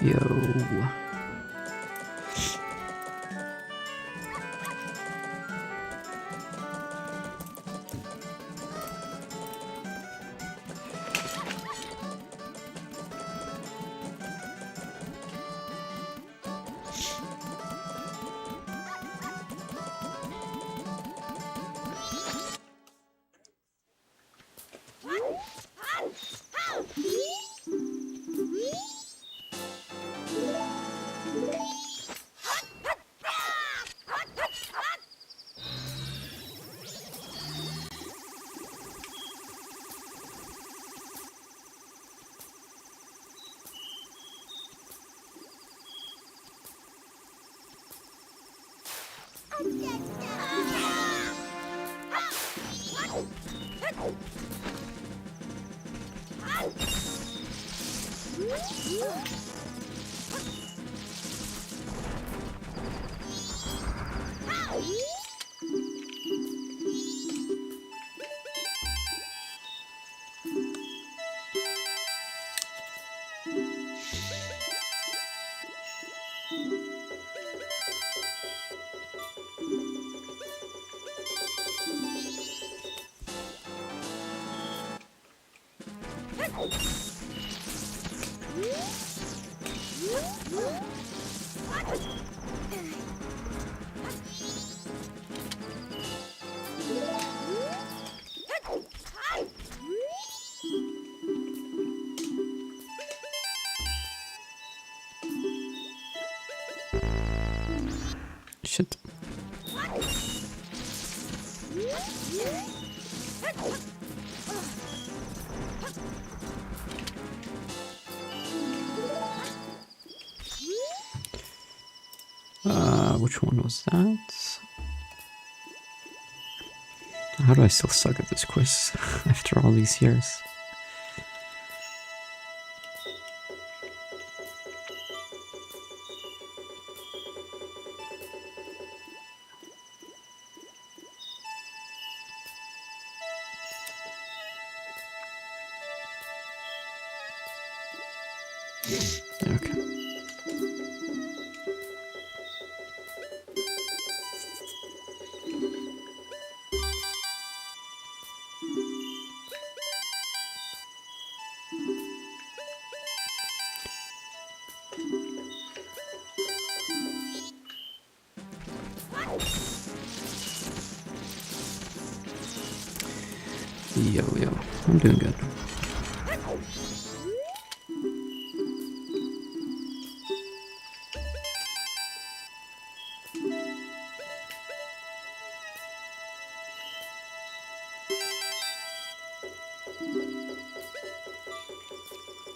Yo. Shit. Which one was that? How do I still suck at this quiz after all these years? Okay. Yo, I'm doing good.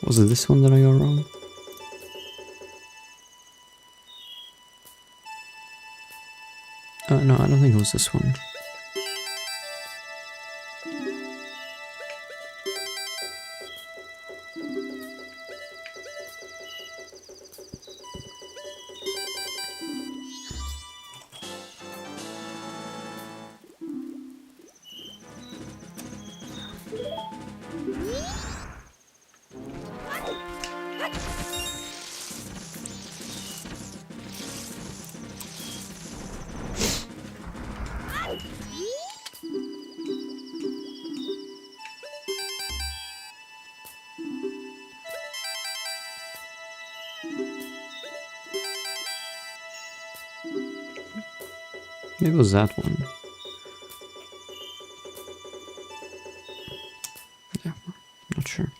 Was it this one that I got wrong? No, I don't think it was this one. Maybe it was that one. Yeah, not sure.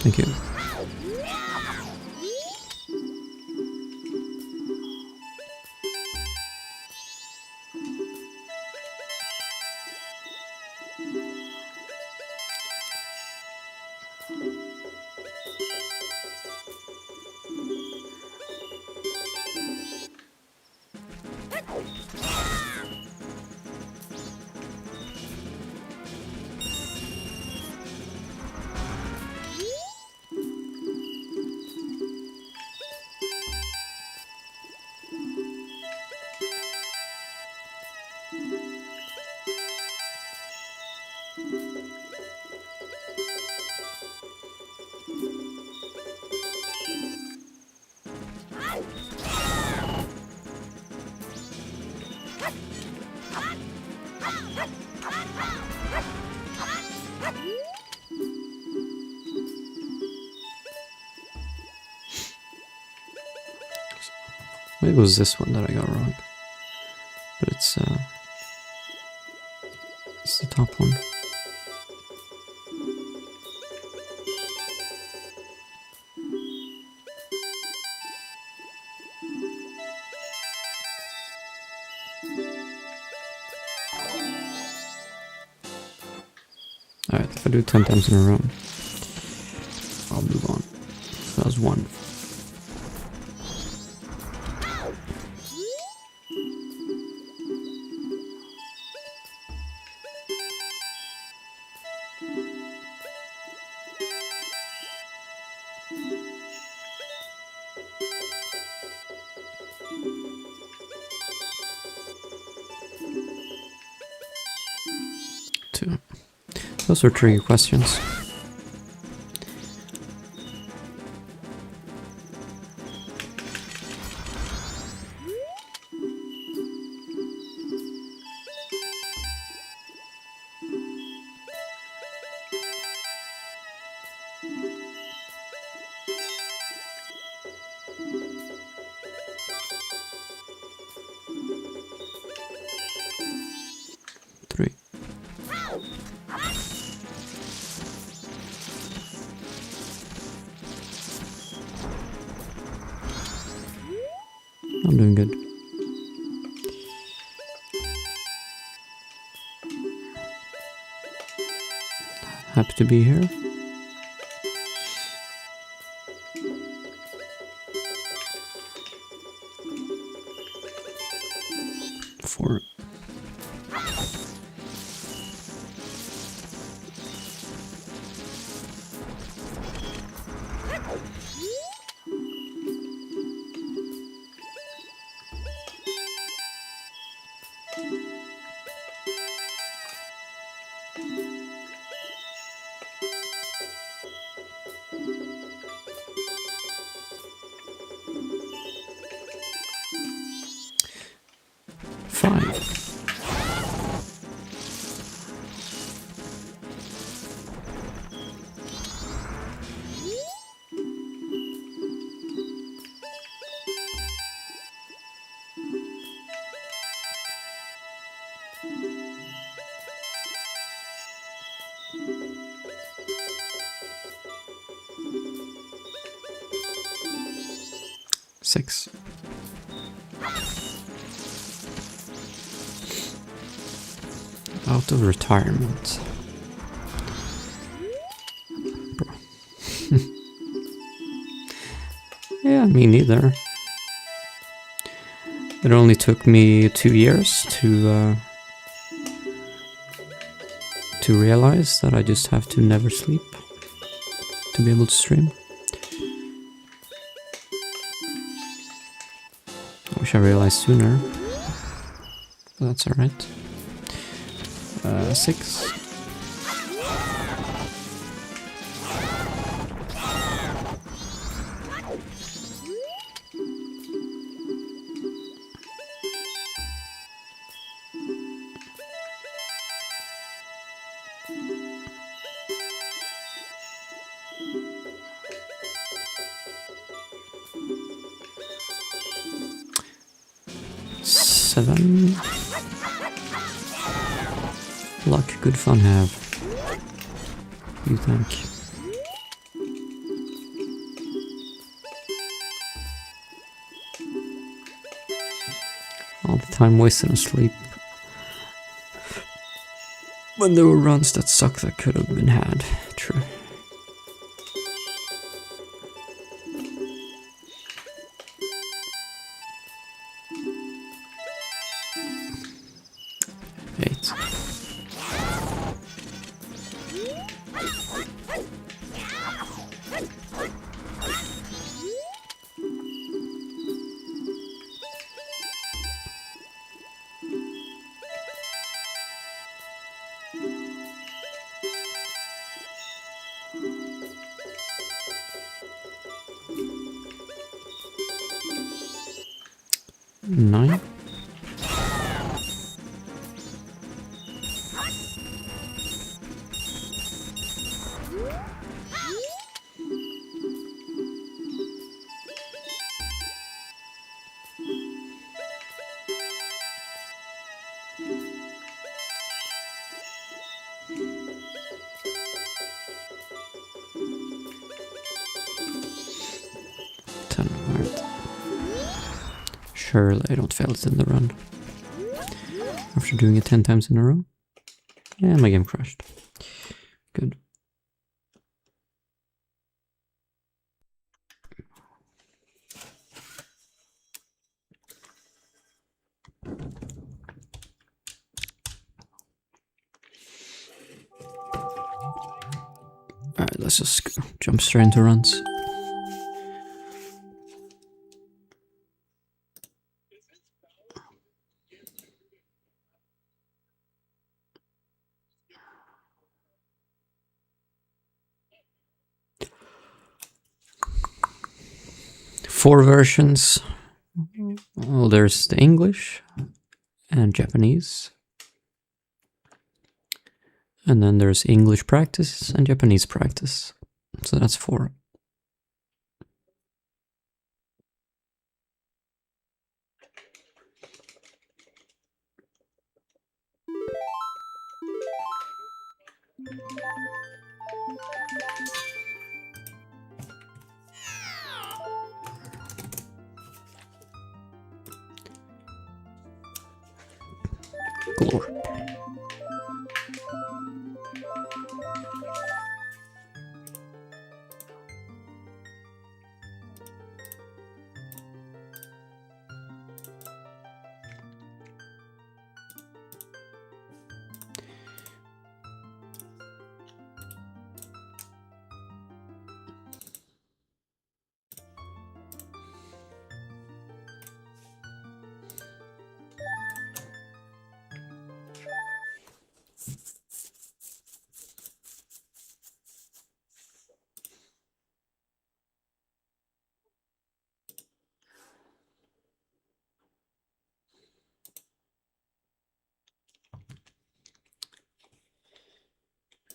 Thank you. Maybe it was this one that I got wrong. But it's the top one. Alright, if I do 10 times in a row, I'll move on. That was one. Two. Those are tricky questions. Three. I'm doing good. Happy to be here. Four. Five. Six. Out of retirement. Bro. Yeah, me neither. It only took me 2 years to realize that I just have to never sleep to be able to stream. I wish I realized sooner, but that's alright. 6. Seven. Luck, good fun have. You think? All the time wasted on sleep. When there were runs that sucked that could have been had. True. Eight. Nine. Surely I don't fail it in the run. After doing it 10 times in a row. Yeah, my game crashed. Good. Alright, let's just jump straight into runs. Four versions. Well, there's the English and Japanese. And then there's English practice and Japanese practice. So that's 4. Glor.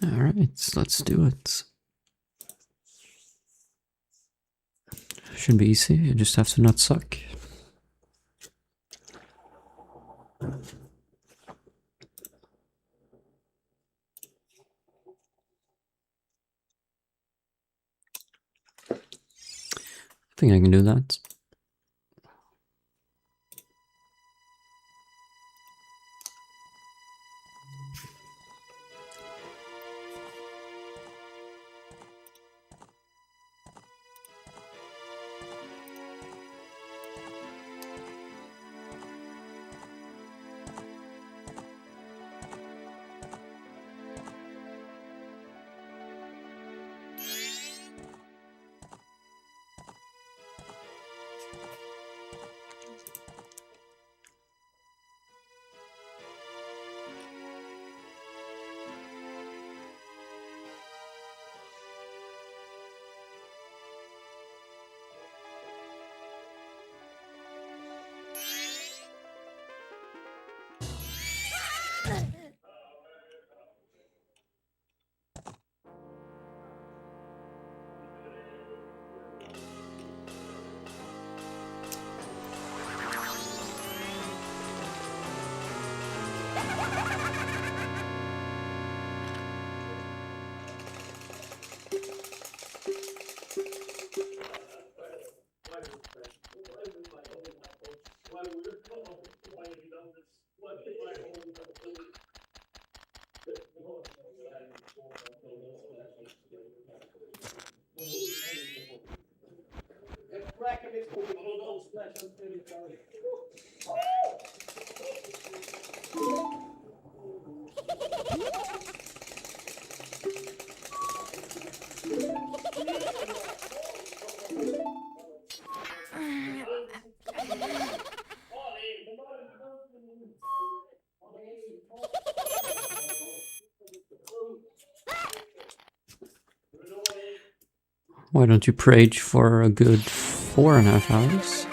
Alright, let's do it. Should be easy, you just have to not suck. I think I can do that. Why don't you rage for a good 4.5 hours?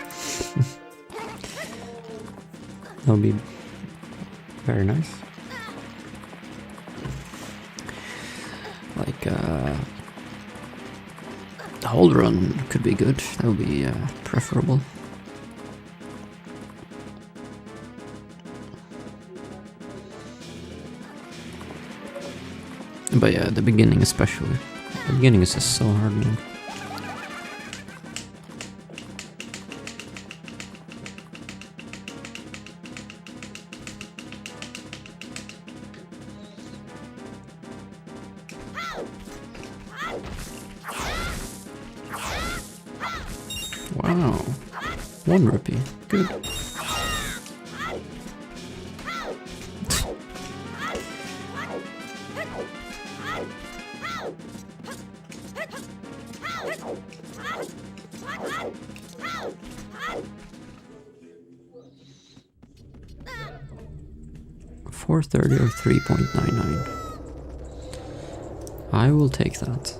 That would be very nice. Like, the whole run could be good. That would be preferable. But yeah, the beginning especially. The beginning is just so hard, man. Wow. 1 rupee. Good. $4.30 or 3.99. I will take that.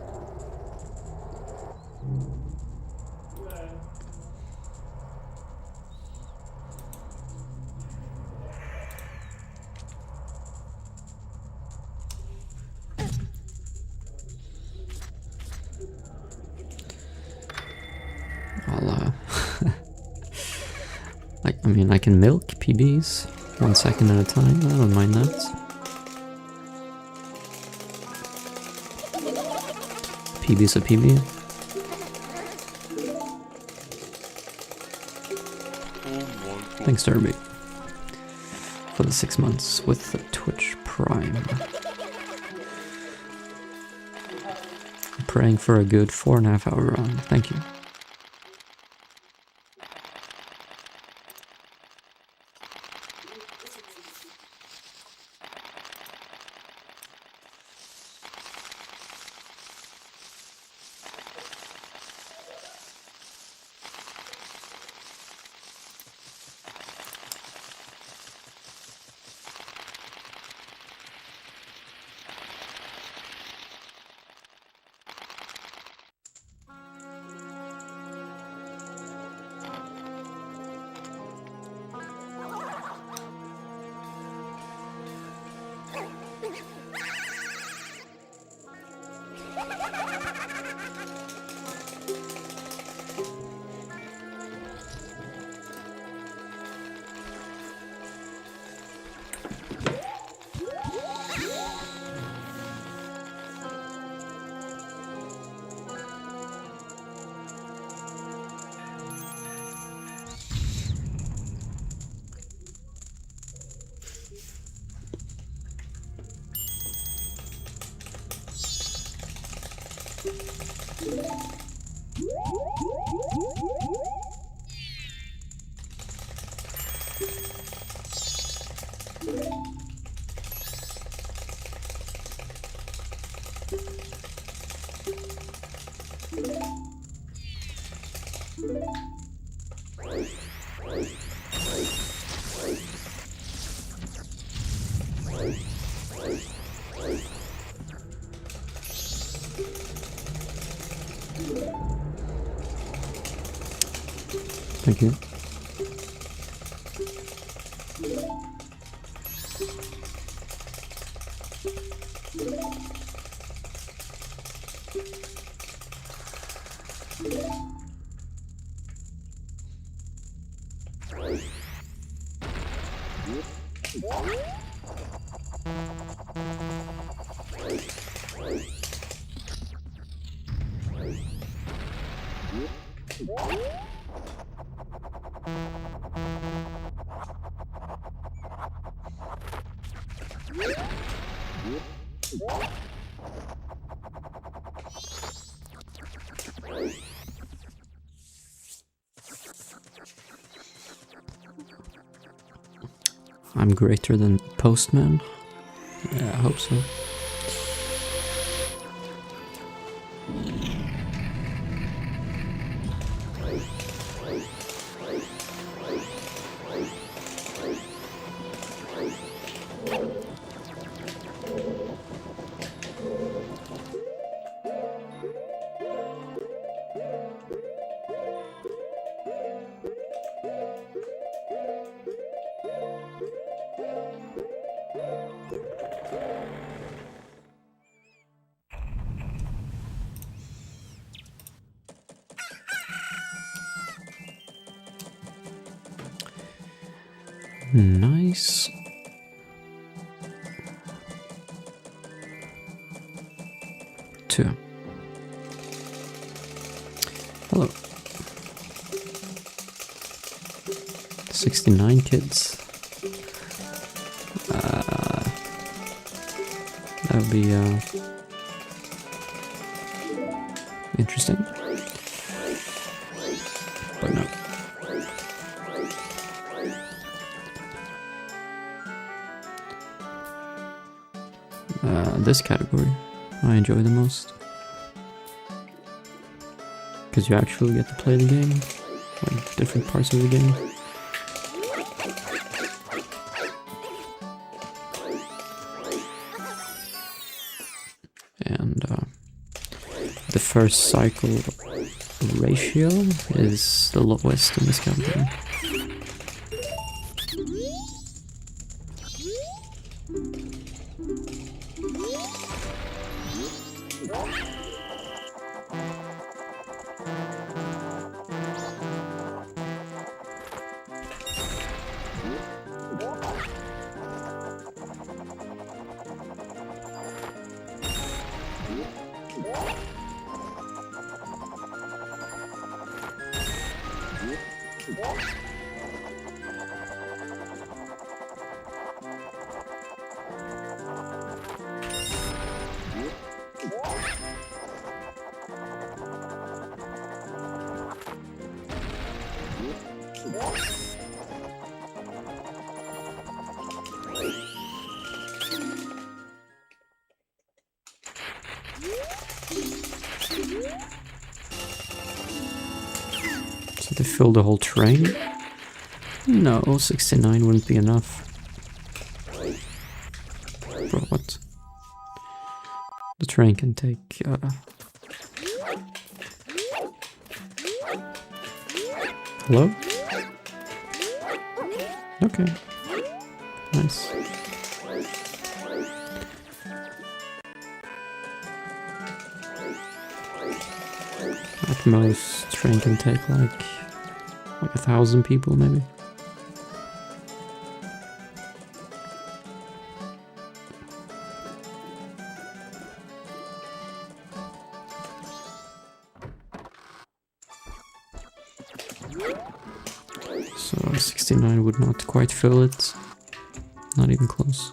I'll I mean, I can milk PBs 1 second at a time. I don't mind that. PB's a PB. Thanks, Derby, for the 6 months with the Twitch Prime. I'm praying for a good 4.5 hour run. Thank you. Thank you. I'm greater than Postman? Yeah, I hope so. Nice. Two. Hello. 69 kids. That would be interesting. But no. This category I enjoy the most. Because you actually get to play the game, like different parts of the game. And the first cycle ratio is the lowest in this category. So they fill the whole train? No, 69 wouldn't be enough. Bro, what? The train can take... Hello? Okay. Nice. At most, train can take like 1,000 people, maybe. So 69 would not quite fill it. Not even close.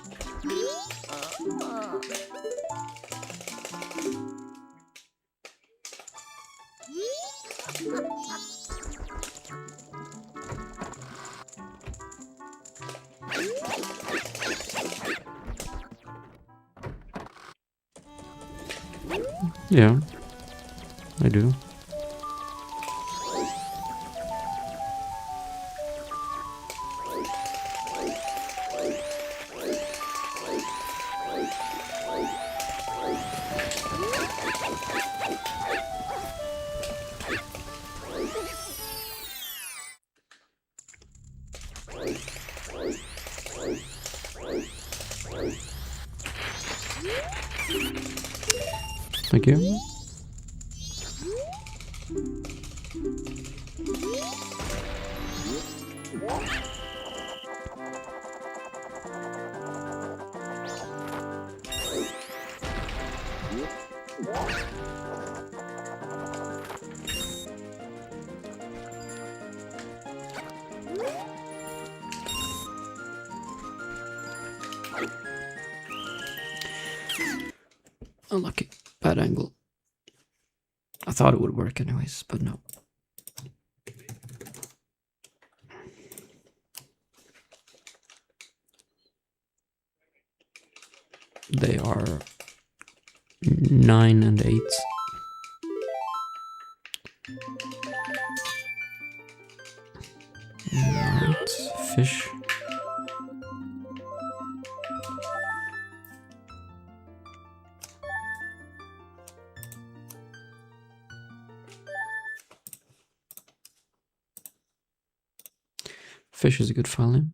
Yeah, I do. Thank you. Unlucky. Bad angle. I thought it would work anyways, but no. They are 9 and 8. Alright, fish. Fish is a good file name.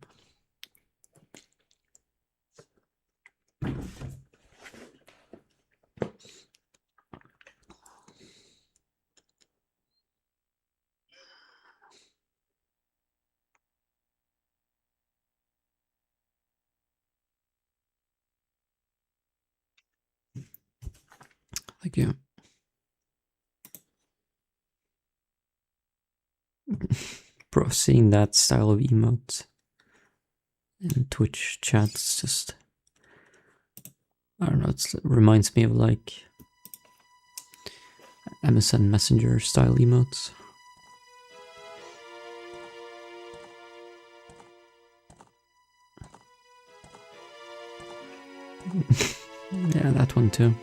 Thank you. Bro, seeing that style of emote in Twitch chats just, I don't know, it reminds me of like MSN Messenger style emotes. Yeah, that one too.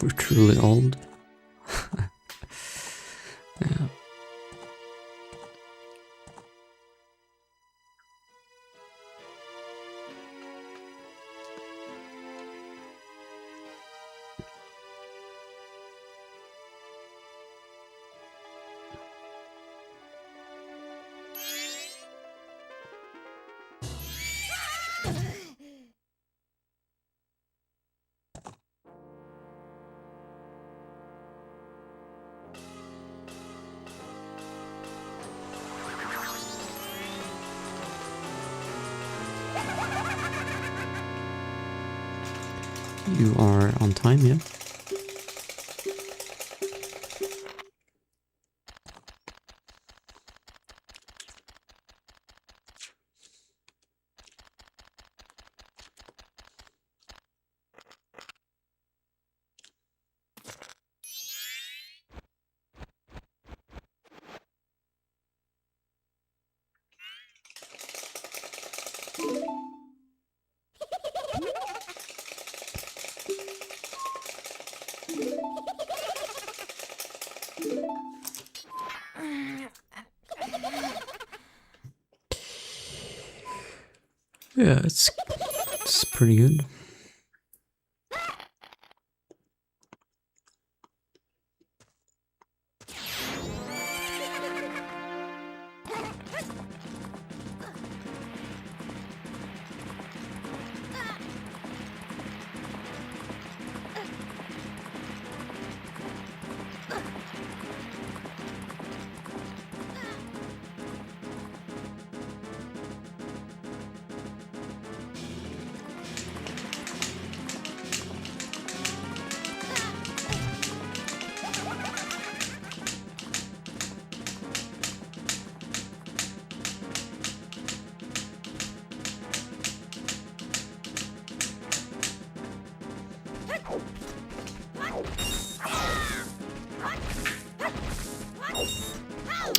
We're truly old. Yeah. You are on time, yeah? Yeah, it's pretty good.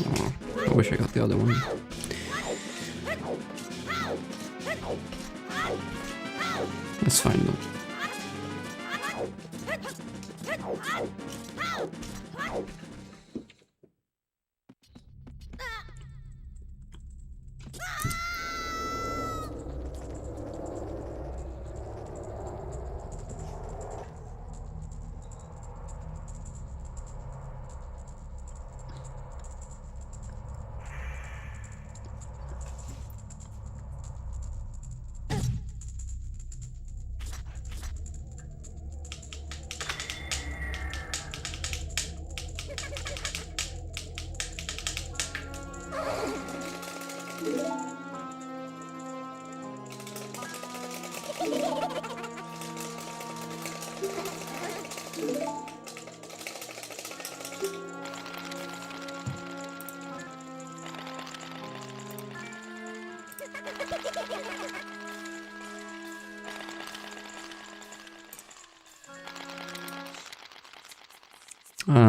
Oh, I wish I got the other one. That's fine though.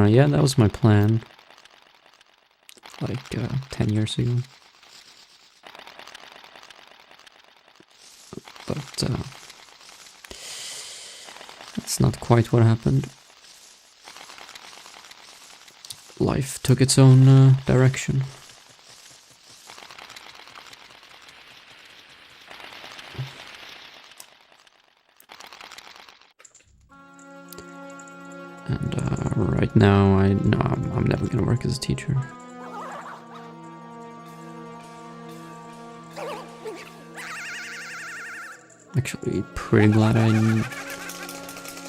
Yeah, that was my plan. Like 10 years ago. But that's not quite what happened. Life took its own direction. And right now, I'm never gonna work as a teacher. Actually, pretty glad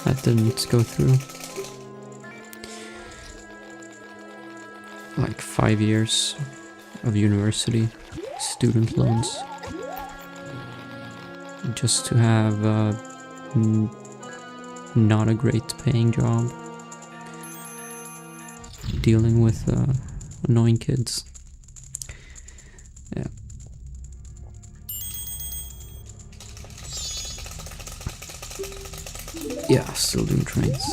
that didn't go through. Like 5 years of university, student loans, just to have not a great paying job, dealing with annoying kids. Yeah. Yeah, still doing trains.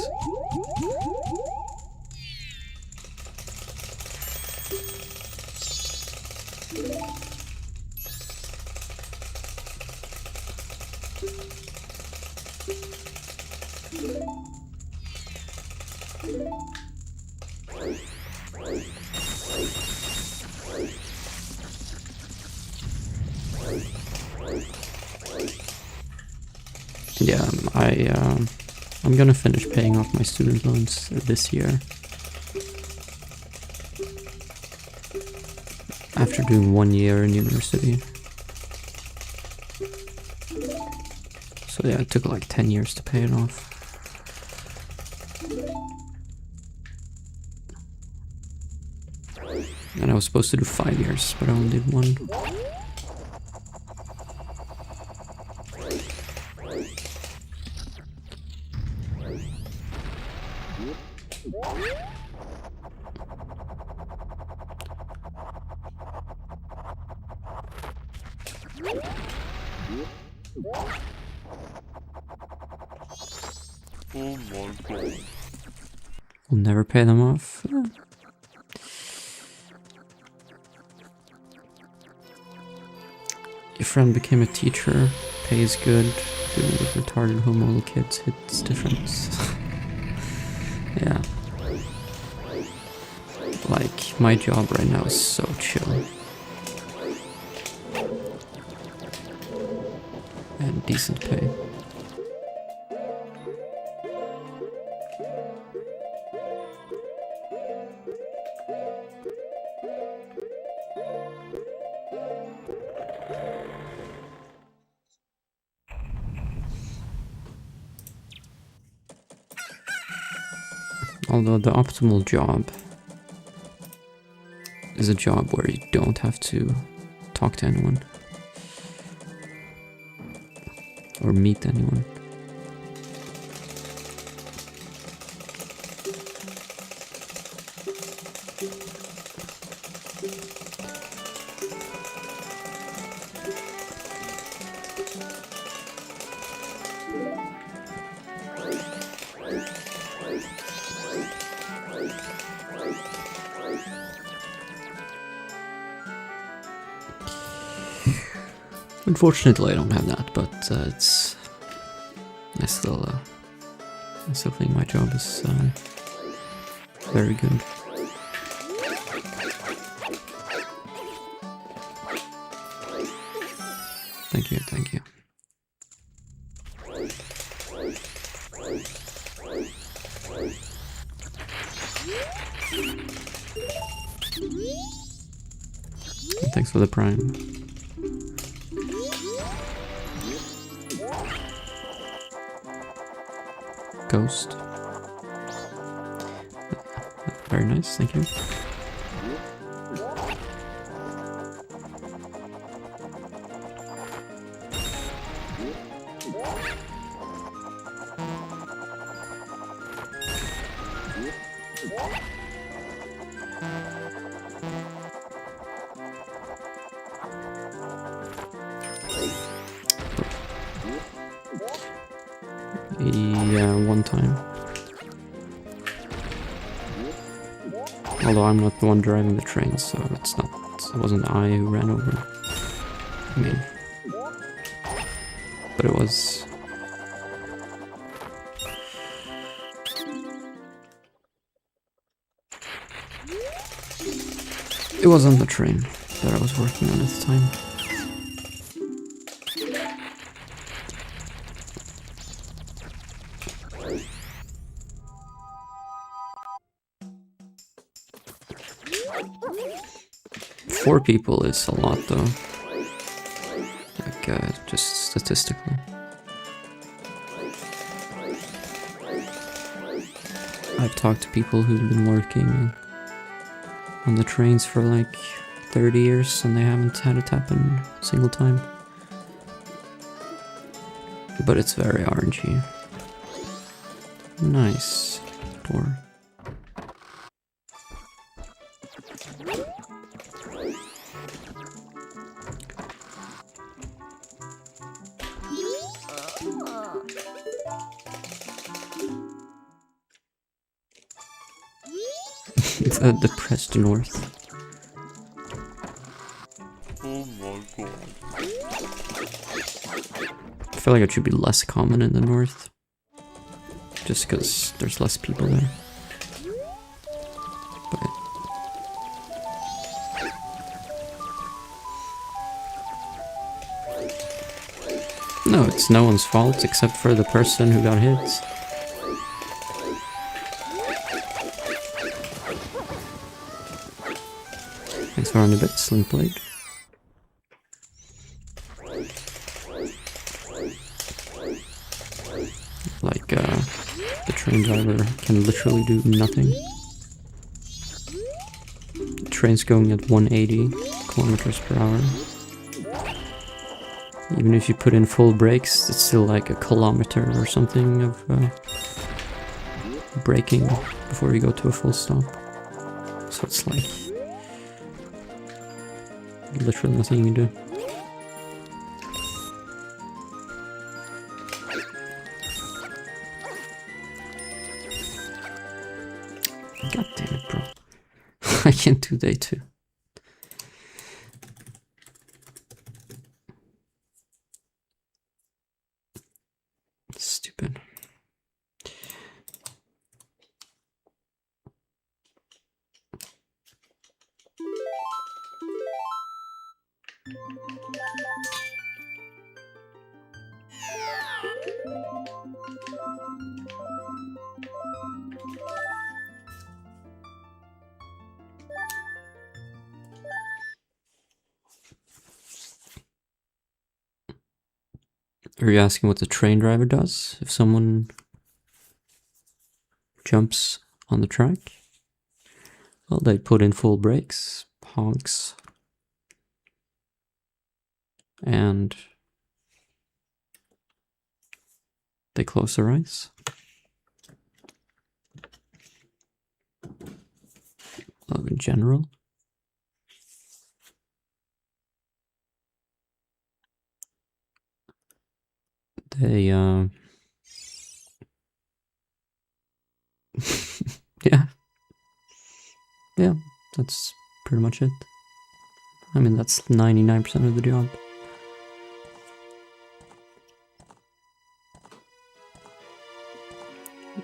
Yeah, I'm gonna finish paying off my student loans this year. After doing 1 year in university. So yeah, it took like 10 years to pay it off. And I was supposed to do 5 years, but I only did 1. Oh my god. We'll never pay them off. Your friend became a teacher, pays good, dealing with retarded homo kids hits different. Yeah. Like, my job right now is so chill. And decent pay. Although the optimal job is a job where you don't have to talk to anyone or meet anyone. Unfortunately, I don't have that, but I still think my job is very good. Thank you, thank you. And thanks for the prime. Ghost. Very nice, thank you. Yeah, one time. Although I'm not the one driving the train, so it wasn't I who ran over me. But it was... It was on the train that I was working on at the time. Four people is a lot though, like just statistically. I've talked to people who've been working on the trains for like 30 years and they haven't had it happen a single time. But it's very RNG. Nice door. The depressed north. Oh my god. I feel like it should be less common in the north. Just because there's less people there. But no, it's no one's fault except for the person who got hit. Thanks for on a bit, Slink Blade. Like, the train driver can literally do nothing. The train's going at 180 kilometers per hour. Even if you put in full brakes, it's still like a kilometer or something of braking before you go to a full stop. So it's like literally nothing you can do. God damn it, bro. I can't do day 2. Stupid. Are you asking what the train driver does if someone jumps on the track? Well, they put in full brakes, honks, and they close their eyes. Well, in general. They, yeah. Yeah, that's pretty much it. I mean, that's 99% of the job.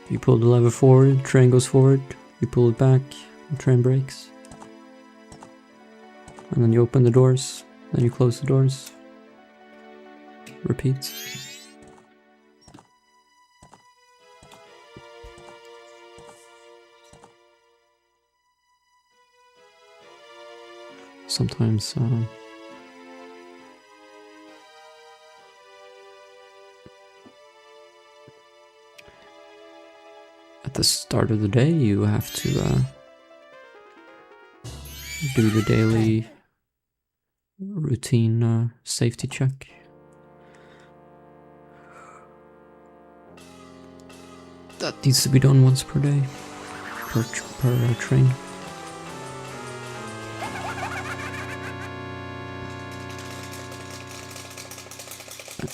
You pull the lever forward, the train goes forward. You pull it back, the train brakes. And then you open the doors, then you close the doors. Repeats. Sometimes, at the start of the day, you have to do the daily routine safety check. That needs to be done once per day, per train.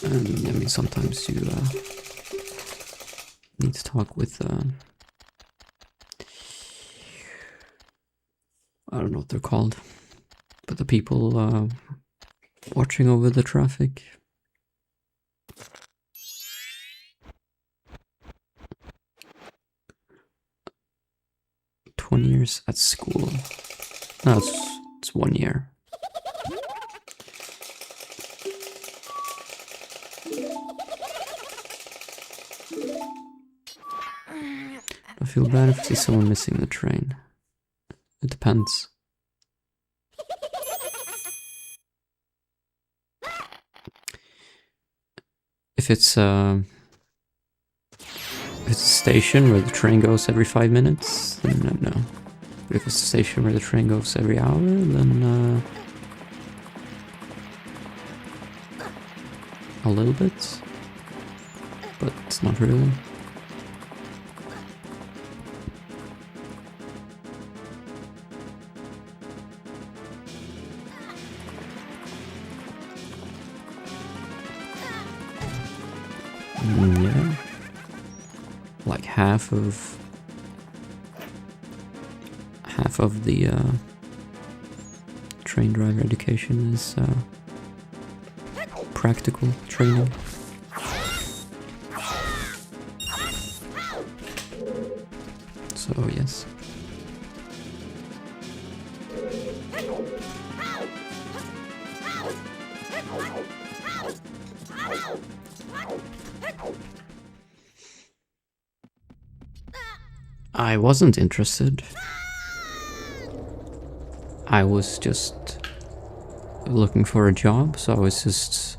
And I mean, sometimes you need to talk with, I don't know what they're called, but the people watching over the traffic. Years at school. No, it's 1 year. I feel bad if I see someone missing the train. It depends. If it's a station where the train goes every 5 minutes, then no. But if it's a station where the train goes every hour, then a little bit. But it's not really. Yeah. Like half half of the train driver education is practical training. So yes. I wasn't interested. I was just looking for a job, so I was just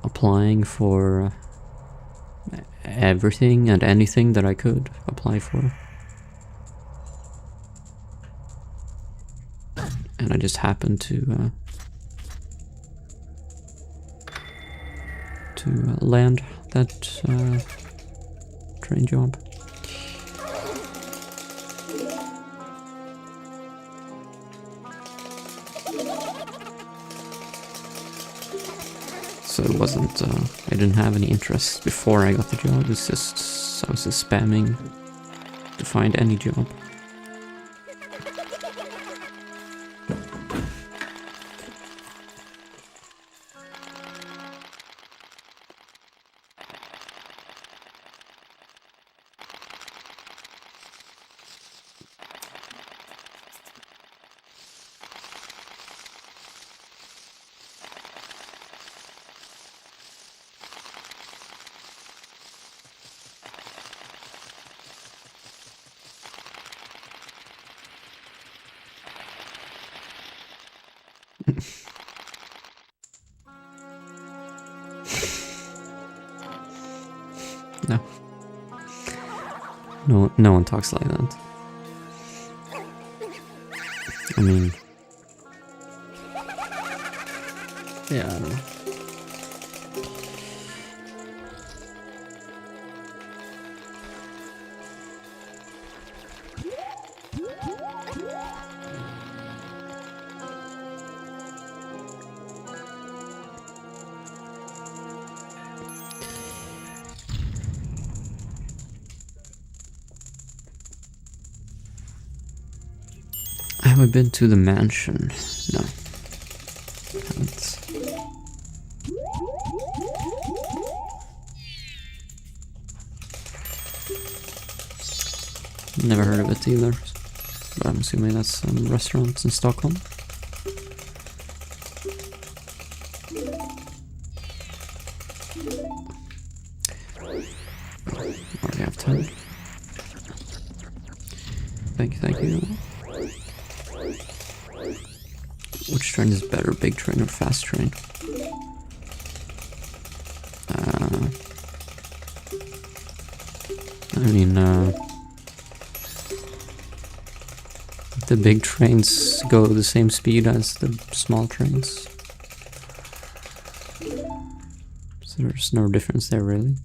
applying for everything and anything that I could apply for. And I just happened to land that train job. So it wasn't, I didn't have any interest before I got the job. It's just, I was just spamming to find any job. No one talks like that. I mean, yeah, I don't know. Have I been to the mansion? No. Haven't. Never heard of it either, but I'm assuming that's some restaurants in Stockholm. Already have time. Thank you. Which train is better, big train or fast train? I mean, the big trains go the same speed as the small trains. So there's no difference there, really.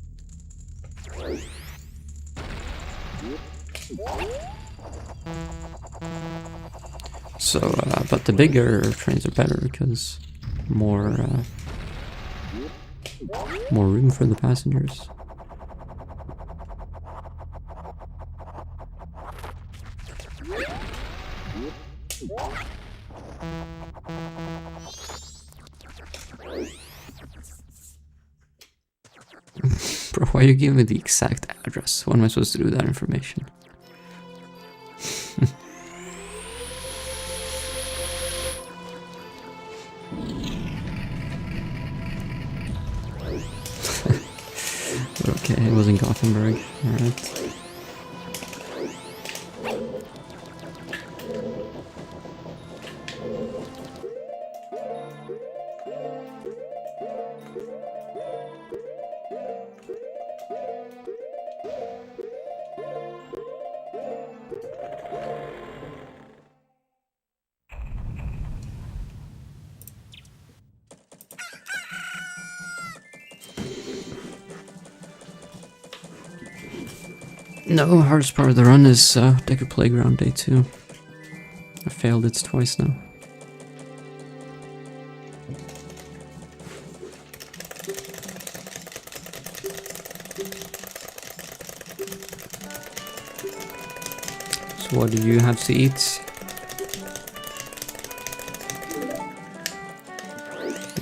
So, but the bigger trains are better because more room for the passengers. Bro, why are you giving me the exact address? What am I supposed to do with that information? Okay, it was in Gothenburg, alright. No, hardest part of the run is Decker Playground Day 2. I failed it twice now. So what do you have to eat?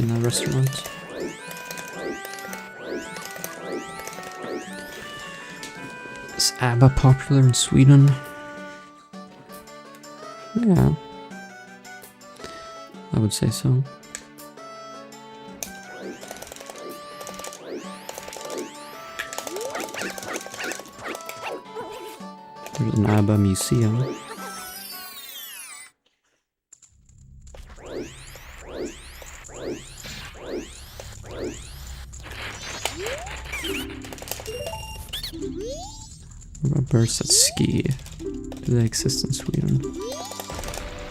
in a restaurant. Is ABBA popular in Sweden? Yeah, I would say so. There's an ABBA museum. What about birds that ski? Do they exist in Sweden?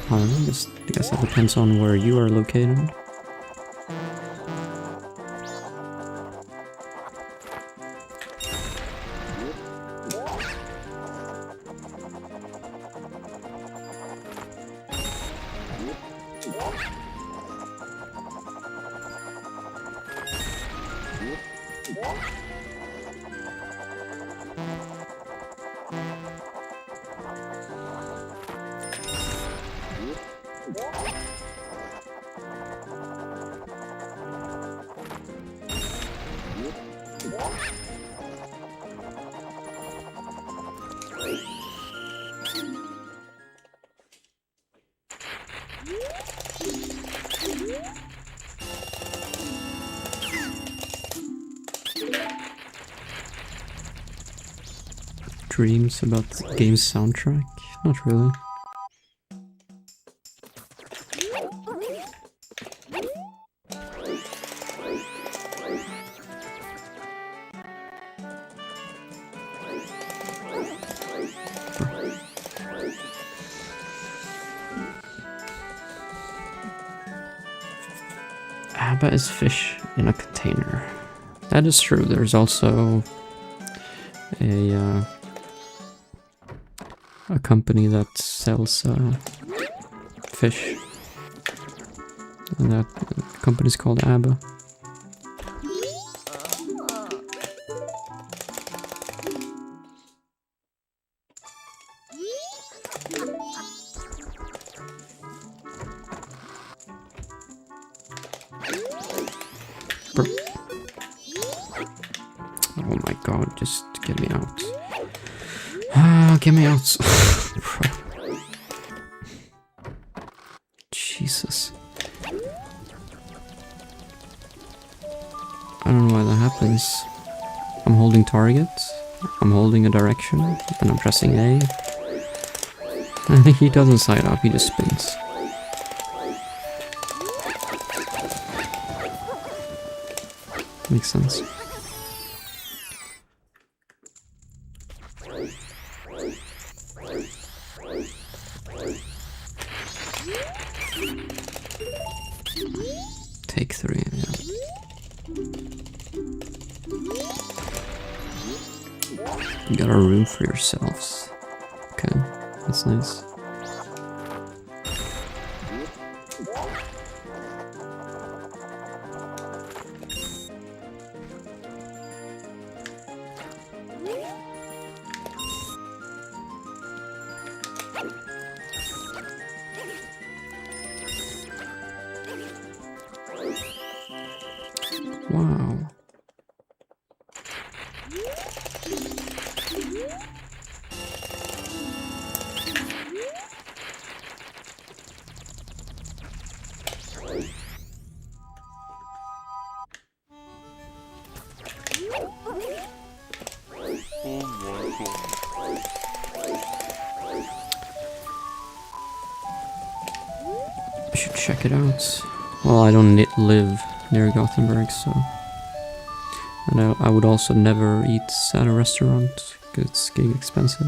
I don't know, I guess that depends on where you are located. Dreams about the game's soundtrack? Not really. ABBA is fish in a container. That is true. There's also a company that sells fish, and that company is called ABBA. Oh my god, just get me out. Get me out. Jesus. I don't know why that happens. I'm holding target, I'm holding a direction, and I'm pressing A. I think he doesn't side up, he just spins. Makes sense. Take 3, yeah. You got a room for yourselves. Okay, that's nice. Wow. Oh my god. I should check it out. Well, I don't live near Gothenburg, so... And I would also never eat at a restaurant, because it's gig expensive.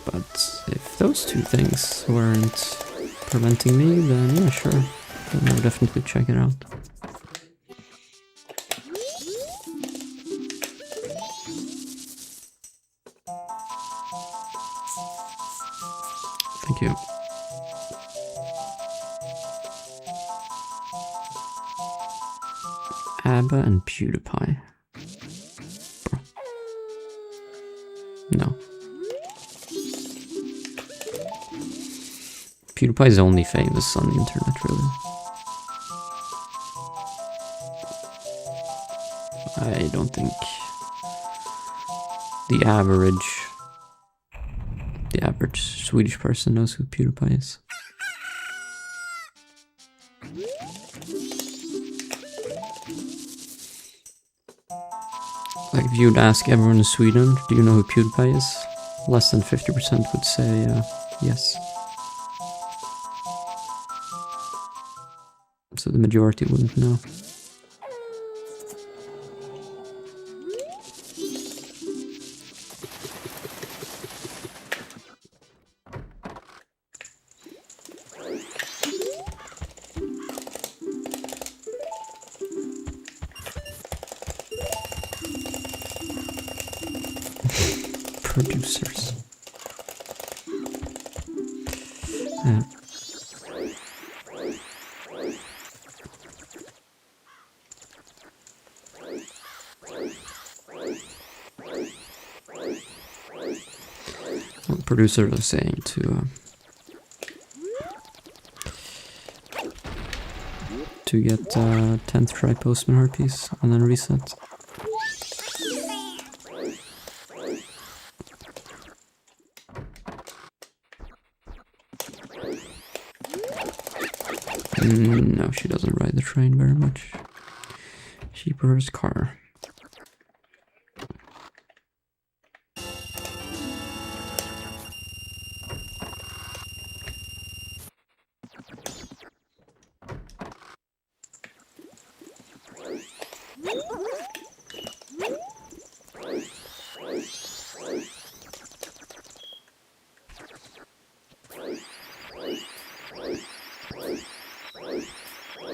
But if those two things weren't preventing me, then yeah, sure. Then I would definitely check it out. Thank you. ABBA and PewDiePie. Bro. No. PewDiePie is only famous on the internet, really. I don't think the average Swedish person knows who PewDiePie is. Like if you'd ask everyone in Sweden, do you know who PewDiePie is? Less than 50% would say yes. So the majority wouldn't know. Producers. Well, the producers are saying to get 10th try postman herpes and then reset. No, she doesn't ride the train very much. She prefers car.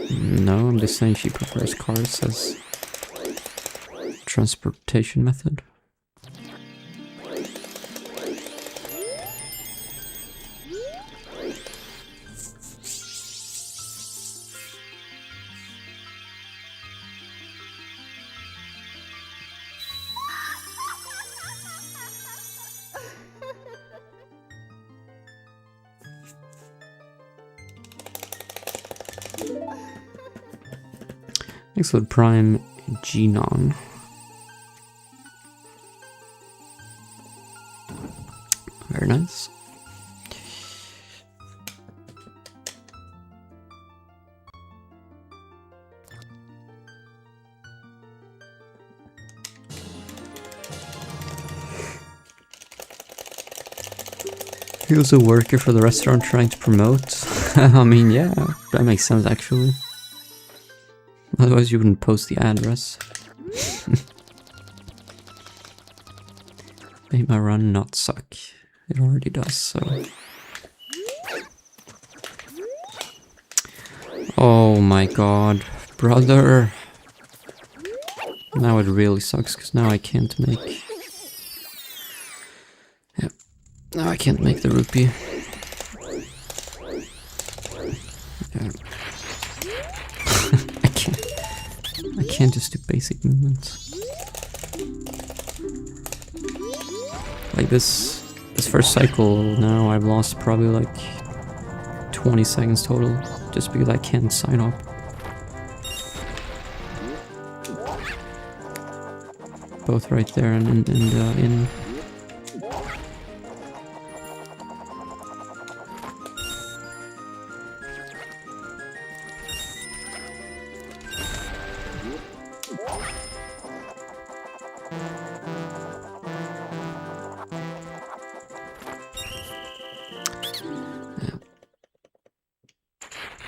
No, I'm just saying she prefers cars as transportation method. Next would Prime Genon. Very nice. He was a worker for the restaurant trying to promote. I mean, yeah, that makes sense actually. Otherwise you wouldn't post the address. Make my run not suck. It already does, so... Oh my god, brother! Now it really sucks, because now I can't make... Yep, now I can't make the rupee. Yeah. I can't just do basic movements. Like this first cycle now I've lost probably like 20 seconds total just because I can't sign up. Both right there and in.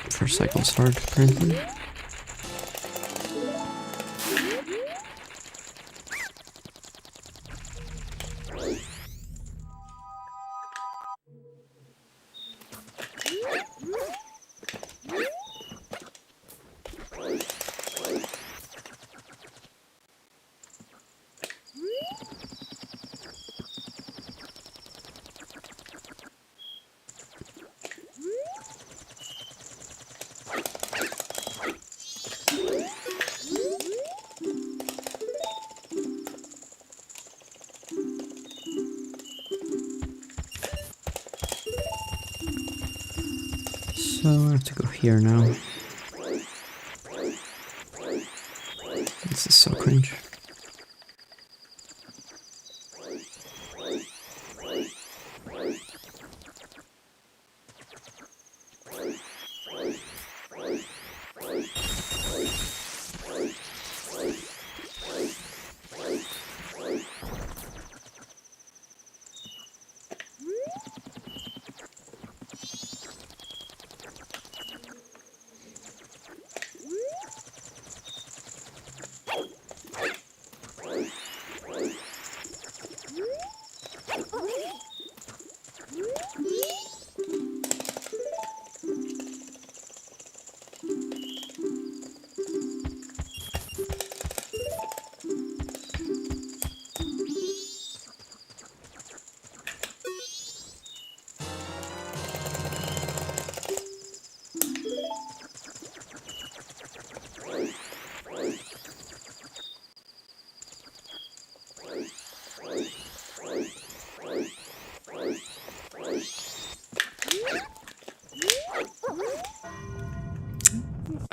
First cycle's hard, apparently. So I have to go here now. This is so cringe.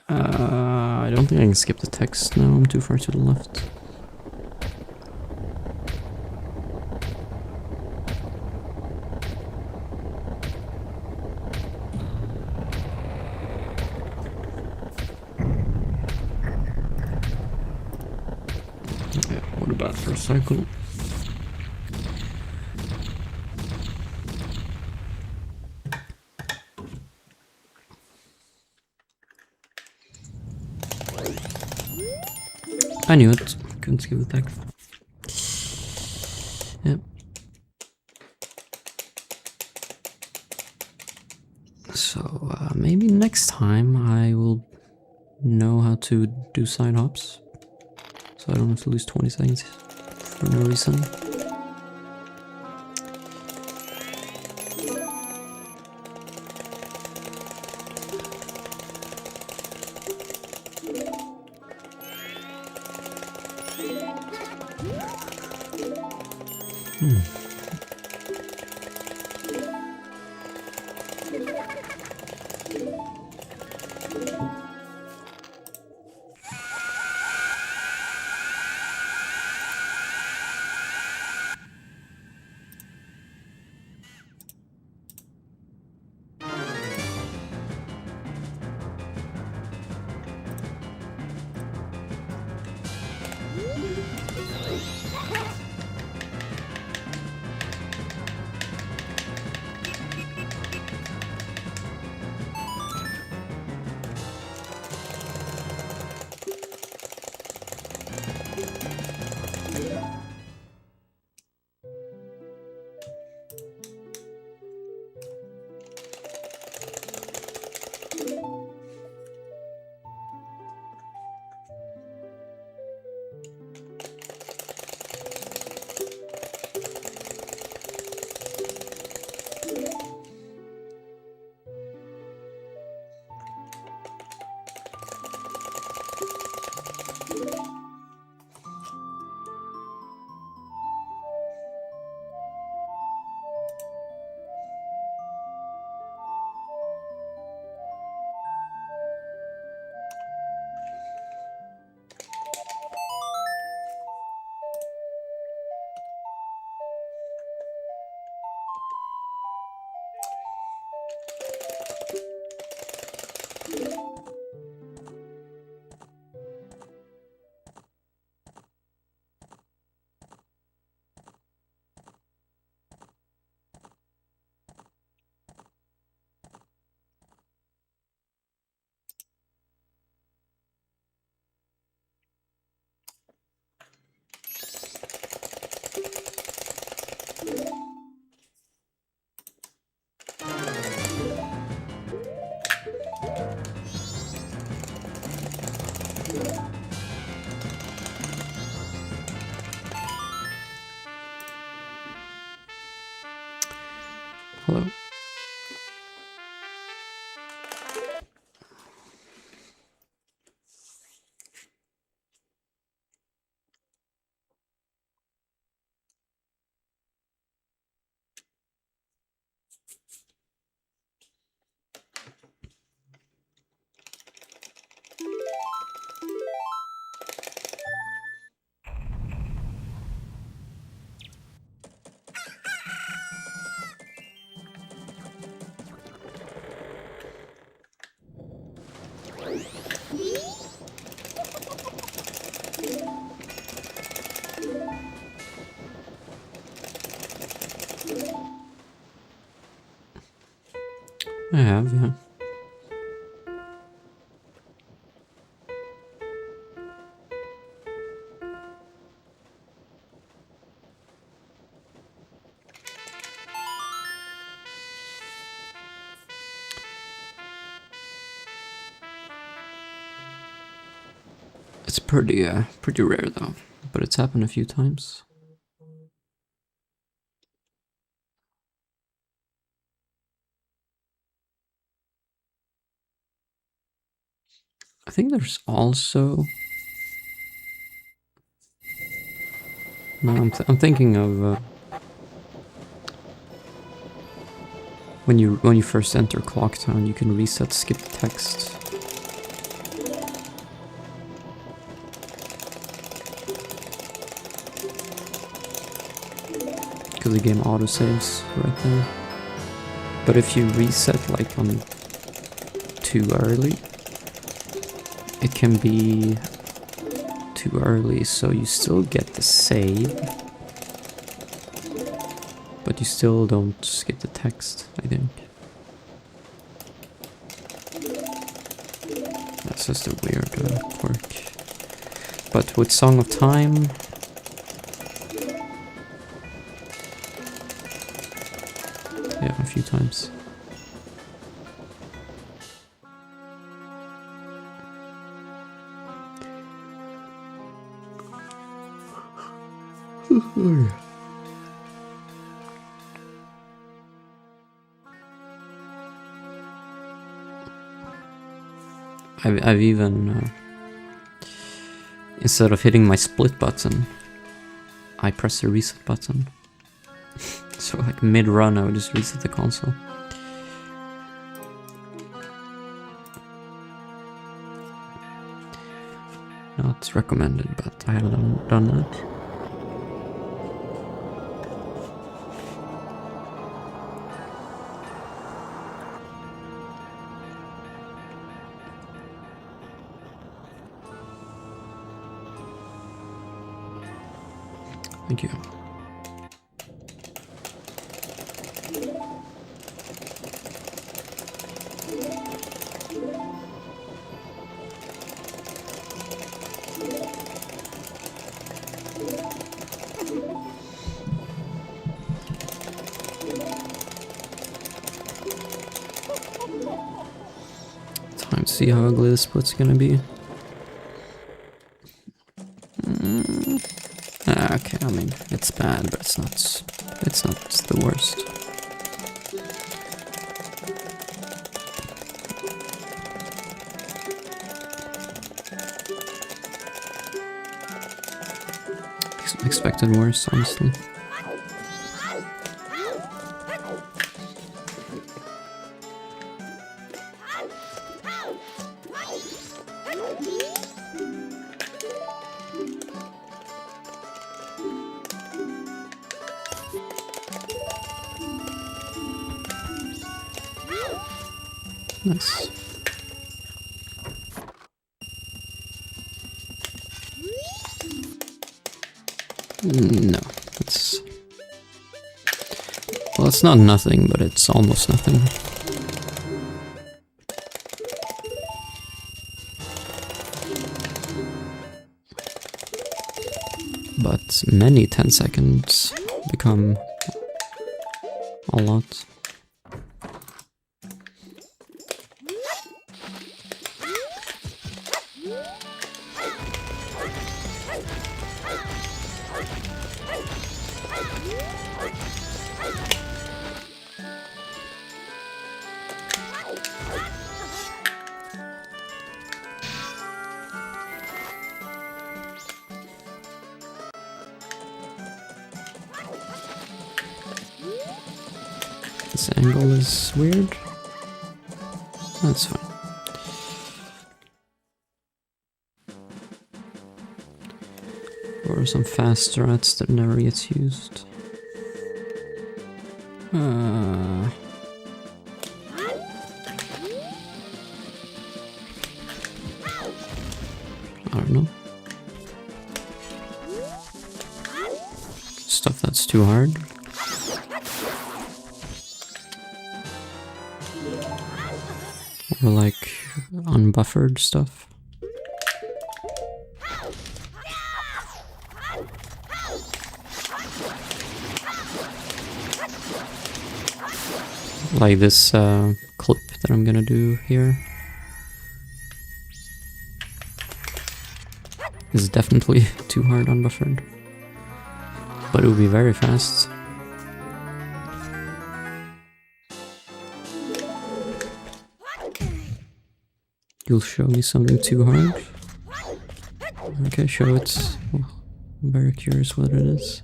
I don't think I can skip the text now, I'm too far to the left. Yeah, what about first cycle? I knew it. Couldn't skip the text. Yep. So maybe next time I will know how to do side hops, so I don't have to lose 20 seconds for no reason. I have, yeah. It's pretty rare though, but it's happened a few times. I think there's also... No, I'm thinking of when you first enter Clocktown, you can reset skip text. Because the game autosaves right there. But if you reset like on too early, it can be too early, so you still get the save, but you still don't skip the text, I think. That's just a weird quirk. But with Song of Time, yeah, a few times. I've even, instead of hitting my split button, I press the reset button. So like mid-run I would just reset the console. Not recommended, but I haven't done that. Thank you. Time to see how ugly this split's gonna be. Okay, I mean, it's bad, but it's not the worst. Expected worse, honestly. Nice. No, it's... Well, it's not nothing, but it's almost nothing. But many 10 seconds become a lot. This angle is weird. That's fine. Or some fast strats that never gets used. I don't know. Stuff that's too hard. Or like unbuffered stuff. Like this clip that I'm gonna do here is definitely too hard unbuffered, but it will be very fast. You'll show me something too hard? Okay, show it. Well, I'm very curious what it is.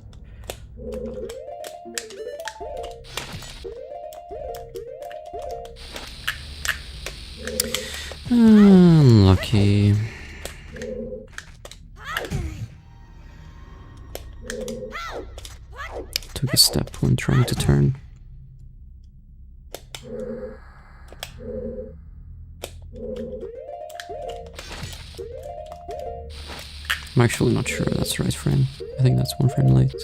Unlucky. Took a step when trying to turn. I'm actually not sure that's the right frame. I think that's one frame late.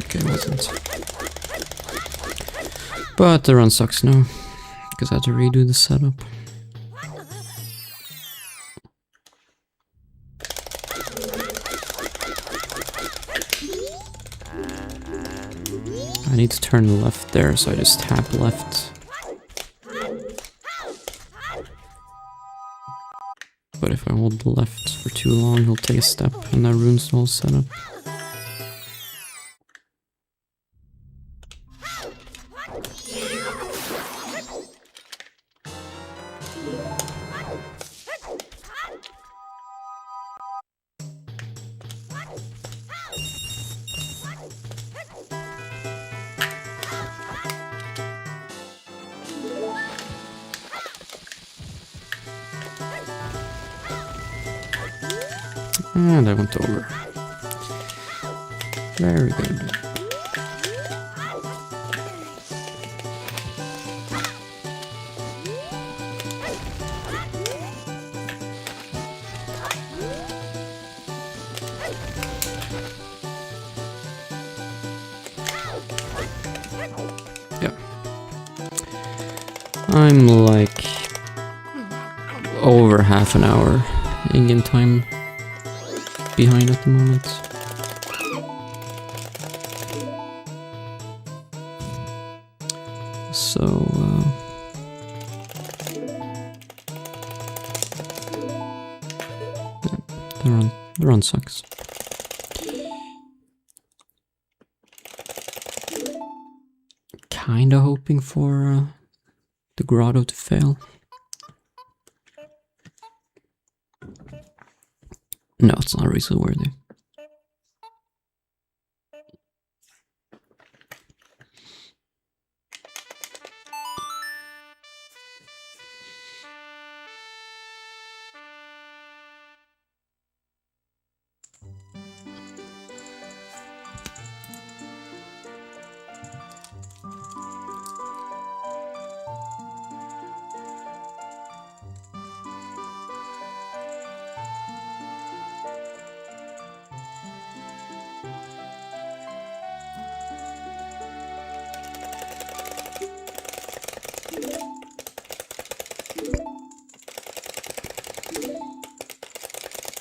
Okay, it wasn't. But the run sucks now, because I had to redo the setup. I need to turn left there, so I just tap left. But if I hold left for too long, he'll take a step, and that ruins the whole setup. And I went over. Very good. Yeah. I'm like over half an hour in-game time behind at the moment. So yeah, the run sucks. Kinda hoping for the grotto to fail. No, it's not reason worthy.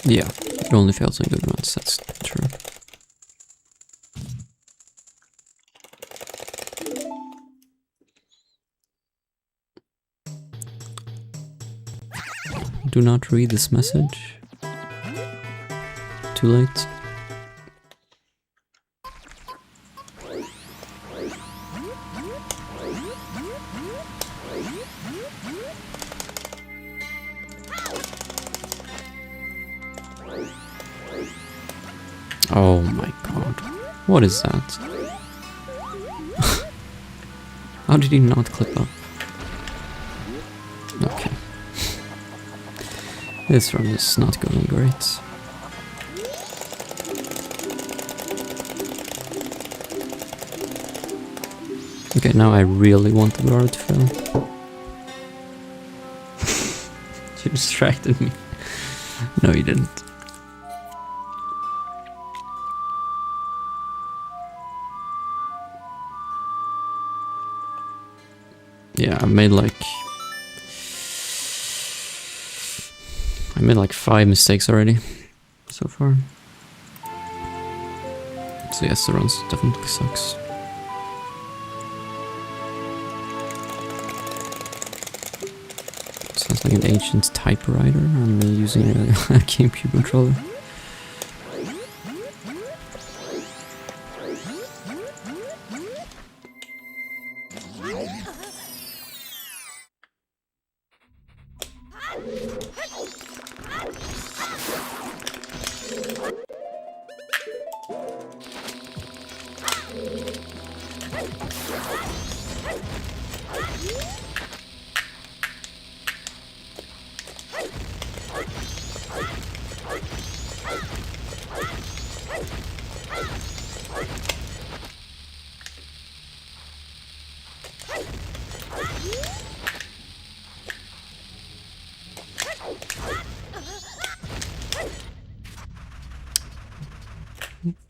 Yeah, it only fails in good runs, that's true. Do not read this message. Too late. Oh my god. What is that? How did he not clip up? Okay. This run is not going great. Okay, now I really want the guard to fail. You distracted me. No, you didn't. Yeah, I made like 5 mistakes already so far. So yes, the runs definitely sucks. Sounds like an ancient typewriter. I'm using a GameCube controller.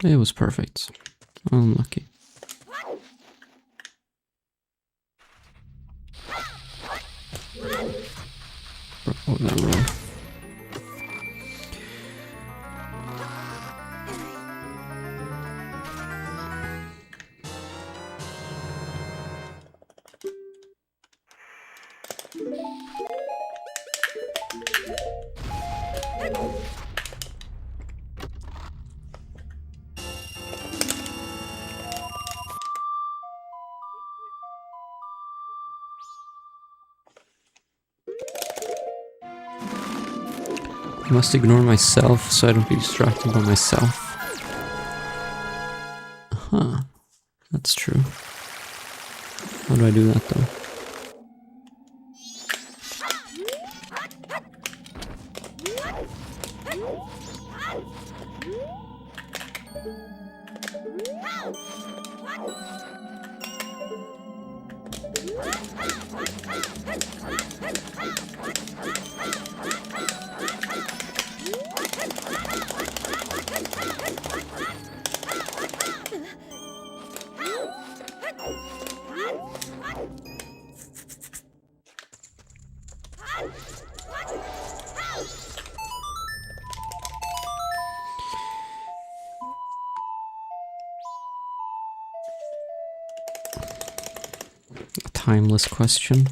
It was perfect. Unlucky. Oh, that roll. I must ignore myself so I don't be distracted by myself. Huh. That's true. How do I do that though? A timeless question.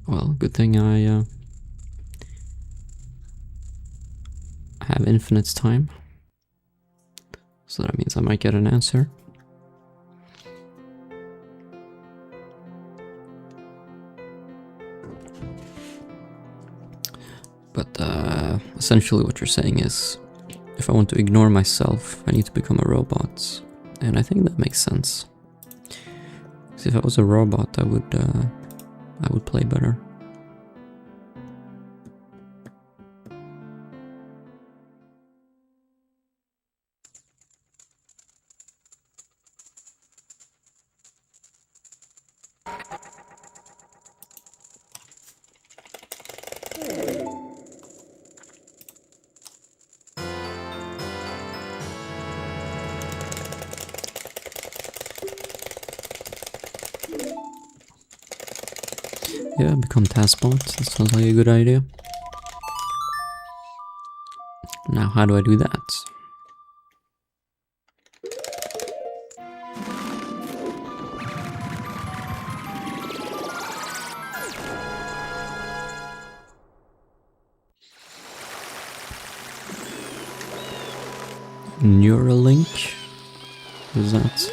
Well, good thing I have infinite time. So that means I might get an answer. But essentially what you're saying is, if I want to ignore myself, I need to become a robot. And I think that makes sense. Because if I was a robot, I would play better. Yeah, become taskbot. That sounds like a good idea. Now, how do I do that? Neuralink? What is that?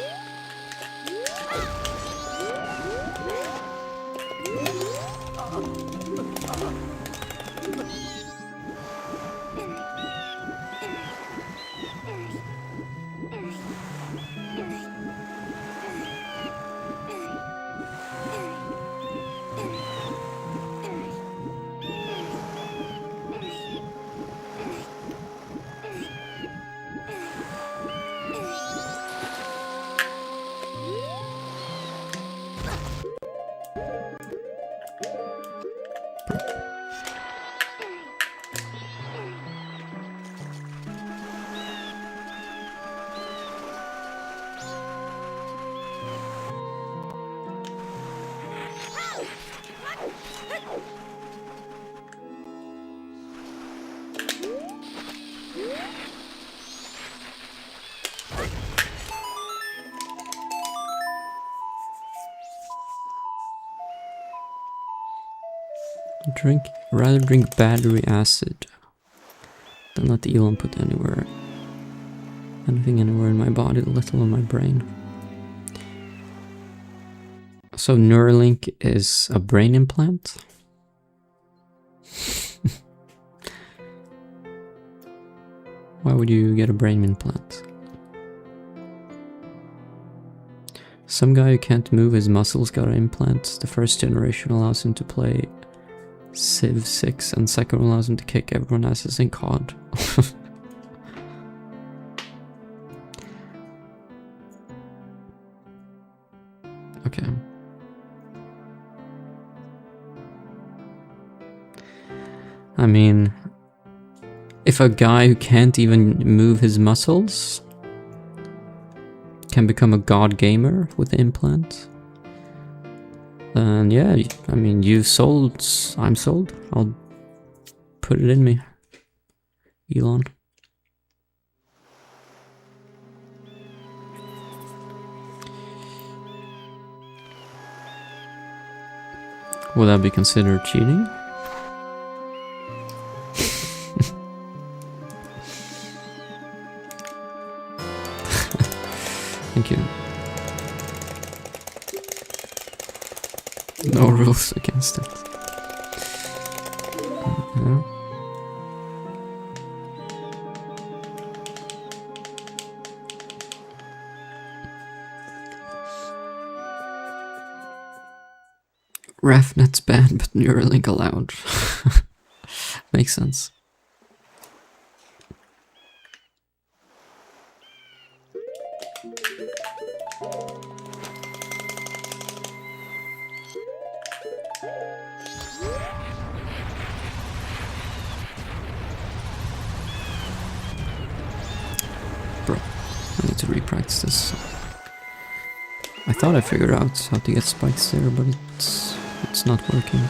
Rather drink battery acid than let Elon put anything anywhere in my body, let alone my brain. So Neuralink is a brain implant? Why would you get a brain implant? Some guy who can't move his muscles got an implant. The first generation allows him to play Civ 6 and second one allows him to kick everyone asses in COD. Okay. I mean, if a guy who can't even move his muscles can become a god gamer with the implant, then yeah, I mean, you've sold, I'm sold. I'll put it in me, Elon. Will that be considered cheating? Thank you. No rules against it. Yeah. RefNet's banned, but Neuralink allowed. Makes sense. Bro, I need to repractice this. I thought I figured out how to get spikes there, but it's not working.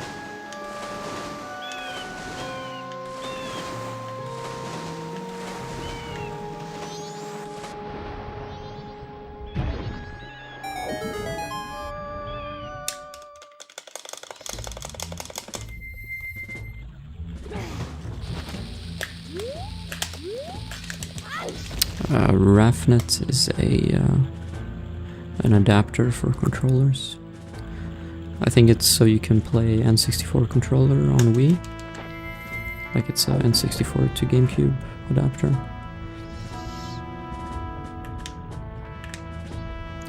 RefNet is an adapter for controllers. I think it's so you can play N64 controller on Wii. Like it's a N64 to GameCube adapter.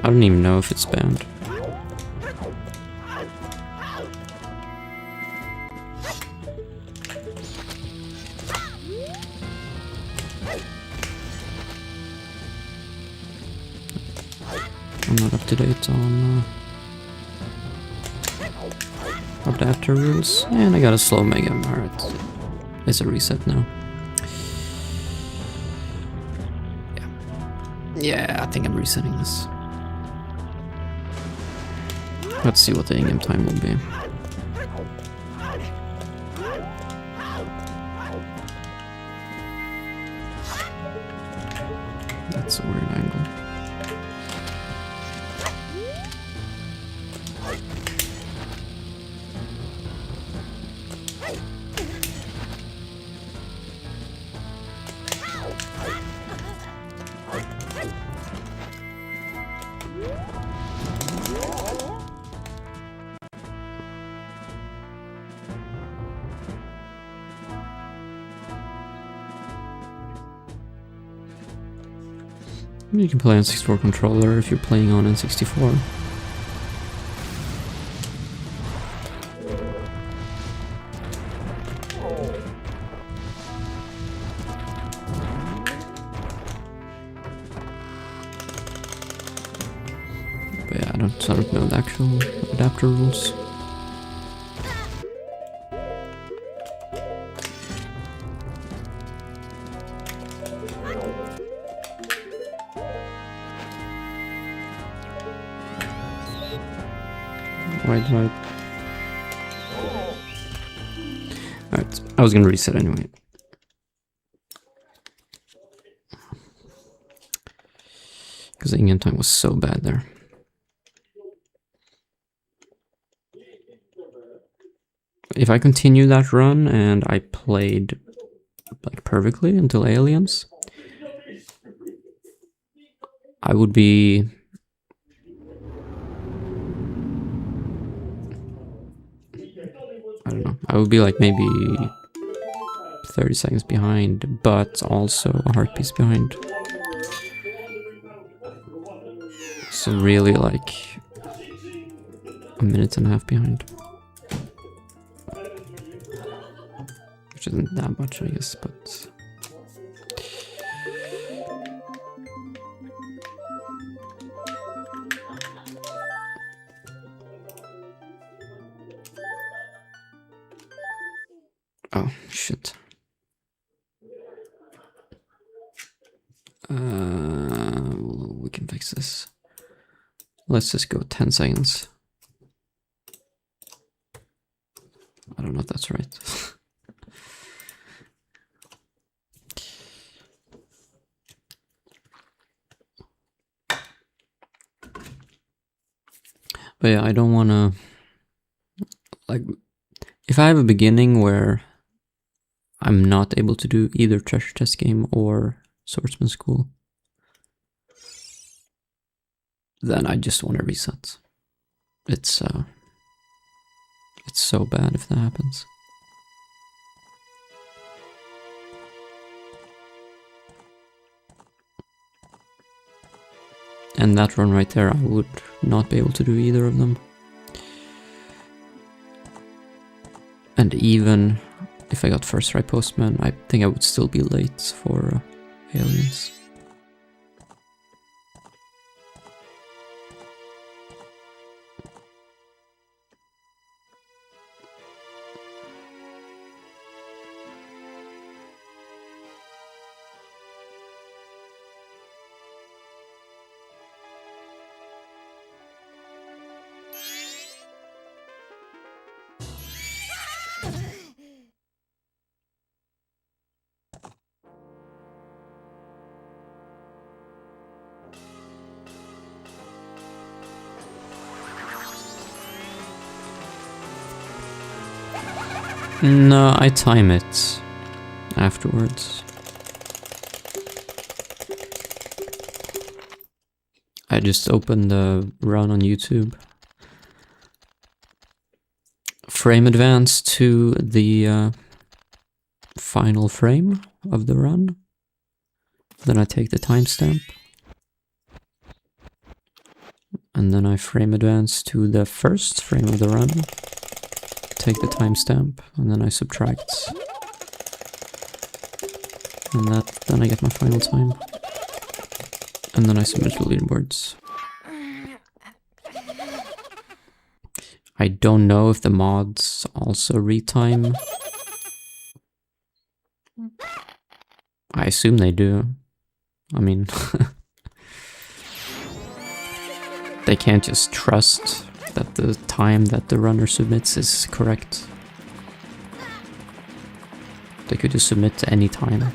I don't even know if it's banned. I'm not up to date on adapter rules, and I got a slow mega. Alright, it's a reset now. Yeah, I think I'm resetting this. Let's see what the in-game time will be. That's a weird angle. You can play on N64 controller if you're playing on N64. But yeah, I don't know the actual adapter rules. Why did I... Alright, I was gonna reset anyway. Because the in-game time was so bad there. if I continue that run and I played like perfectly until aliens, I would be I don't know. I would be like maybe 30 seconds behind, but also a heartbeat behind. So really like a minute and a half behind. Which isn't that much, I guess, but... Oh, shit. We can fix this. Let's just go 10 seconds. I don't know if that's right. But yeah, I don't want to... Like, if I have a beginning where I'm not able to do either treasure chest game or swordsman school, then I just want to reset. It's so bad if that happens. And that run right there, I would not be able to do either of them. And even if I got first try postman, I think I would still be late for aliens. No, I time it afterwards. I just opened the run on YouTube. Frame advance to the final frame of the run. Then I take the timestamp. And then I frame advance to the first frame of the run. Take the timestamp, and then I subtract. And then I get my final time. And then I submit to the leaderboards. I don't know if the mods also retime. I assume they do. I mean, they can't just trust that the time that the runner submits is correct. They could just submit to any time.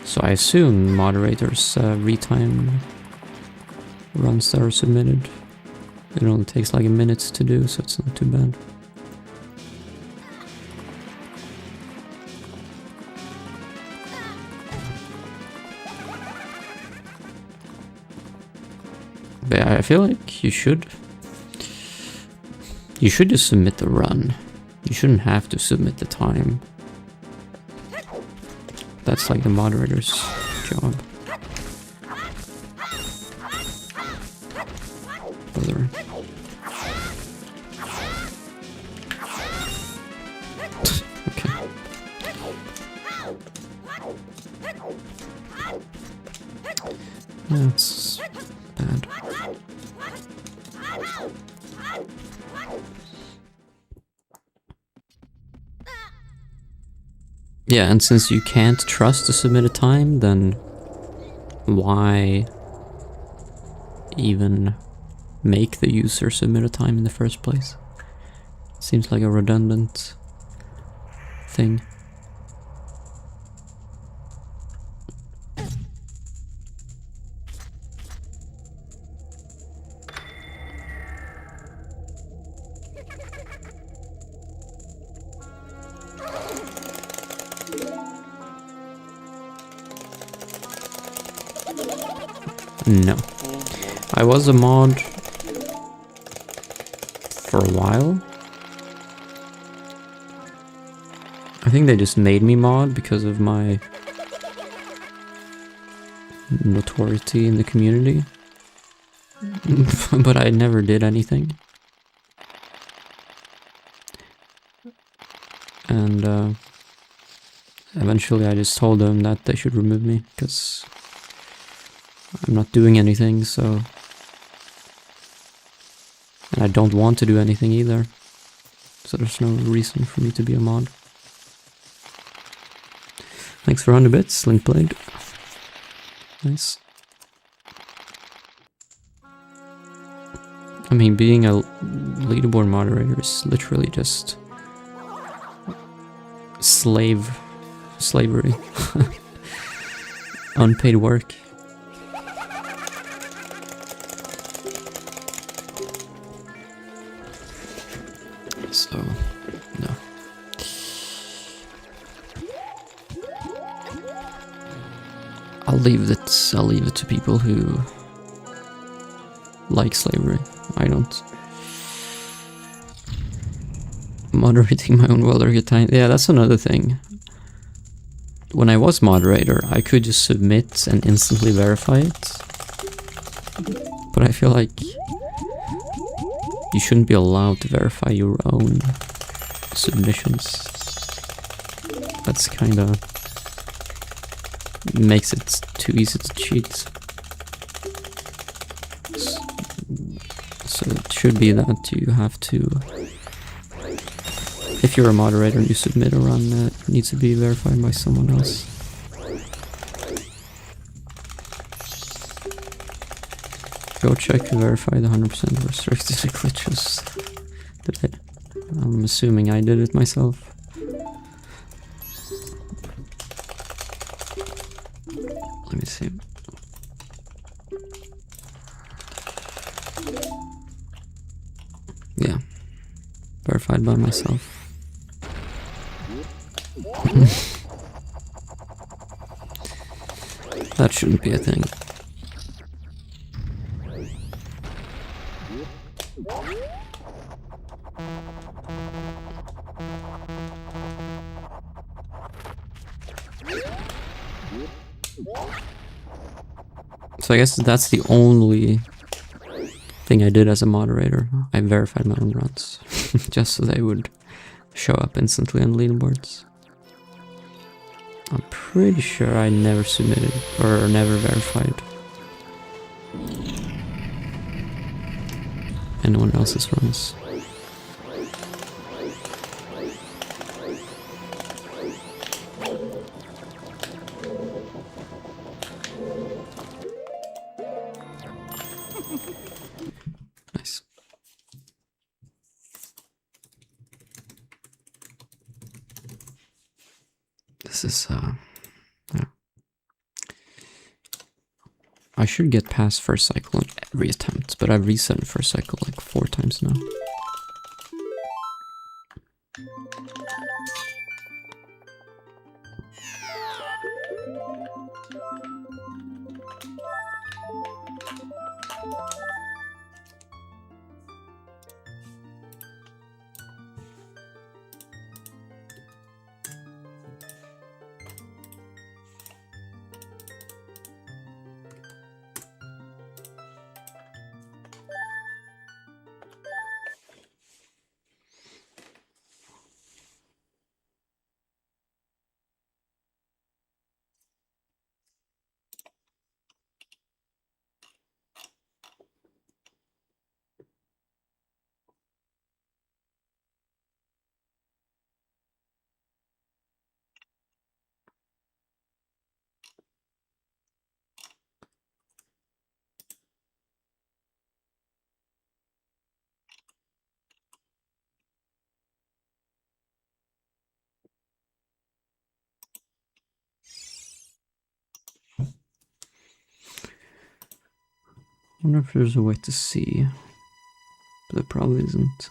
So I assume moderators retime runs that are submitted. It only takes like a minute to do, so it's not too bad. But I feel like you should just submit the run. You shouldn't have to submit the time. That's like the moderator's job. Brother. Okay. That's bad. Yeah, and since you can't trust the submitted time, then why even make the user submit a time in the first place? Seems like a redundant thing. No. I was a mod for a while. I think they just made me mod because of my notoriety in the community. But I never did anything. And eventually I just told them that they should remove me because I'm not doing anything, so... And I don't want to do anything either. So there's no reason for me to be a mod. Thanks for 100 bits, Linkblade. Nice. I mean, being a leaderboard moderator is literally just... slavery. Unpaid work. So, no. I'll leave it to people who like slavery. I don't. Moderating my own world or get time. Yeah, that's another thing. When I was moderator, I could just submit and instantly verify it. But I feel like you shouldn't be allowed to verify your own submissions. That's kinda makes it too easy to cheat. So it should be that you have to, if you're a moderator and you submit a run, it needs to be verified by someone else. Go check to verify the 100% restricted glitches. I'm assuming I did it myself. Let me see. Yeah. Verified by myself. That shouldn't be a thing. So I guess that's the only thing I did as a moderator. I verified my own runs. Just so they would show up instantly on leaderboards. I'm pretty sure I never submitted or never verified anyone else's runs. Nice. This is, yeah. I should get past first cycle on every attempt, but I've reset first cycle like 4 times now. I wonder if there's a way to see, but there probably isn't.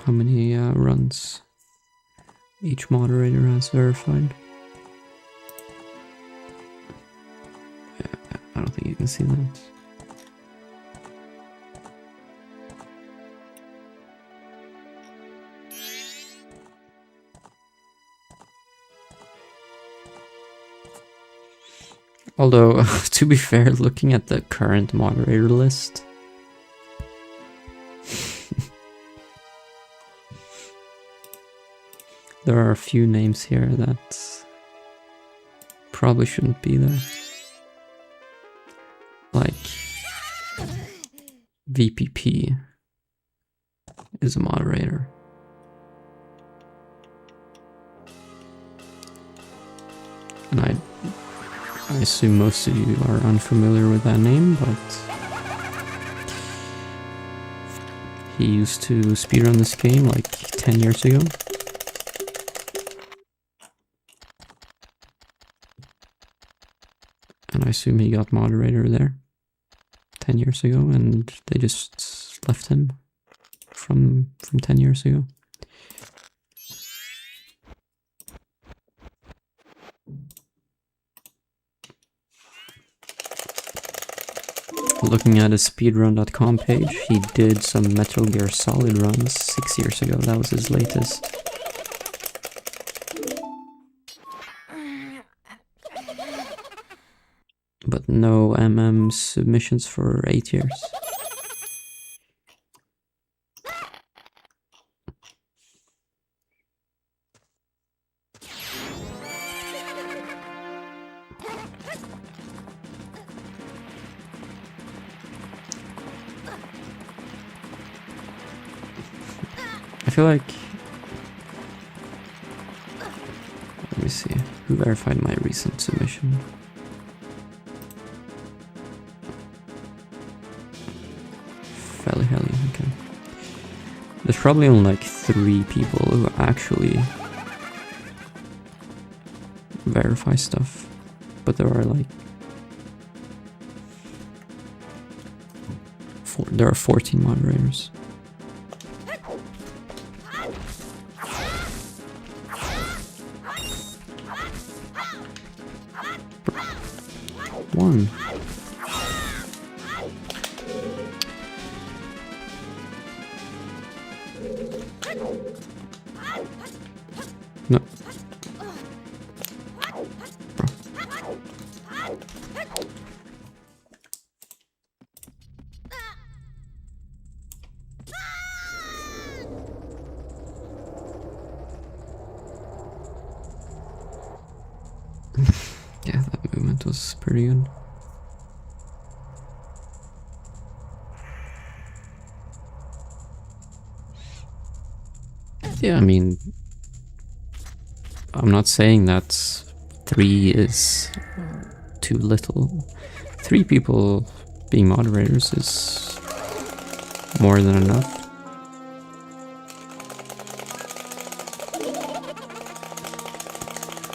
How many runs each moderator has verified. think you can see that. Although, to be fair, looking at the current moderator list, there are a few names here that probably shouldn't be there. Like, VPP is a moderator. And I assume most of you are unfamiliar with that name, but he used to speedrun this game like 10 years ago. And I assume he got moderator there 10 years ago, and they just left him from 10 years ago. Looking at his speedrun.com page, he did some Metal Gear Solid runs 6 years ago. That was his latest. But no MM submissions for 8 years. I feel like... Let me see. Who verified my recent submission? Heli, okay. There's probably only like 3 people who actually verify stuff, but there are like there are 14 moderators. One. No. Bro. Yeah, that movement was pretty good. Yeah, I mean, I'm not saying that 3 is too little. 3 people being moderators is more than enough.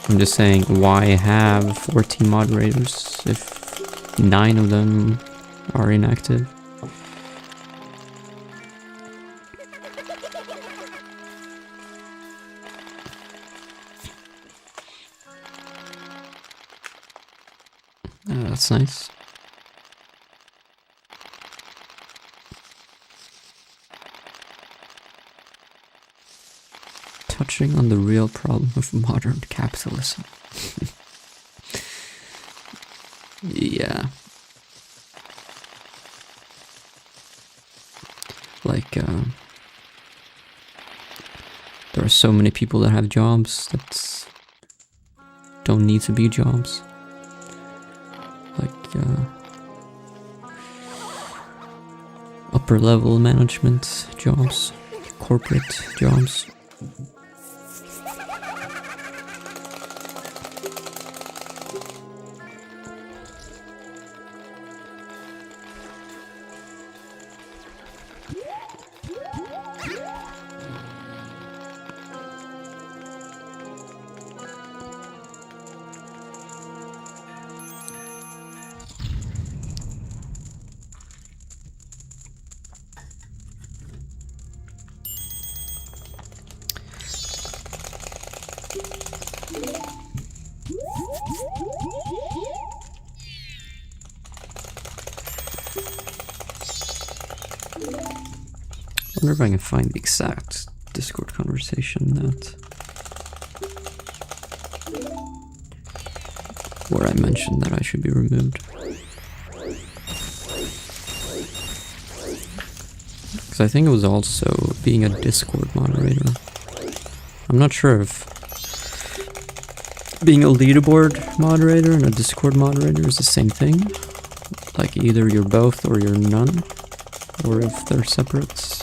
I'm just saying, why have 14 moderators if 9 of them are inactive? That's nice. Touching on the real problem of modern capitalism. Yeah. Like, there are so many people that have jobs that don't need to be jobs. Like, upper level management jobs, corporate jobs. wonder if I can find the exact Discord conversation where I mentioned that I should be removed. Because I think it was also being a Discord moderator. I'm not sure if being a leaderboard moderator and a Discord moderator is the same thing. Like either you're both or you're none, or if they're separate.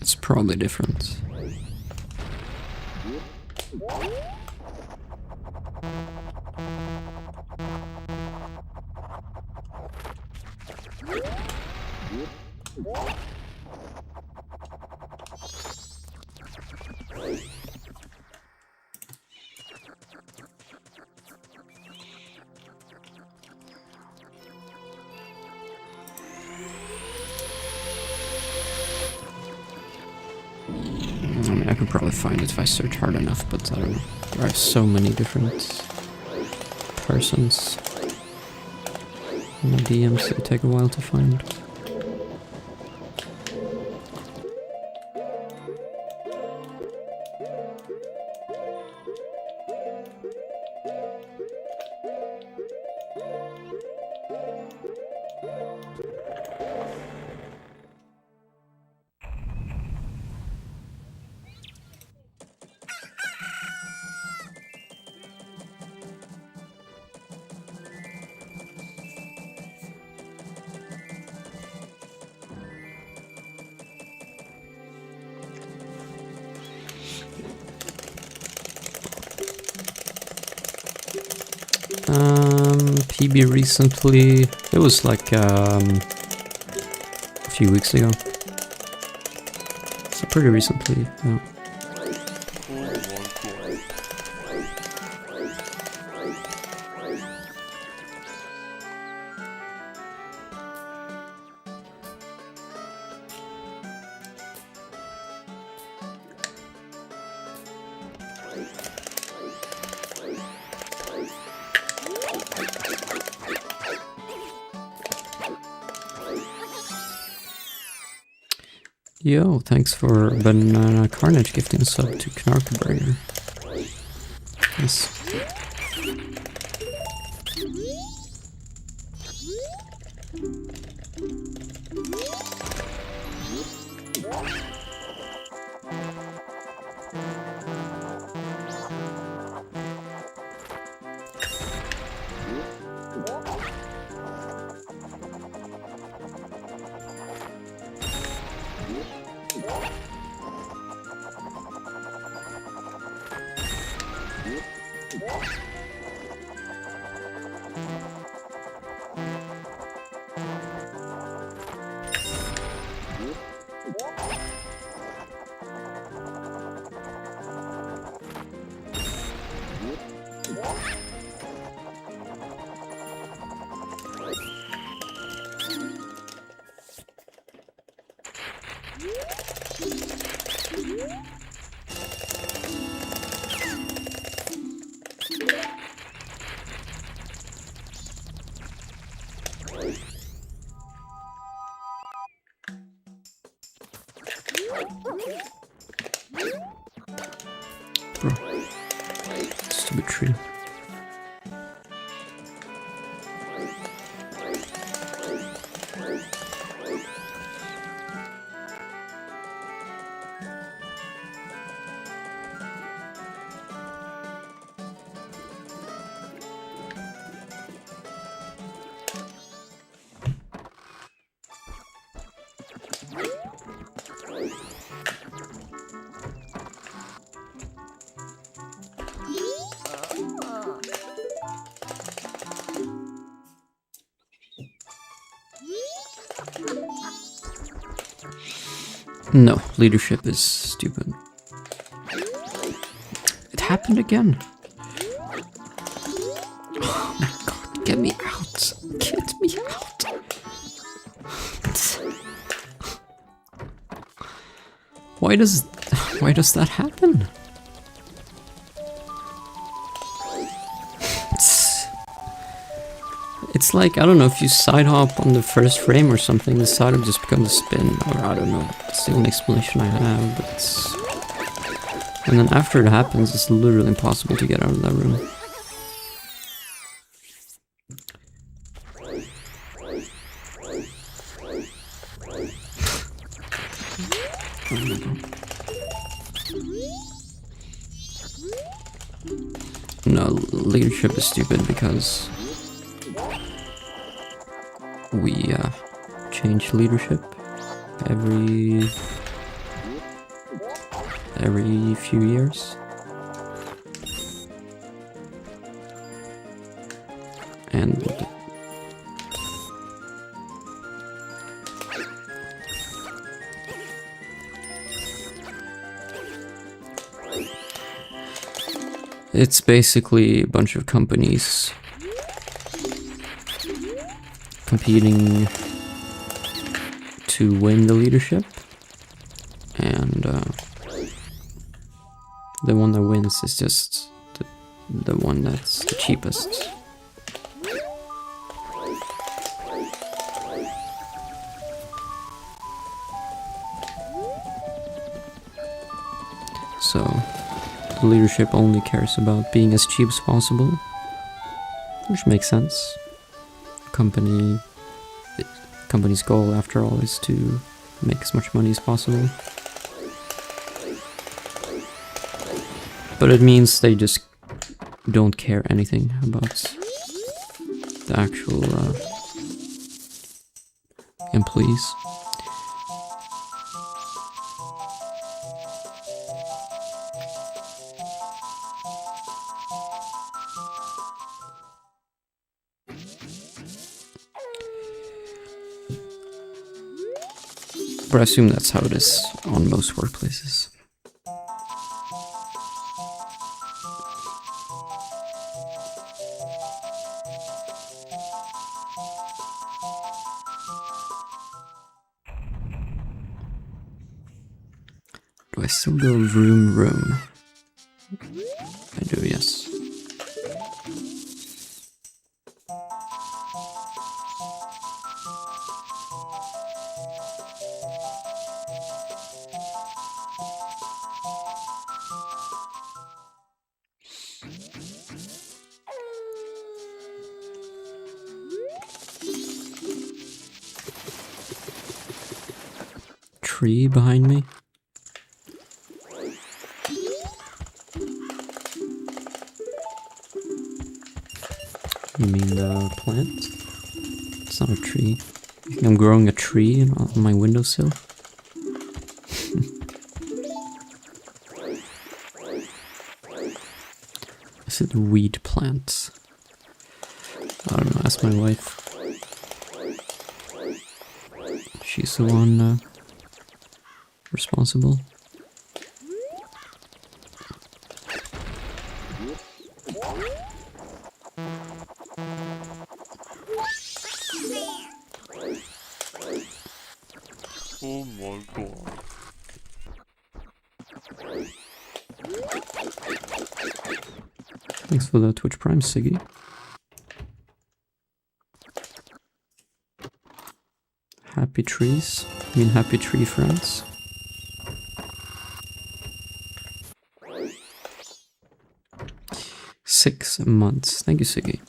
It's probably different. I mean, I could probably find it if I search hard enough, but I don't know. There are so many different persons in the DMs that take a while to find. PB recently, it was like a few weeks ago. So pretty recently, yeah. Yo, thanks for Banana Carnage gifting a sub to Knarkberger. Yes. Bro, stupid tree. No, leadership is stupid. It happened again. Oh my god. Get me out! Get me out! Why does that happen? It's like, I don't know, if you side hop on the first frame or something, the side will just become a spin, or I don't know. It's the only explanation I have, but it's... And then after it happens, it's literally impossible to get out of that room. Oh my god. No, leadership is stupid because we change leadership every few years. And it's basically a bunch of companies competing to win the leadership, and the one that wins is just the one that's the cheapest. So the leadership only cares about being as cheap as possible, which makes sense. Company's goal, after all, is to make as much money as possible. But it means they just don't care anything about the actual employees. But I assume that's how it is on most workplaces. Do I still go room? I do, yes. Tree behind me? You mean the plant? It's not a tree. You think I'm growing a tree on my windowsill? Is it weed plants? I don't know, ask my wife. She's the one responsible. Oh my god. Thanks for the Twitch Prime, Siggy. Happy trees? I mean happy tree friends? Six months. Thank you, Siggy.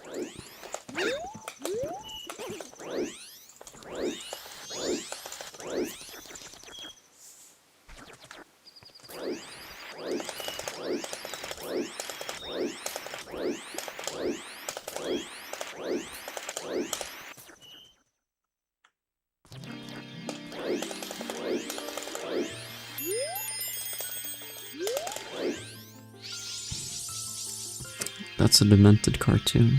That's a demented cartoon.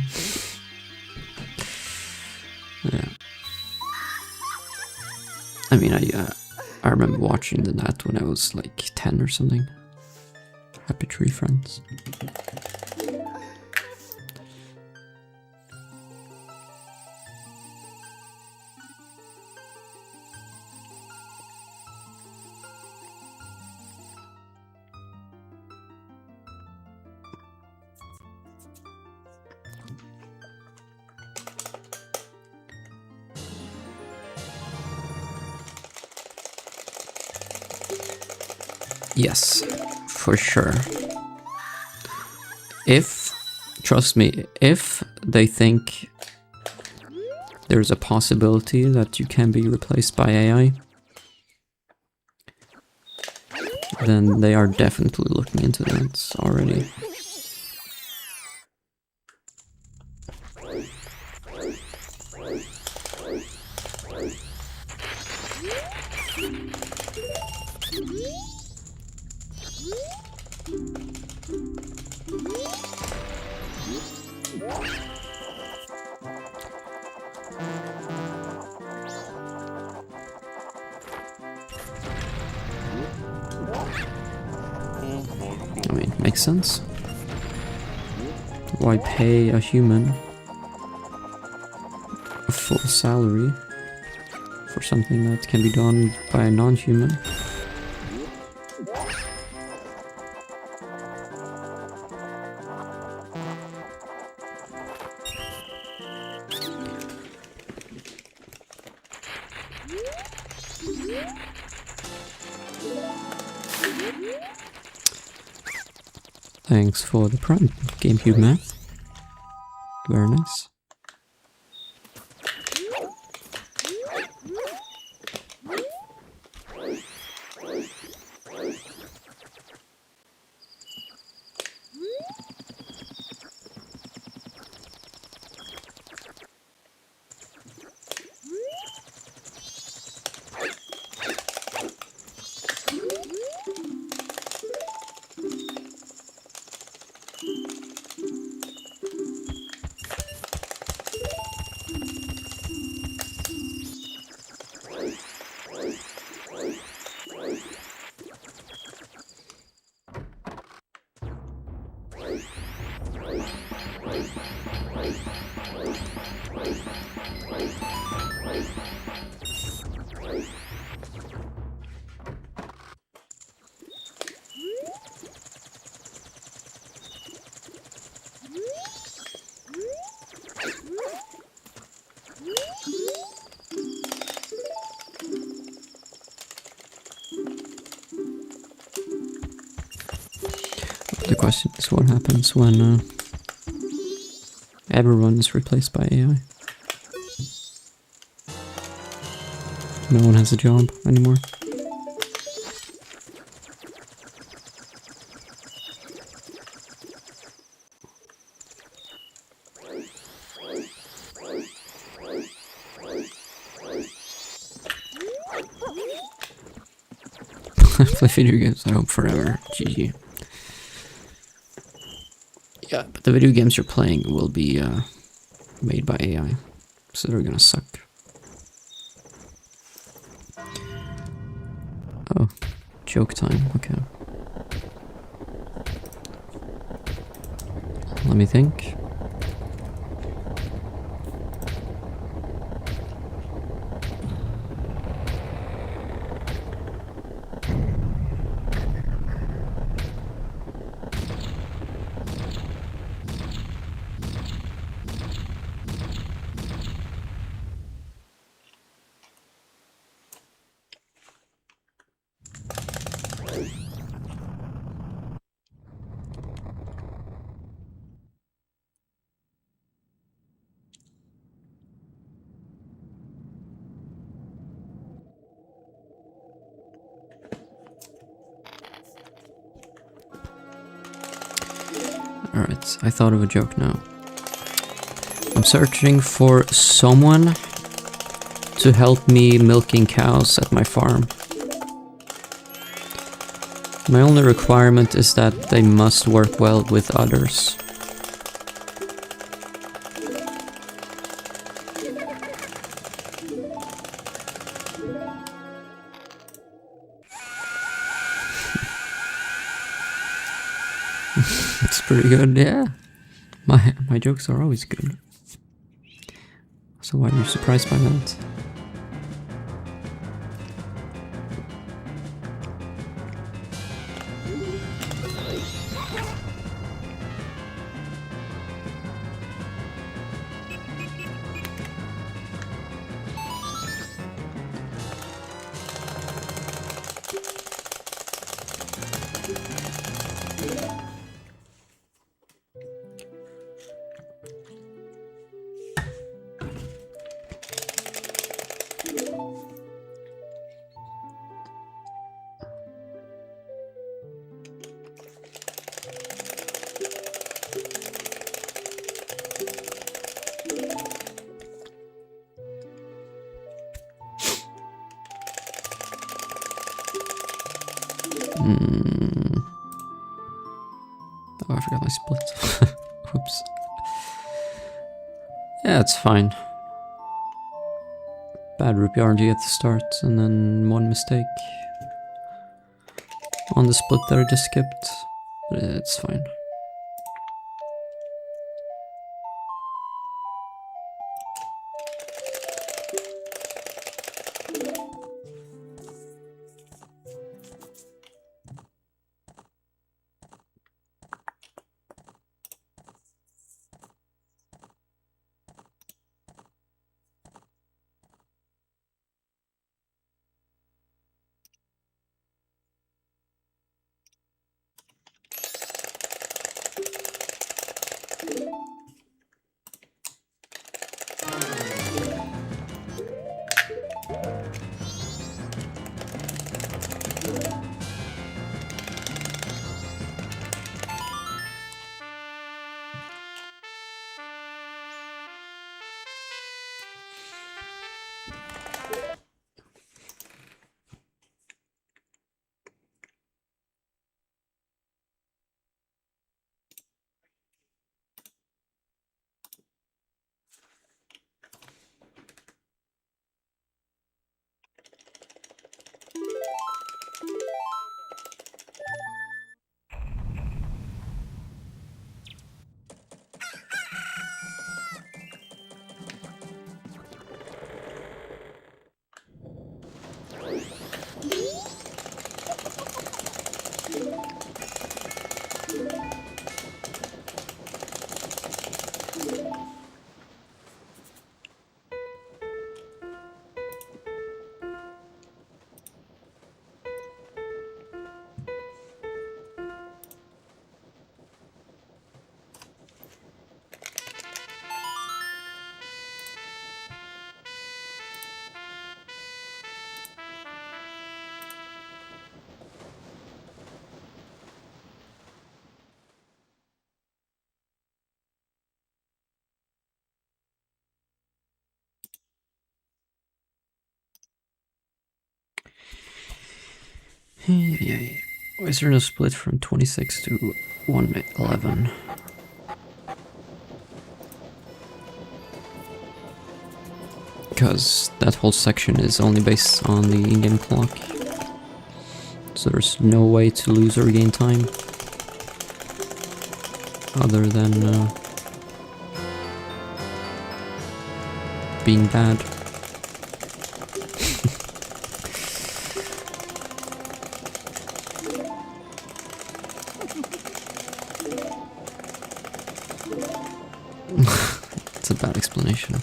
Yeah. I mean, I remember watching that when I was like 10 or something. Happy Tree Friends. Yes, for sure. If, trust me, if they think there's a possibility that you can be replaced by AI, then they are definitely looking into that already. I mean, makes sense. Why pay a human a full salary for something that can be done by a non-human? Thanks for the prime, GameCube Math. Very nice. The question is what happens when everyone is replaced by AI. No one has a job anymore. I play video games, I hope forever. GG. Yeah, but the video games you're playing will be made by AI, so they're gonna suck. Oh, joke time, okay. Let me think. Alright, I thought of a joke now. I'm searching for someone to help me milking cows at my farm. My only requirement is that they must work well with others. It's pretty good, yeah. My jokes are always good. So why are you surprised by that? Oh, I forgot my split. Whoops. Yeah, it's fine. Bad rupee RNG at the start, and then one mistake on the split that I just skipped. But it's fine. Yeah. Why is there no split from 26 to 111? Because that whole section is only based on the in-game clock. So there's no way to lose or gain time. Other than being bad. It's a bad explanation.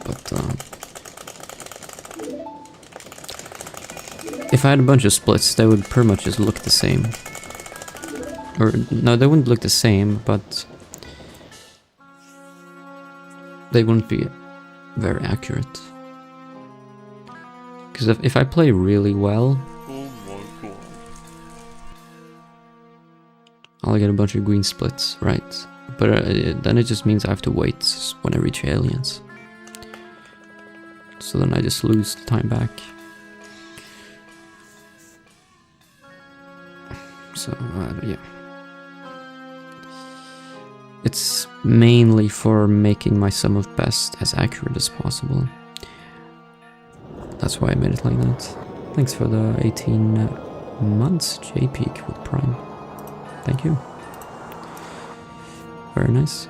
But if I had a bunch of splits, they would pretty much just look the same. Or no, they wouldn't look the same, but they wouldn't be very accurate. Because if I play really well, Oh my god. I'll get a bunch of green splits, right? But then it just means I have to wait when I reach aliens. So then I just lose the time back. So, yeah. It's mainly for making my sum of best as accurate as possible. That's why I made it like that. Thanks for the 18 months, JPeak with Prime. Thank you. Very nice.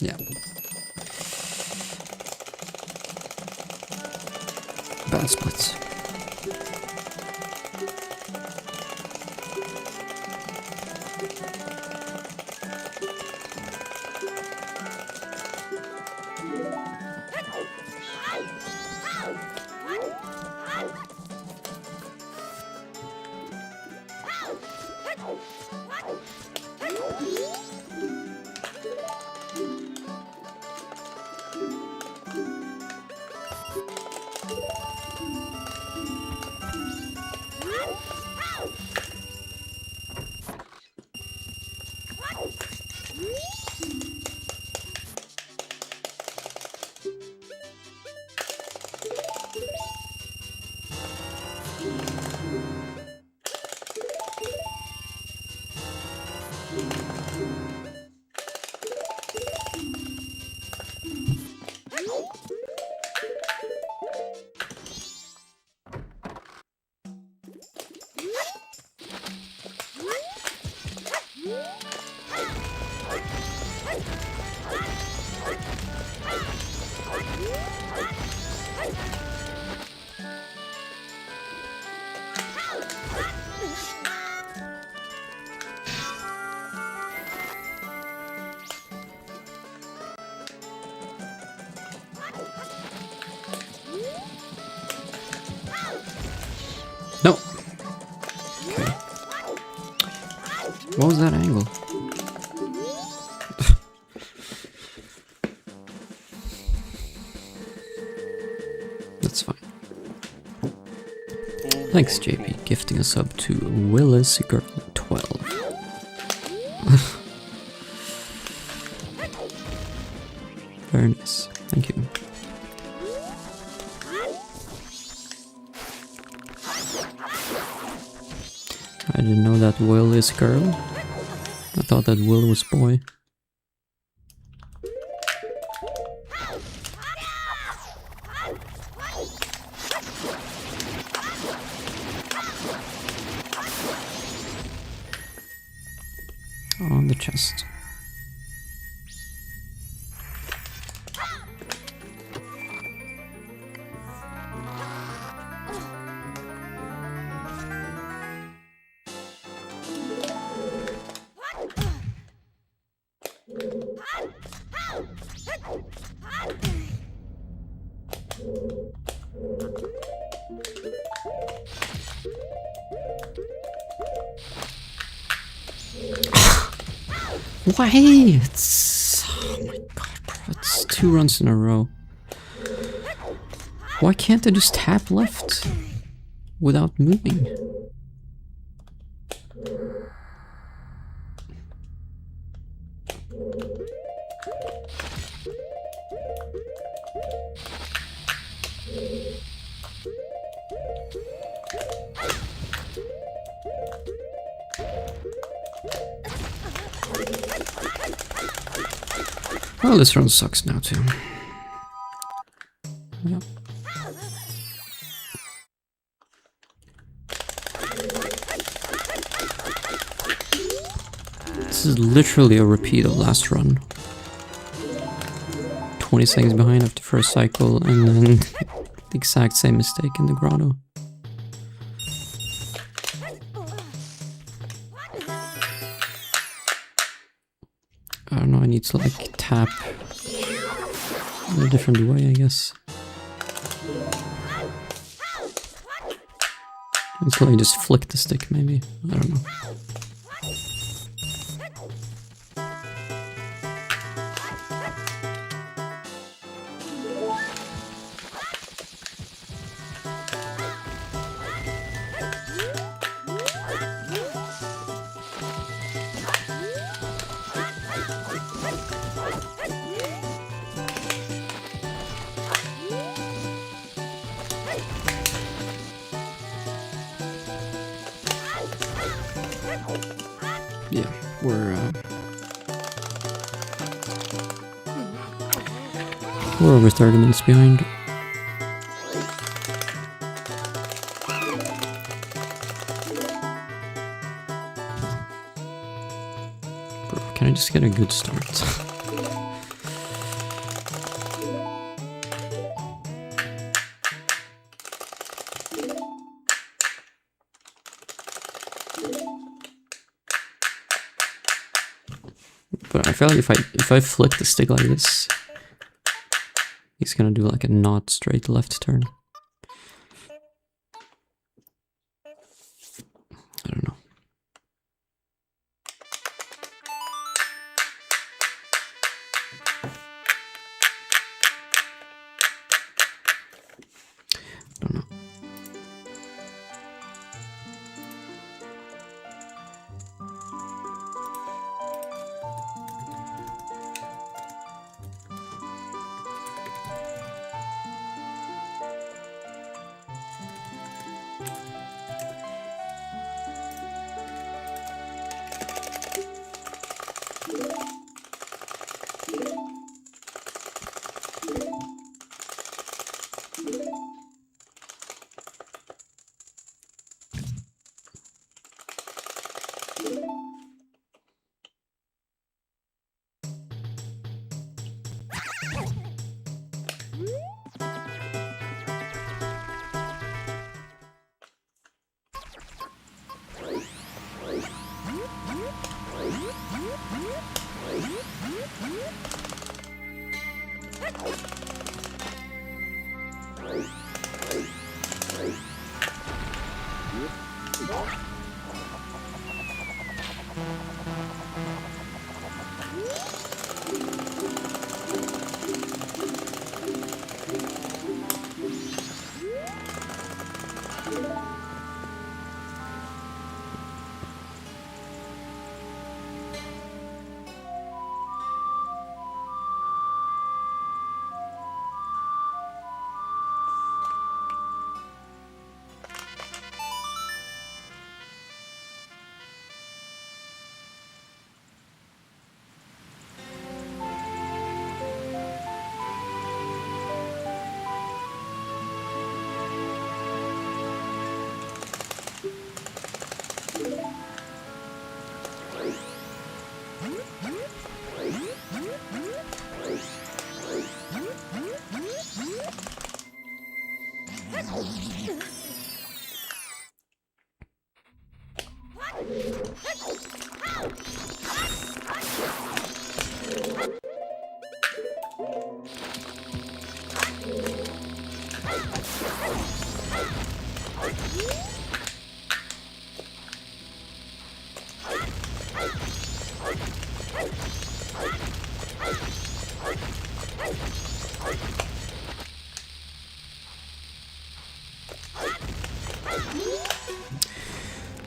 Yeah. Bad splits. was that angle? That's fine. Thanks, JP, gifting a sub to Willis Girl 12. Very nice. Thank you. I didn't know that Will is girl. I thought that Will was boy. On the chest. Why? It's... oh my god, bro. It's 2 runs in a row. Why can't I just tap left without moving? Well, this run sucks now too. Yep. This is literally a repeat of last run. 20 seconds behind after first cycle, and then the exact same mistake in the grotto. I don't know, I need to like tap in a different way, I guess. It's like just flick the stick, maybe. I don't know. Yeah, we're over 30 minutes behind. Bro, can I just get a good start? But I feel like if I flick the stick like this, he's gonna do like a not straight left turn. I don't know. Don't know.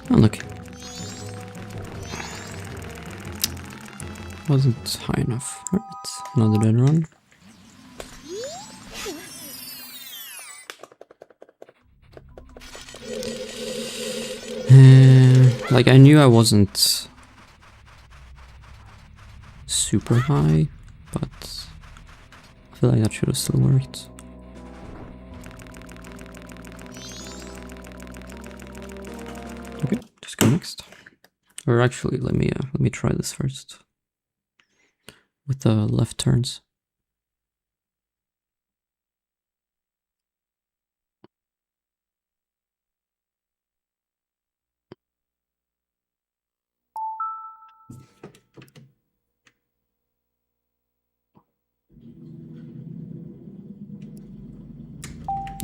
Unlucky. Wasn't high enough. Alright, another dead run. Like, I knew I wasn't super high, but I feel like that should have still worked. Okay, just go next. Or actually, let me try this first with the left turns.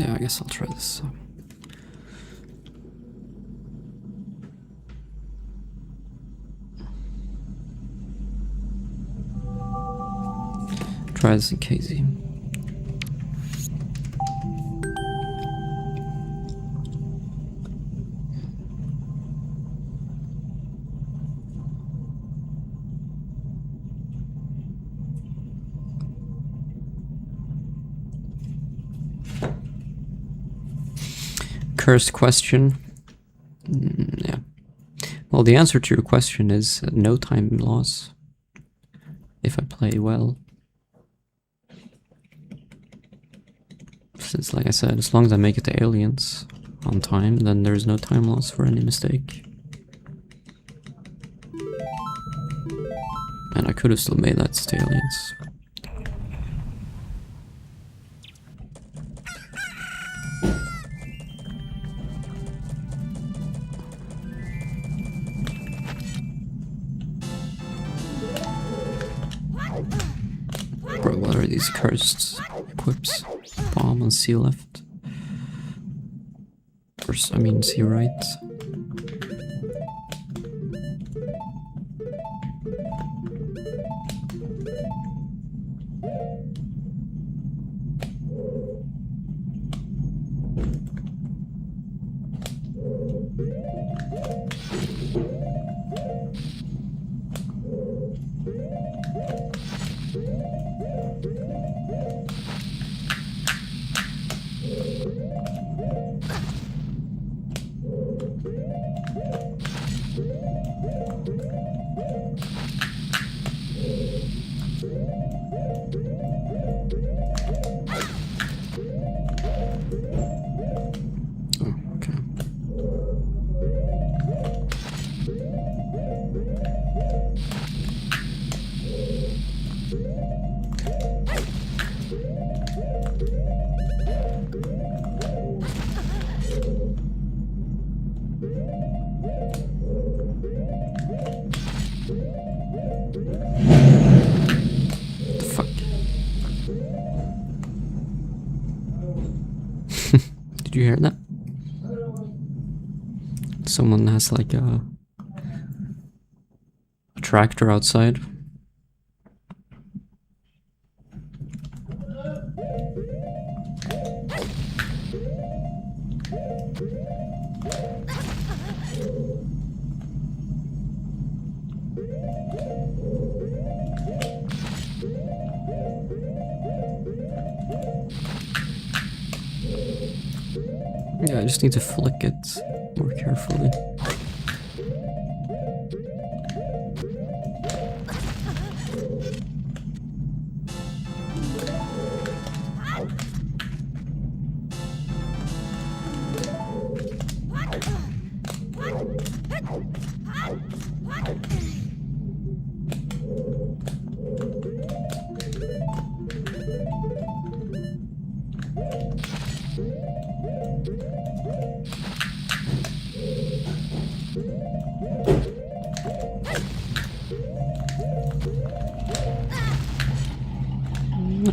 Yeah, I guess I'll try this. Try this in KZ. Cursed question. Yeah. Well, the answer to your question is no time loss if I play well. Since, like I said, as long as I make it to aliens on time, then there's no time loss for any mistake. And I could have still made that to aliens. Bro, what are these cursed equips? Bomb on C left. Or, I mean C right. Did you hear that? Someone has like a tractor outside. Yeah, I just need to flick it more carefully.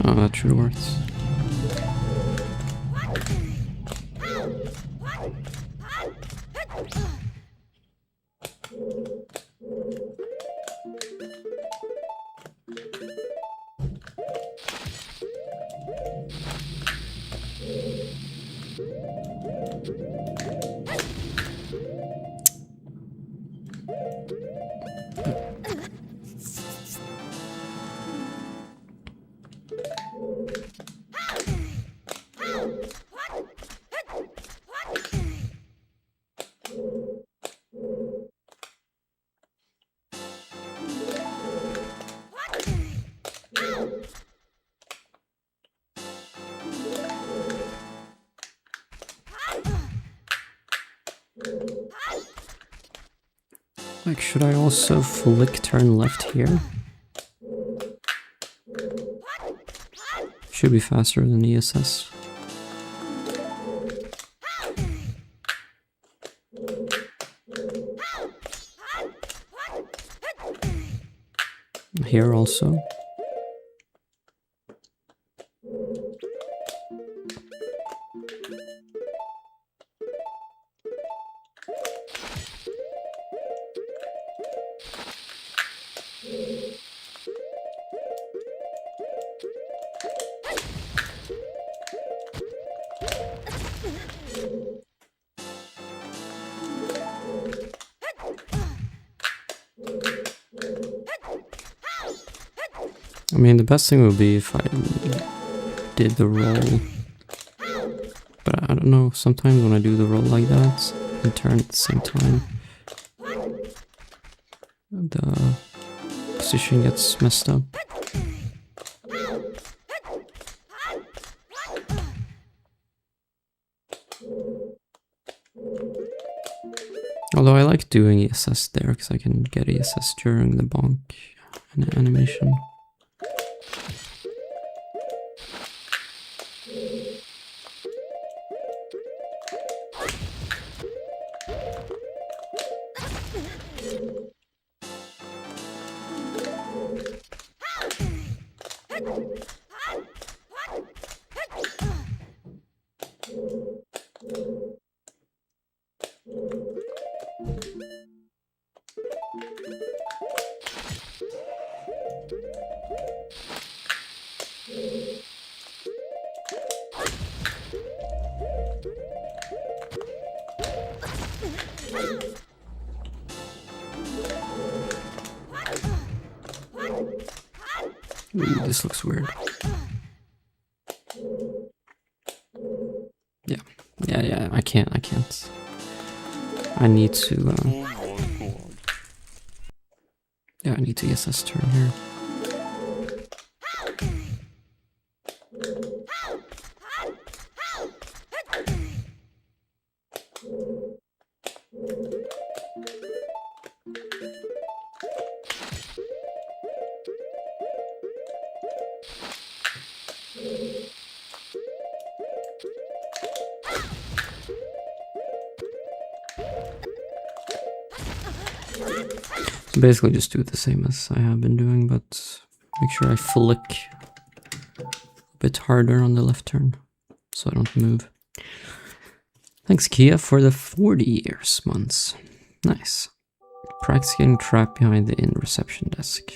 Oh, that should have worked. Like, should I also flick turn left here? Should be faster than ESS. Here also. I mean, the best thing would be if I did the roll. But I don't know, sometimes when I do the roll like that and turn at the same time, the position gets messed up. Although I like doing ESS there because I can get ESS during the bonk animation. Ooh, this looks weird. Yeah, I can't. I need to, Oh my god. yeah, I need to ESS turn here. So basically just do the same as I have been doing, but make sure I flick a bit harder on the left turn so I don't move. Thanks Kia for the 40 years months. Nice. Practice getting trapped behind the in-reception desk.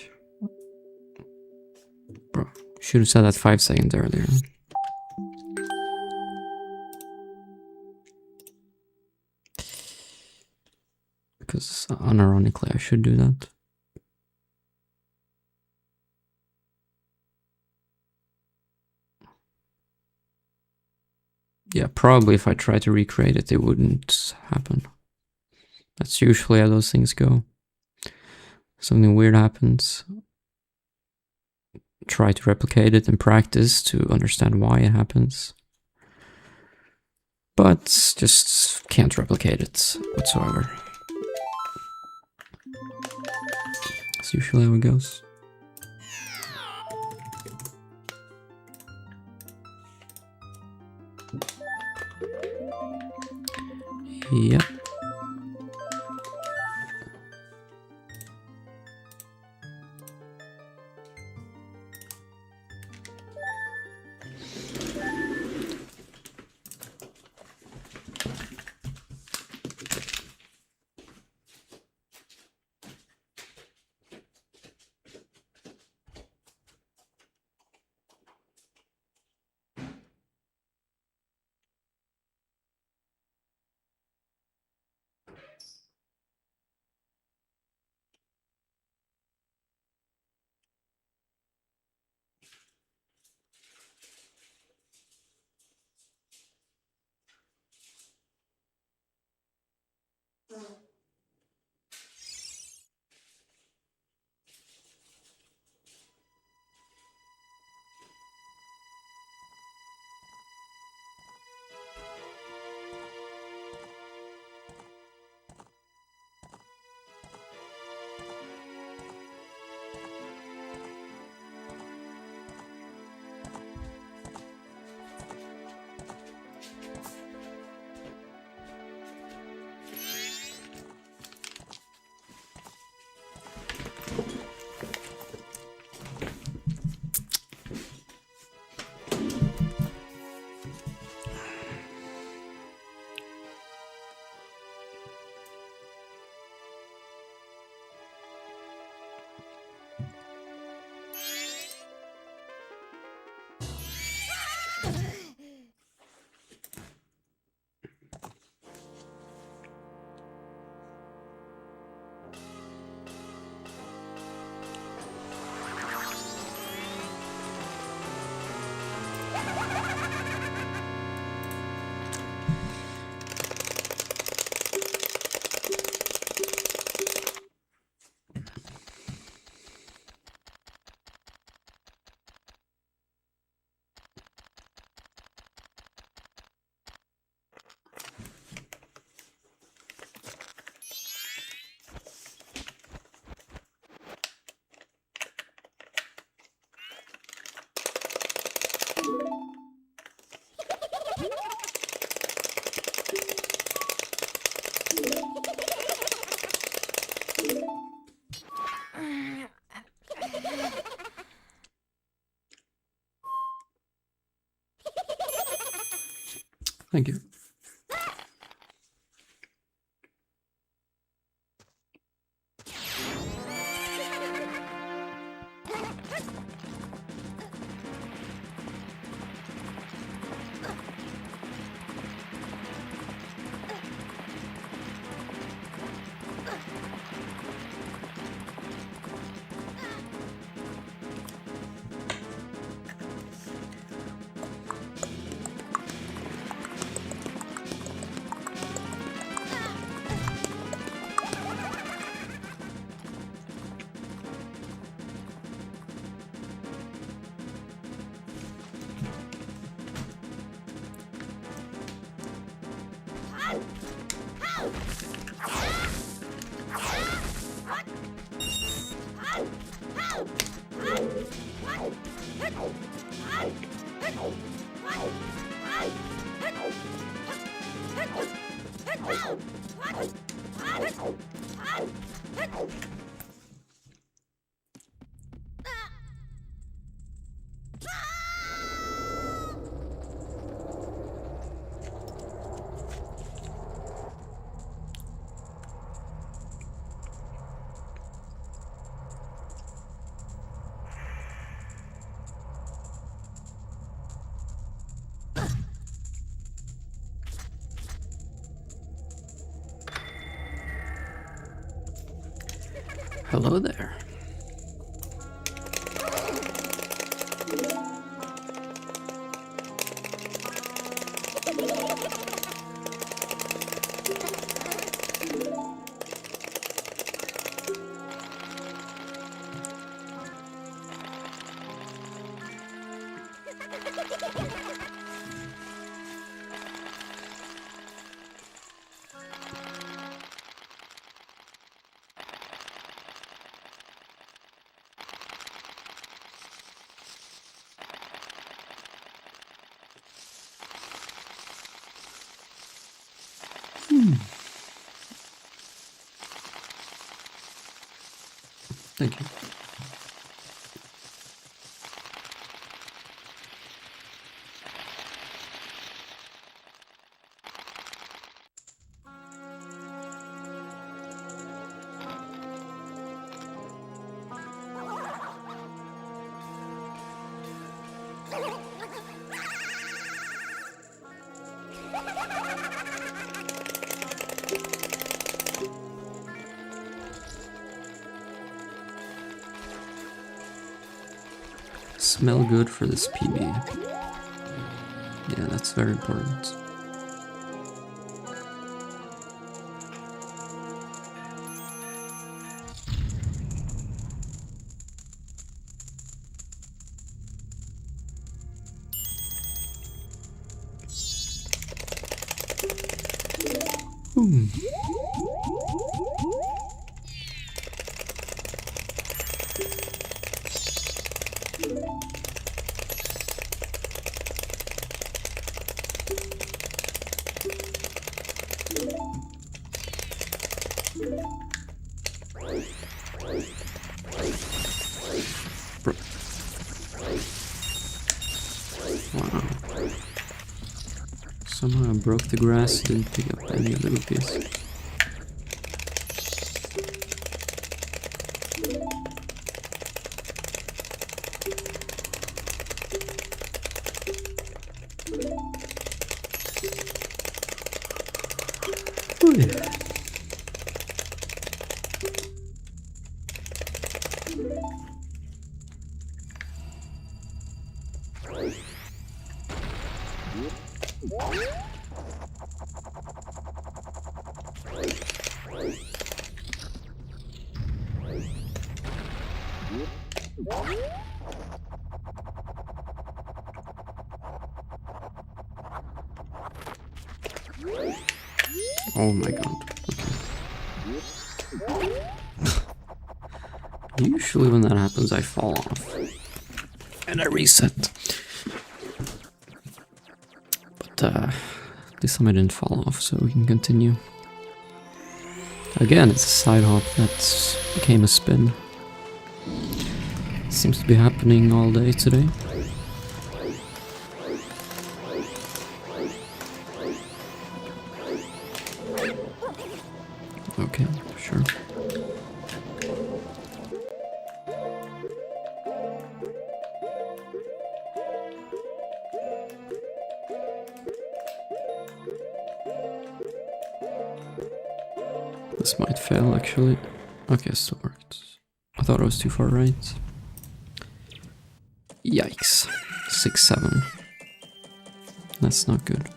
Bro, should have said that 5 seconds earlier. Because unironically I should do that. Yeah, probably if I try to recreate it, it wouldn't happen. That's usually how those things go. Something weird happens. Try to replicate it in practice to understand why it happens. But just can't replicate it whatsoever. That's usually how it goes. Yep. Thank you. Hello there. Thank you. Smell good for this PB. Yeah, that's very important. Wow. Somehow I broke the grass, didn't pick up any of the rupees. Oh my god. Okay. Usually when that happens I fall off. And I reset. But this time I didn't fall off, so we can continue. Again, it's a side hop that became a spin. Seems to be happening all day today. Okay, sure. This might fail, actually. Okay, still worked. I thought it was too far right. Yikes. 6-7. That's not good.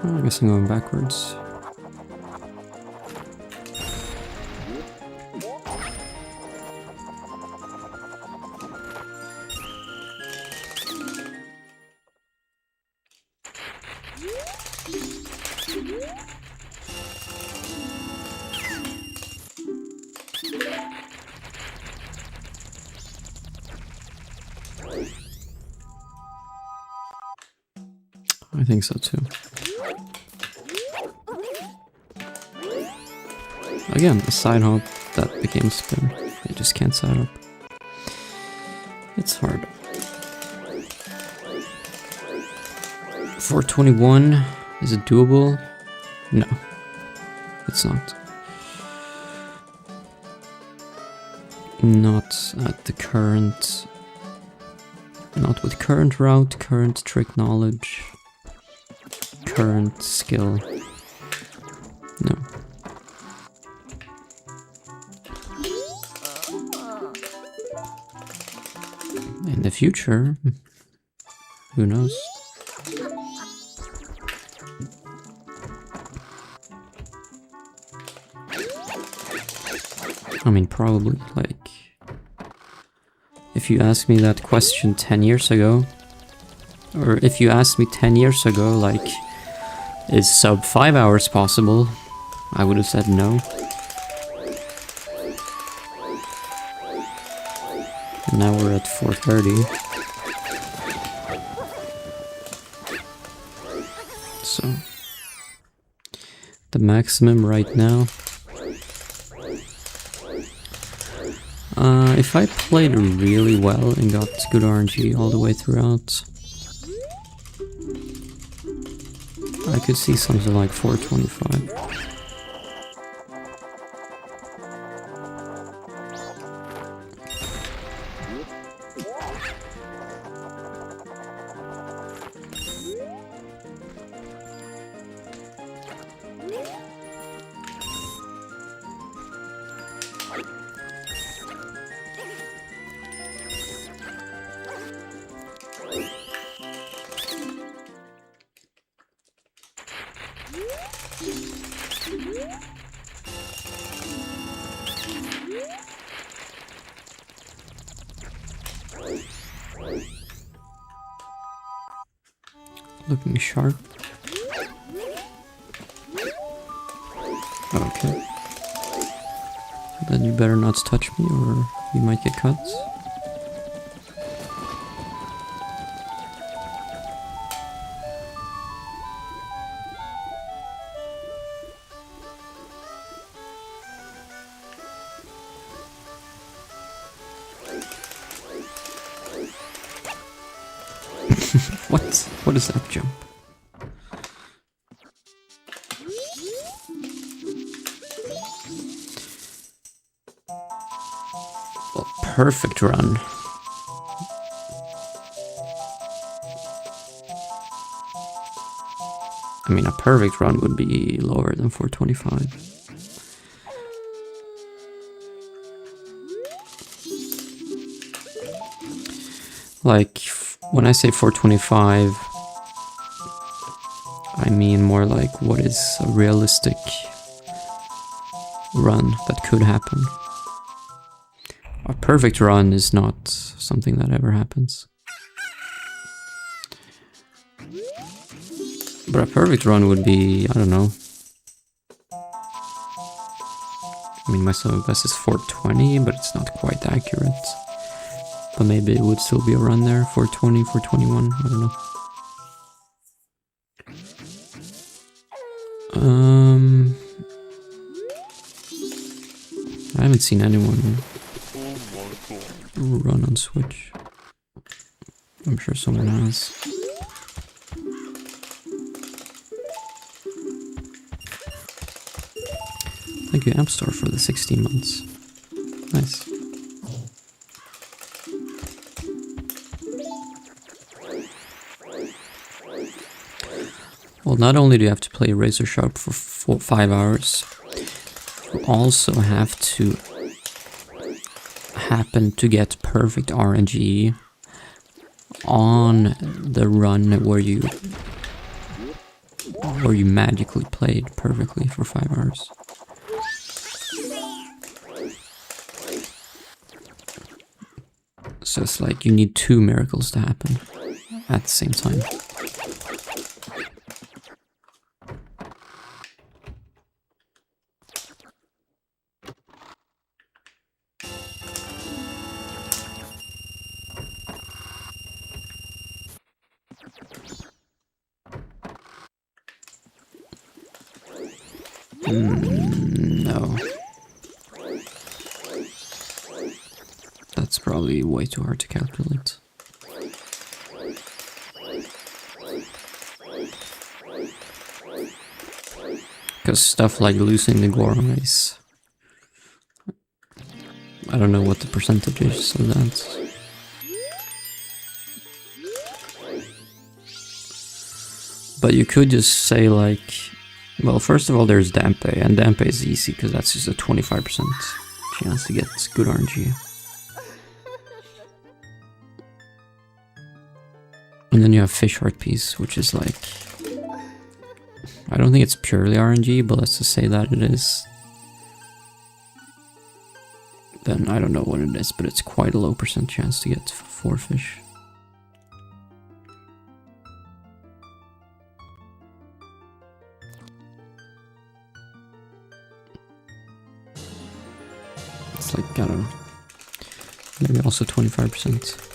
I guess I'm going backwards. I think so too. Again, a side hop that became a spin. I just can't side up. It's hard. 421, is it doable? No, it's not. Not at the current... Not with current route, current trick knowledge, current skill. No. In the future, who knows? I mean, probably, like, if you asked me that question 10 years ago, or if you asked me 10 years ago, like, is sub 5 hours possible? I would have said no. And now we're at 4:30. So, the maximum right now. If I played really well and got good RNG all the way throughout, I could see something like 425. Looking sharp. Okay. Then you better not touch me or you might get cut. What? What is that jump? Well, perfect run. I mean, a perfect run would be lower than 425. Like, when I say 425, I mean more like what is a realistic run that could happen. A perfect run is not something that ever happens. But a perfect run would be, I don't know. I mean, my summer best is 420, but it's not quite accurate. But maybe it would still be a run there, 420, 421, I don't know. I haven't seen anyone run on Switch. I'm sure someone has. Thank you, App Store, for the 16 months. Nice. Well, not only do you have to play Razor Sharp for 5 hours, you also have to happen to get perfect RNG on the run where you magically played perfectly for 5 hours. So it's like you need 2 miracles to happen at the same time. No. That's probably way too hard to calculate. Because stuff like losing the Goron race, I don't know what the percentage is of that. But you could just say like, well, first of all there's Dampe, and Dampe is easy because that's just a 25% chance to get good RNG. And then you have Fish Heart Piece, which is like, I don't think it's purely RNG, but let's just say that it is. Then I don't know what it is, but it's quite a low percent chance to get 4 fish. It's like, I don't know, maybe also 25%.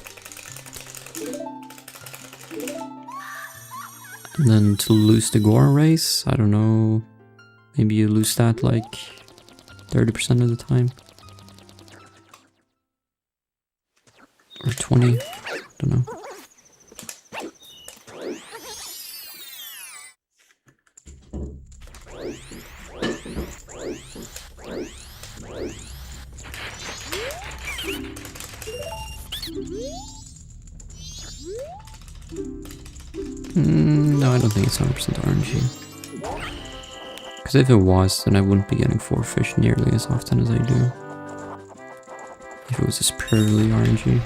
And then to lose the Gore race, I don't know, maybe you lose that like 30% of the time. Or 20, I don't know. No, I don't think it's 100% RNG. Because if it was, then I wouldn't be getting 4 fish nearly as often as I do. If it was just purely RNG.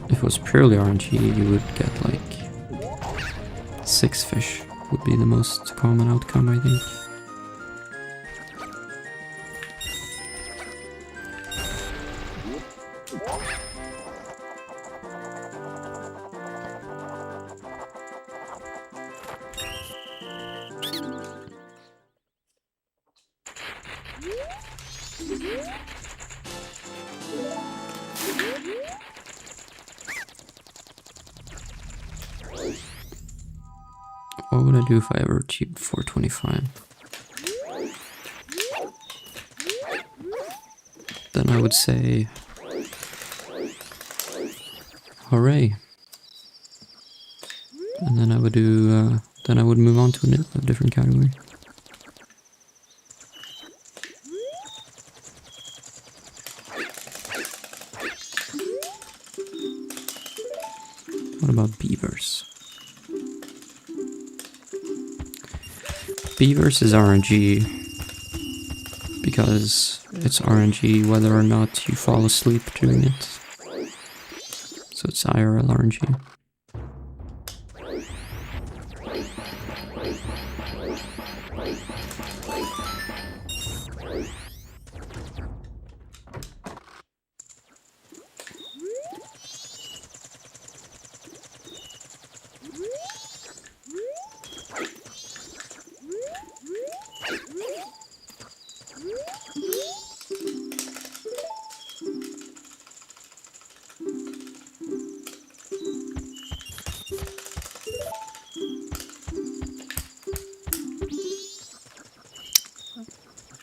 If it was purely RNG, you would get like 6 fish would be the most common outcome, I think. What would I do if I ever achieved 425? Then I would say, hooray. And then I would do, then I would move on to a different category. What about beavers? Beavers is RNG because it's RNG whether or not you fall asleep doing it. So it's IRL RNG.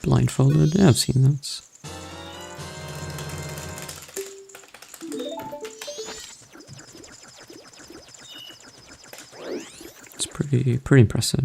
Blindfolded? Yeah, I've seen that. It's pretty impressive.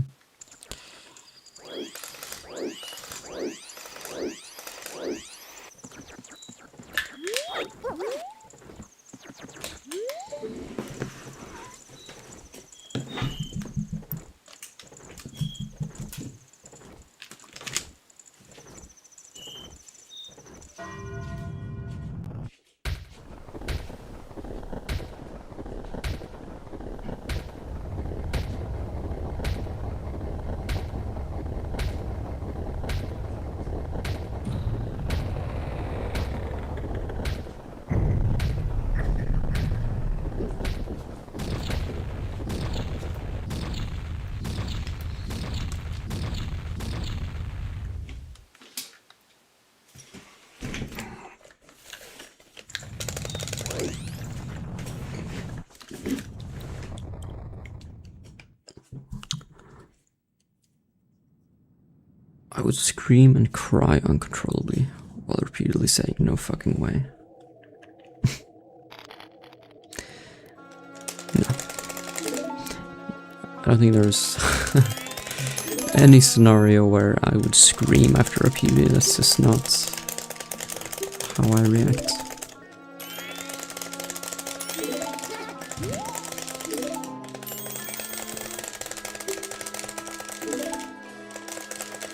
I would scream and cry uncontrollably while repeatedly saying no fucking way. No. I don't think there's any scenario where I would scream after a PB. That's just not how I react.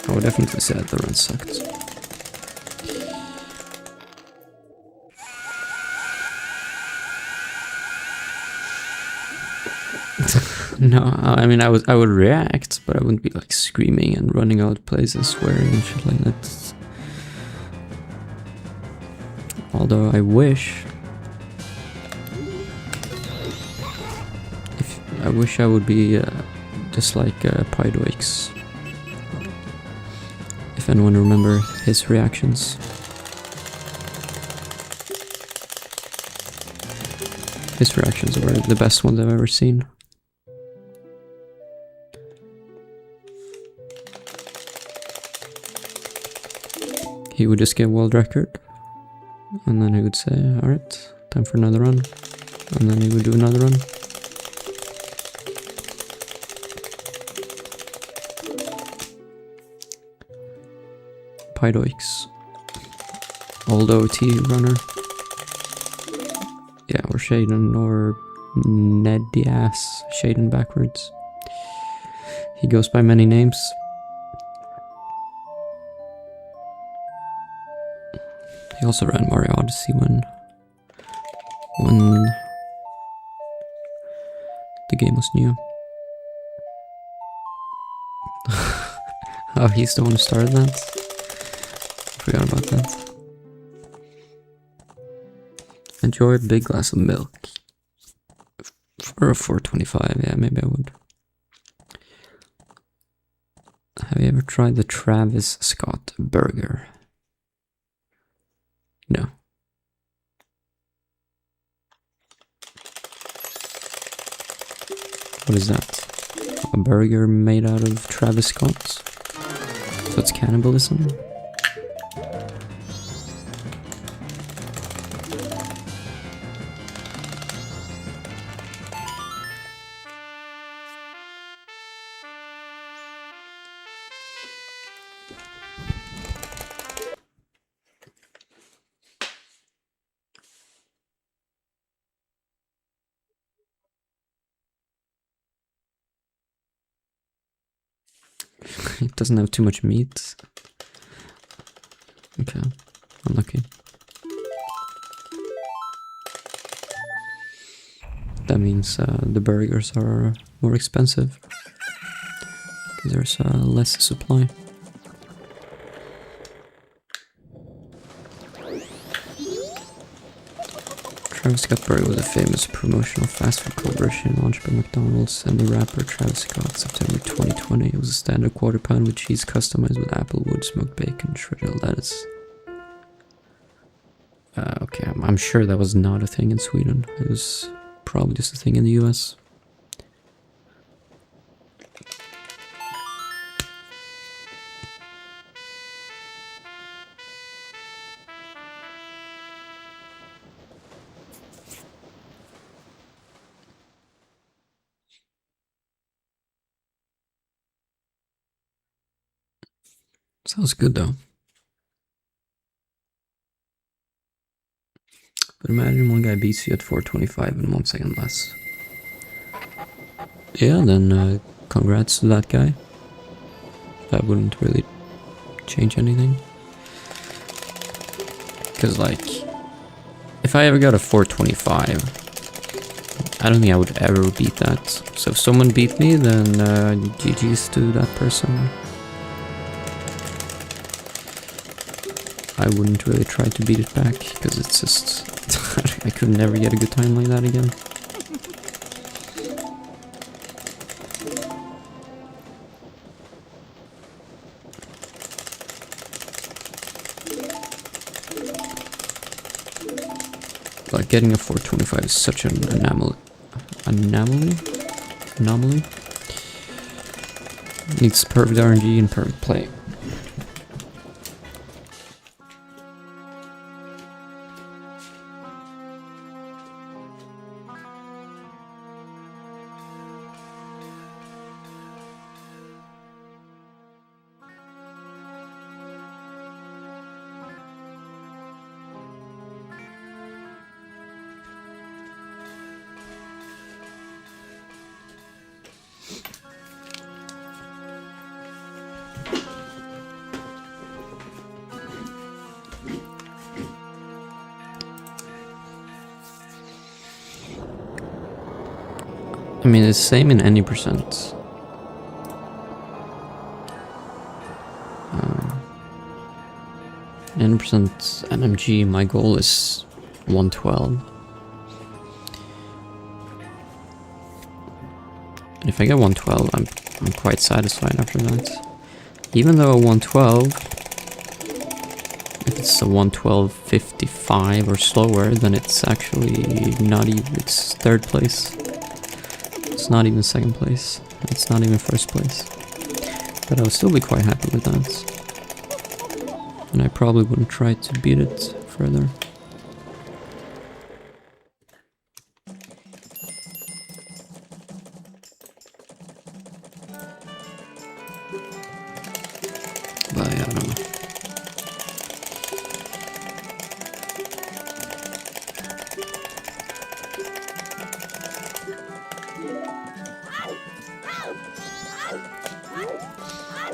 I would definitely say that the run sucked. No, I mean I would react, but I wouldn't be like screaming and running out places, swearing and shit like that. Although I wish I would be just like Pydoix. If anyone remember his reactions. His reactions were the best ones I've ever seen. He would just get world record, and then he would say, alright, time for another run, and then he would do another run. Pydoix, old OT runner. Yeah, or Shaden, or Nedias, Shaden backwards. He goes by many names. He also ran Mario Odyssey when the game was new. Oh, he's the one who started that? Forgot about that. Enjoy a big glass of milk. For a 425, yeah, maybe I would. Have you ever tried the Travis Scott burger? No. What is that? A burger made out of Travis Scott's? So it's cannibalism? It doesn't have too much meat. Okay, unlucky. That means the burgers are more expensive because there's less supply. Travis Scott Burger was a famous promotional fast food collaboration launched by McDonald's and the rapper Travis Scott, September 2020. It was a standard quarter pound with cheese customized with applewood, smoked bacon, shredded lettuce. Okay, I'm sure that was not a thing in Sweden. It was probably just a thing in the US. Sounds good though. But imagine one guy beats you at 425 in 1 second less. Yeah, then congrats to that guy. That wouldn't really change anything. Because like, if I ever got a 425, I don't think I would ever beat that. So if someone beat me, then GG's to that person. I wouldn't really try to beat it back, because it's just... I could never get a good time like that again. Like, getting a 425 is such an anomaly. Needs perfect RNG and perfect play. I mean, it's the same in any percent. 90% NMG, my goal is 112. And if I get 112, I'm quite satisfied after that. Even though a 112, if it's a 112.55 or slower, then it's actually not even, it's third place. It's not even second place. It's not even first place. But I would still be quite happy with that. And I probably wouldn't try to beat it further. But yeah, I don't know.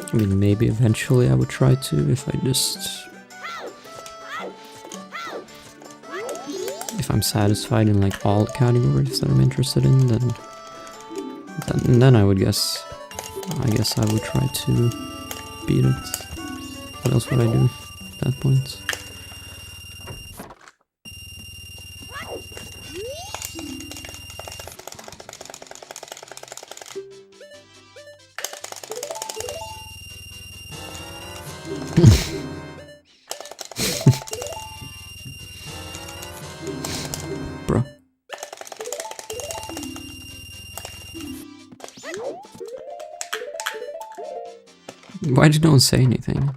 I mean, maybe eventually I would try to, if I'm satisfied in like all categories that I'm interested in, then I would guess, I would try to beat it. What else would I do at that point? Bro. Why did no one say anything?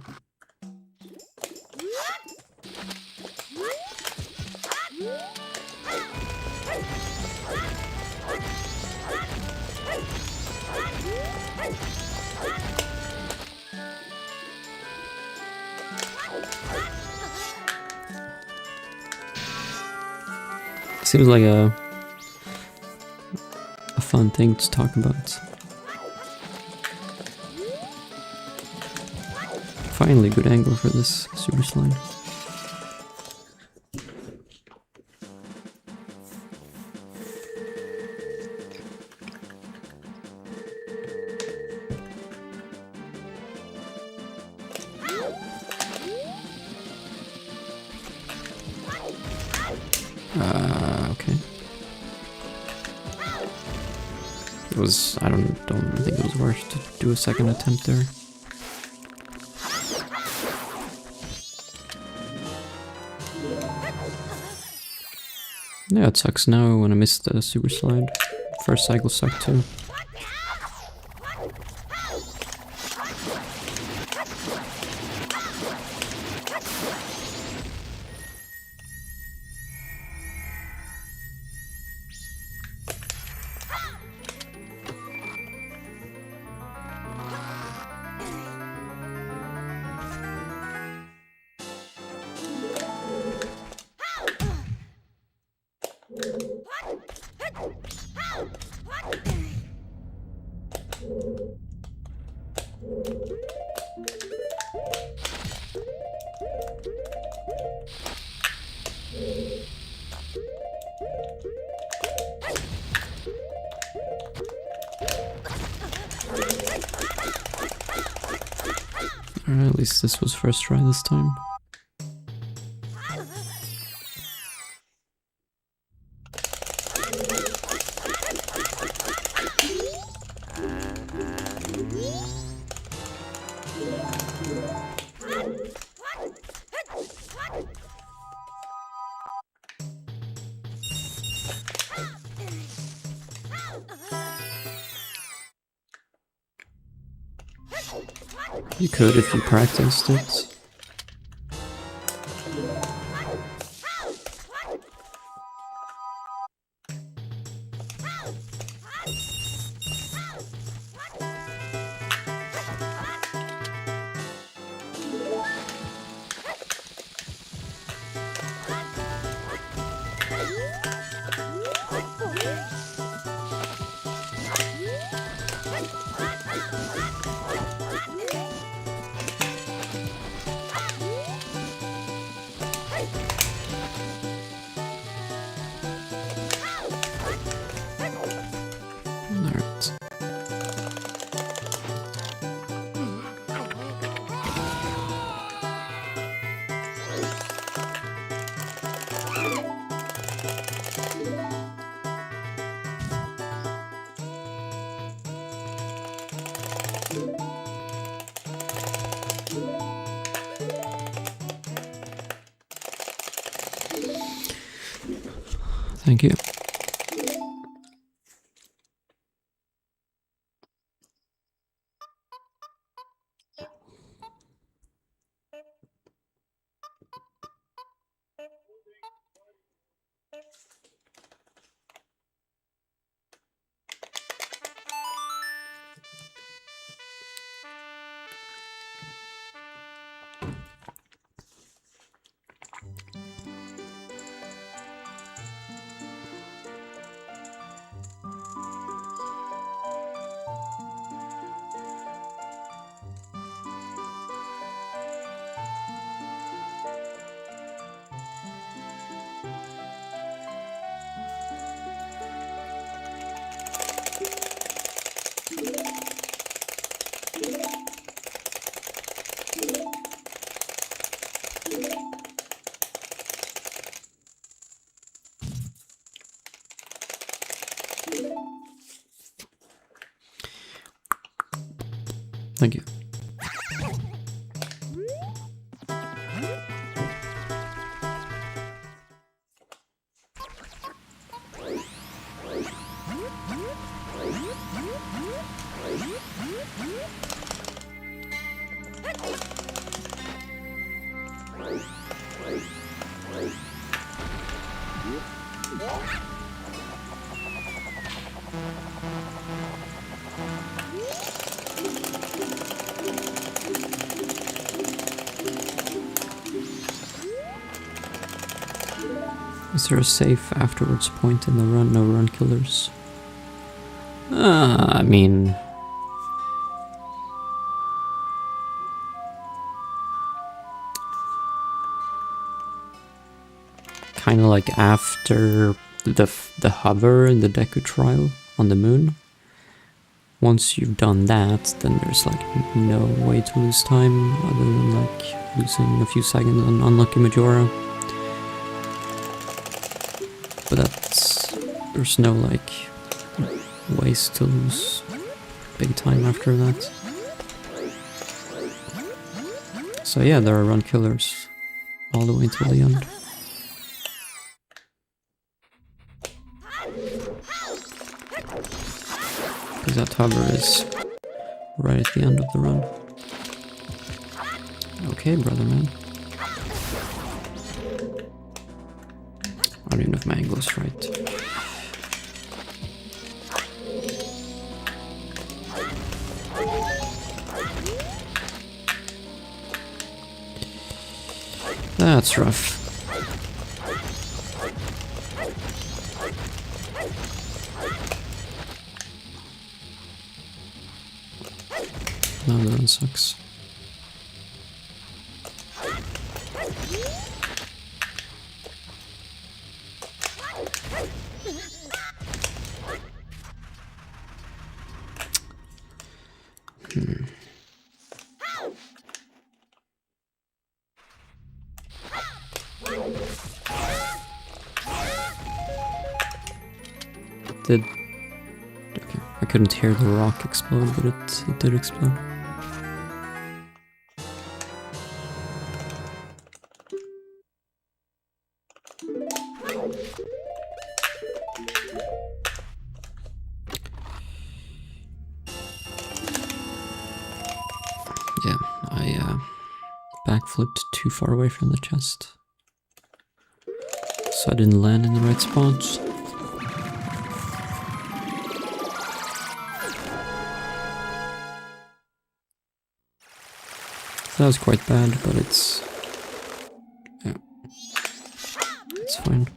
Seems like a fun thing to talk about. Finally, good angle for this super slide. Okay. It was, I don't think it was worth to do a second attempt there. Yeah, it sucks now when I missed the super slide. First cycle sucked too. Alright, at least this was first try this time. You could if you practiced it. Alright. Thank you. Thank you. Is there a safe afterwards point in the run? No run killers. I mean... kind of like after the hover in the Deku trial on the moon. Once you've done that, then there's like no way to lose time other than like losing a few seconds on unlucky Majora. But there's no like ways to lose big time after that. So yeah, there are run killers all the way until the end. Because that hover is right at the end of the run. Okay, brother man. I don't even know if my angle is right. That's rough. Now the run sucks. Okay, I couldn't hear the rock explode, but it did explode. Yeah, I backflipped too far away from the chest, so I didn't land in the right spot. That was quite bad, but it's fine.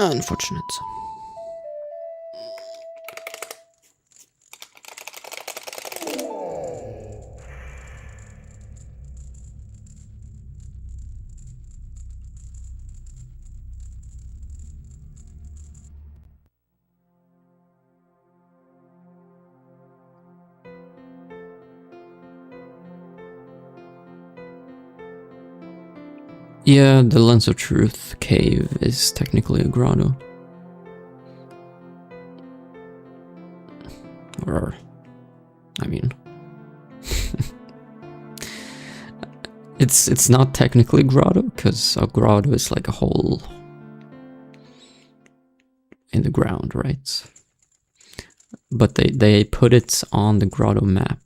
Unfortunate. Yeah, the Lens of Truth cave is technically a grotto. Or, I mean, it's not technically grotto, because a grotto is like a hole in the ground, right? But they put it on the grotto map.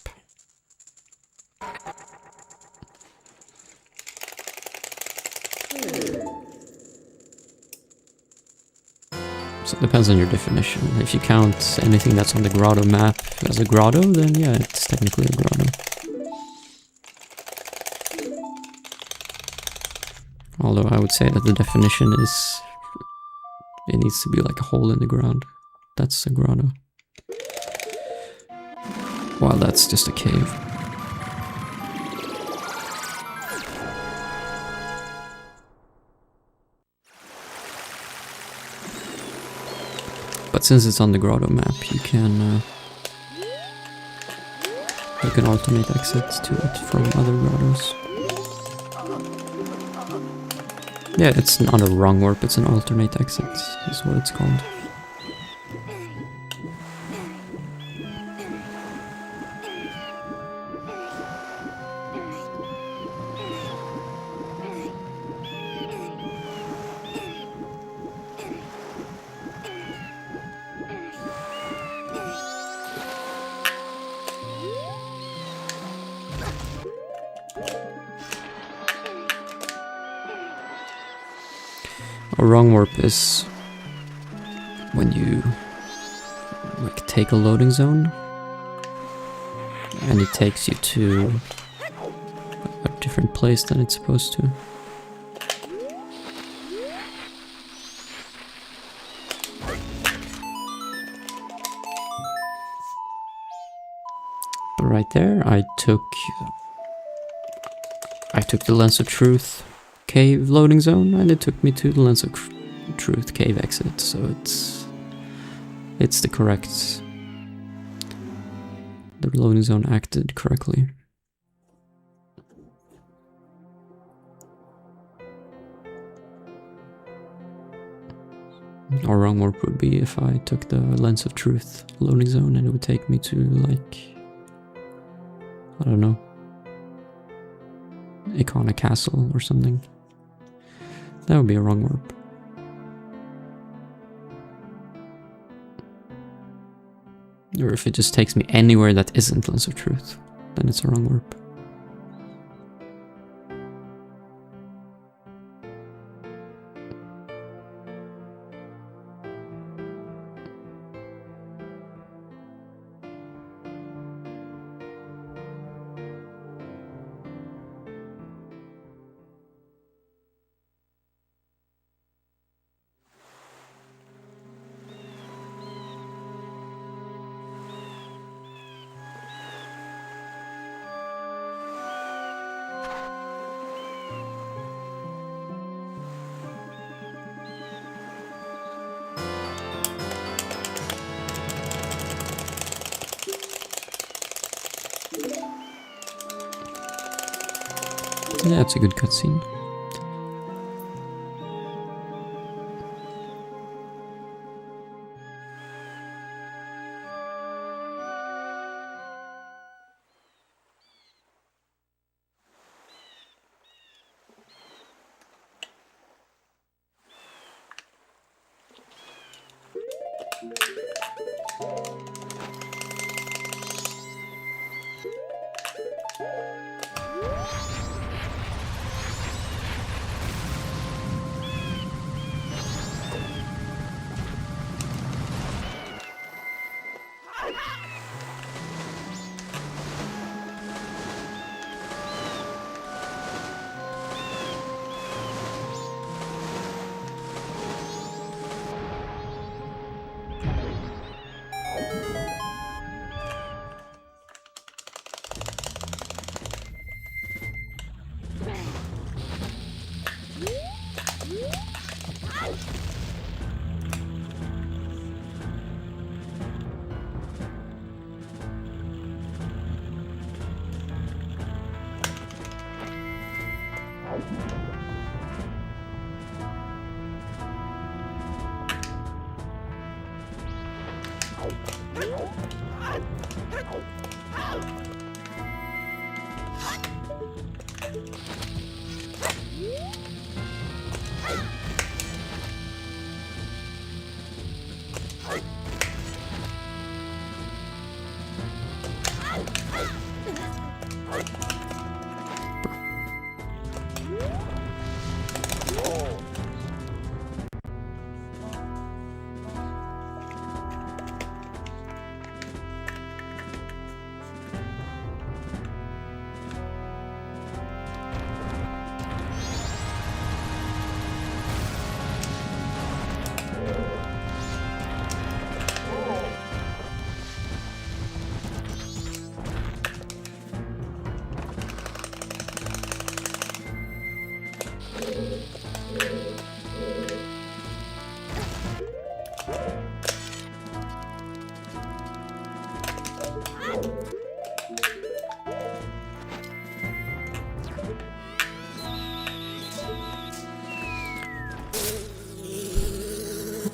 So it depends on your definition. If you count anything that's on the grotto map as a grotto, then yeah, it's technically a grotto. Although I would say that the definition is it needs to be like a hole in the ground. That's a grotto. While that's just a cave. But since it's on the grotto map, you can alternate exits to it from other grottos. Yeah, it's not a wrong warp, it's an alternate exit, is what it's called. A wrong warp is when you like take a loading zone and it takes you to a different place than it's supposed to. But right there, I took the Lens of Truth cave loading zone, and it took me to the Lens of Truth cave exit. So it's the correct. The loading zone acted correctly. Or wrong warp would be if I took the Lens of Truth loading zone and it would take me to, like, I don't know, Icona Castle or something. That would be a wrong warp. Or if it just takes me anywhere that isn't Lens of Truth, then it's a wrong warp. Yeah, it's a good cutscene.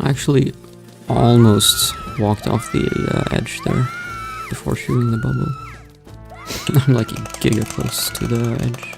I actually almost walked off the edge there before shooting the bubble. I'm like giga close to the edge.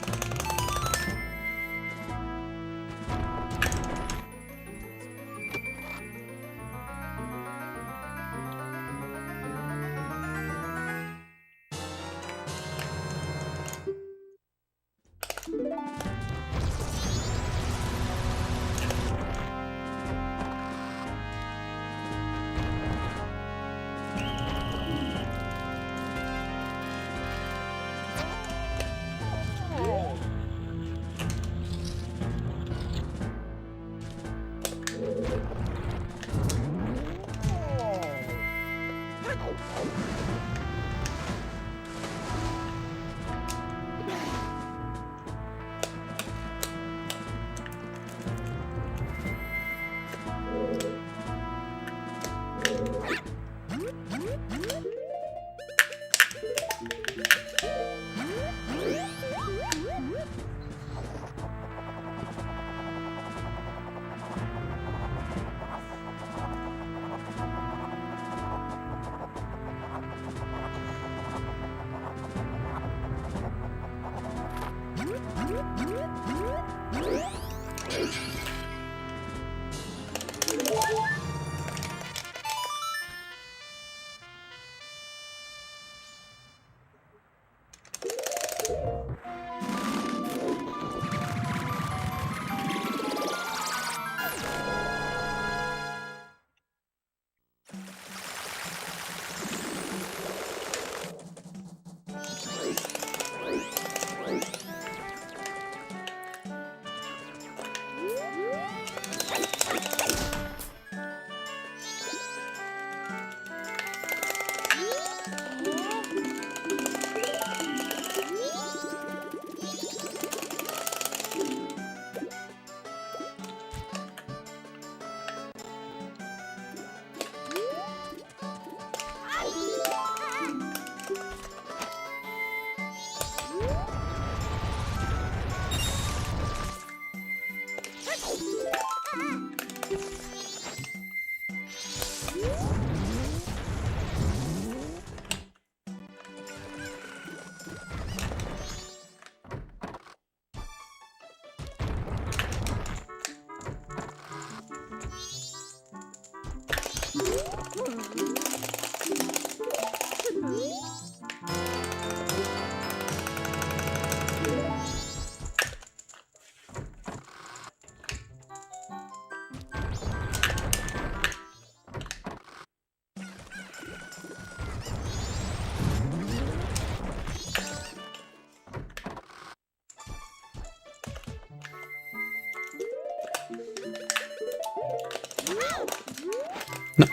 No.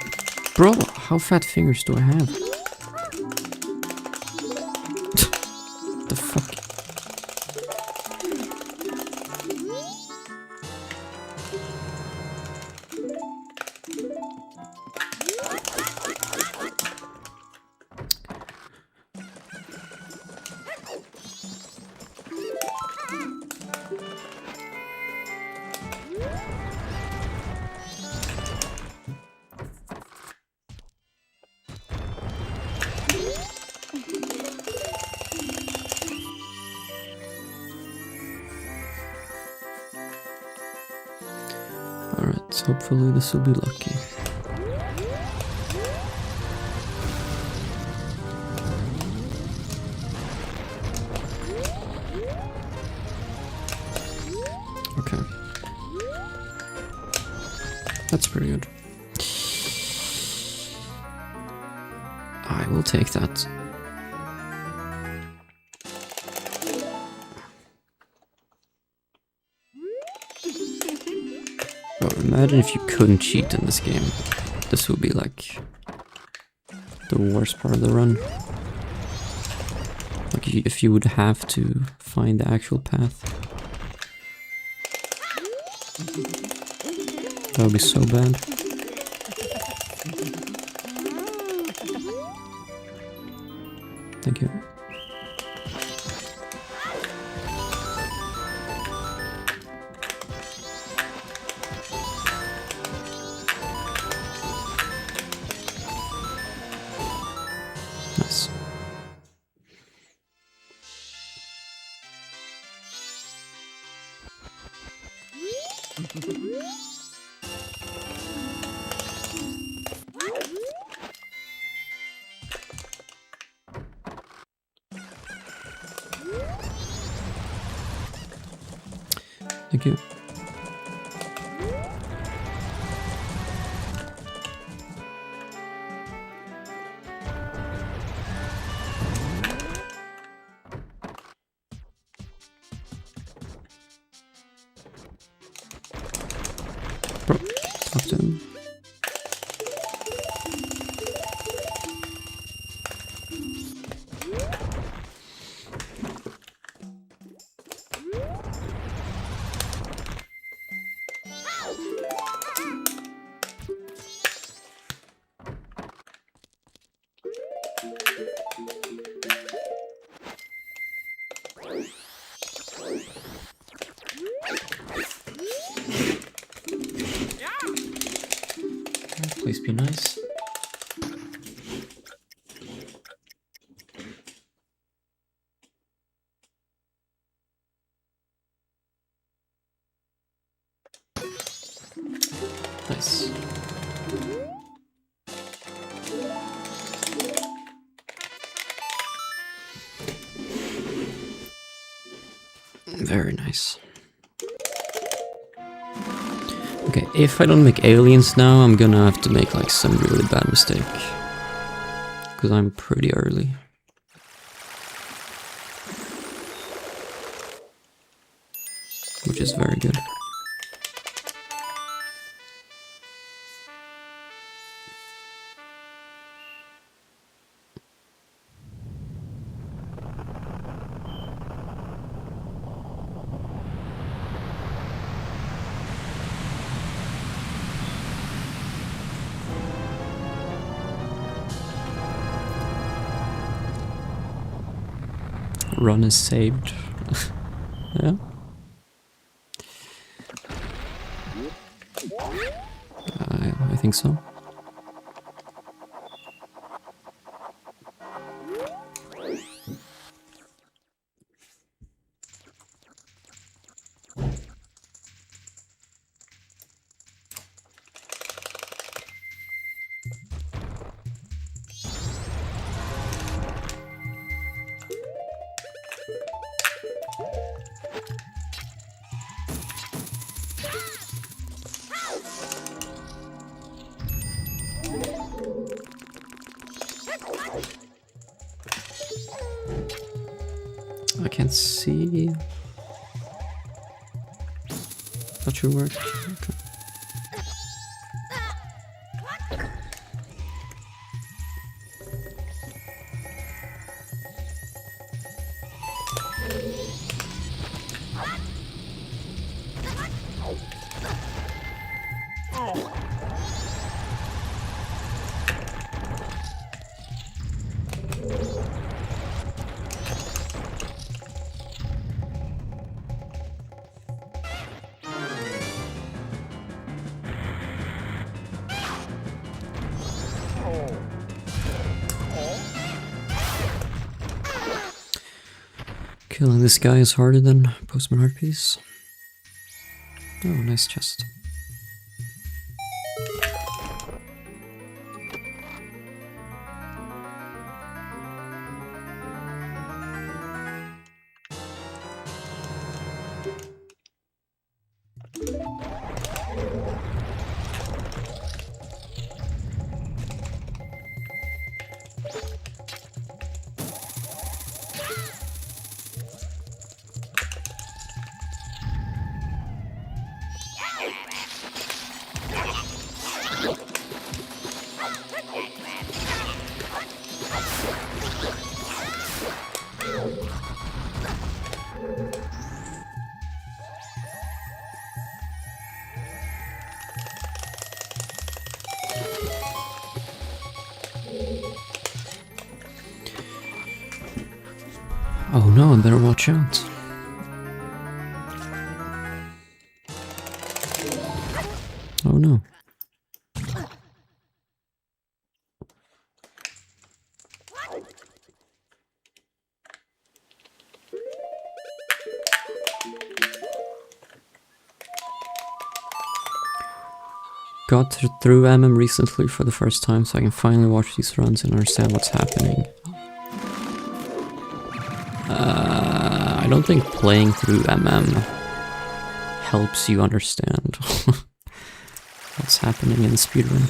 Bro, how fat fingers do I have? The fuck? Alright, hopefully this will be lucky. Okay. That's pretty good. I will take that. Bro, imagine if you couldn't cheat in this game. This would be like the worst part of the run. Like if you would have to find the actual path. That would be so bad. Thank you. Nice. Thank you. Bro, talk to him. Please be nice. Nice. Very nice. Okay, if I don't make aliens now, I'm gonna have to make like some really bad mistake. Because I'm pretty early. Which is very good. Run is saved. Yeah. I think so. I can't see. Not sure where. Okay. Killing this guy is harder than Postman Art Piece. Oh, nice chest. Oh no, I better watch out. Oh no. Got through MM recently for the first time, so I can finally watch these runs and understand what's happening. I don't think playing through MM helps you understand what's happening in speedrun.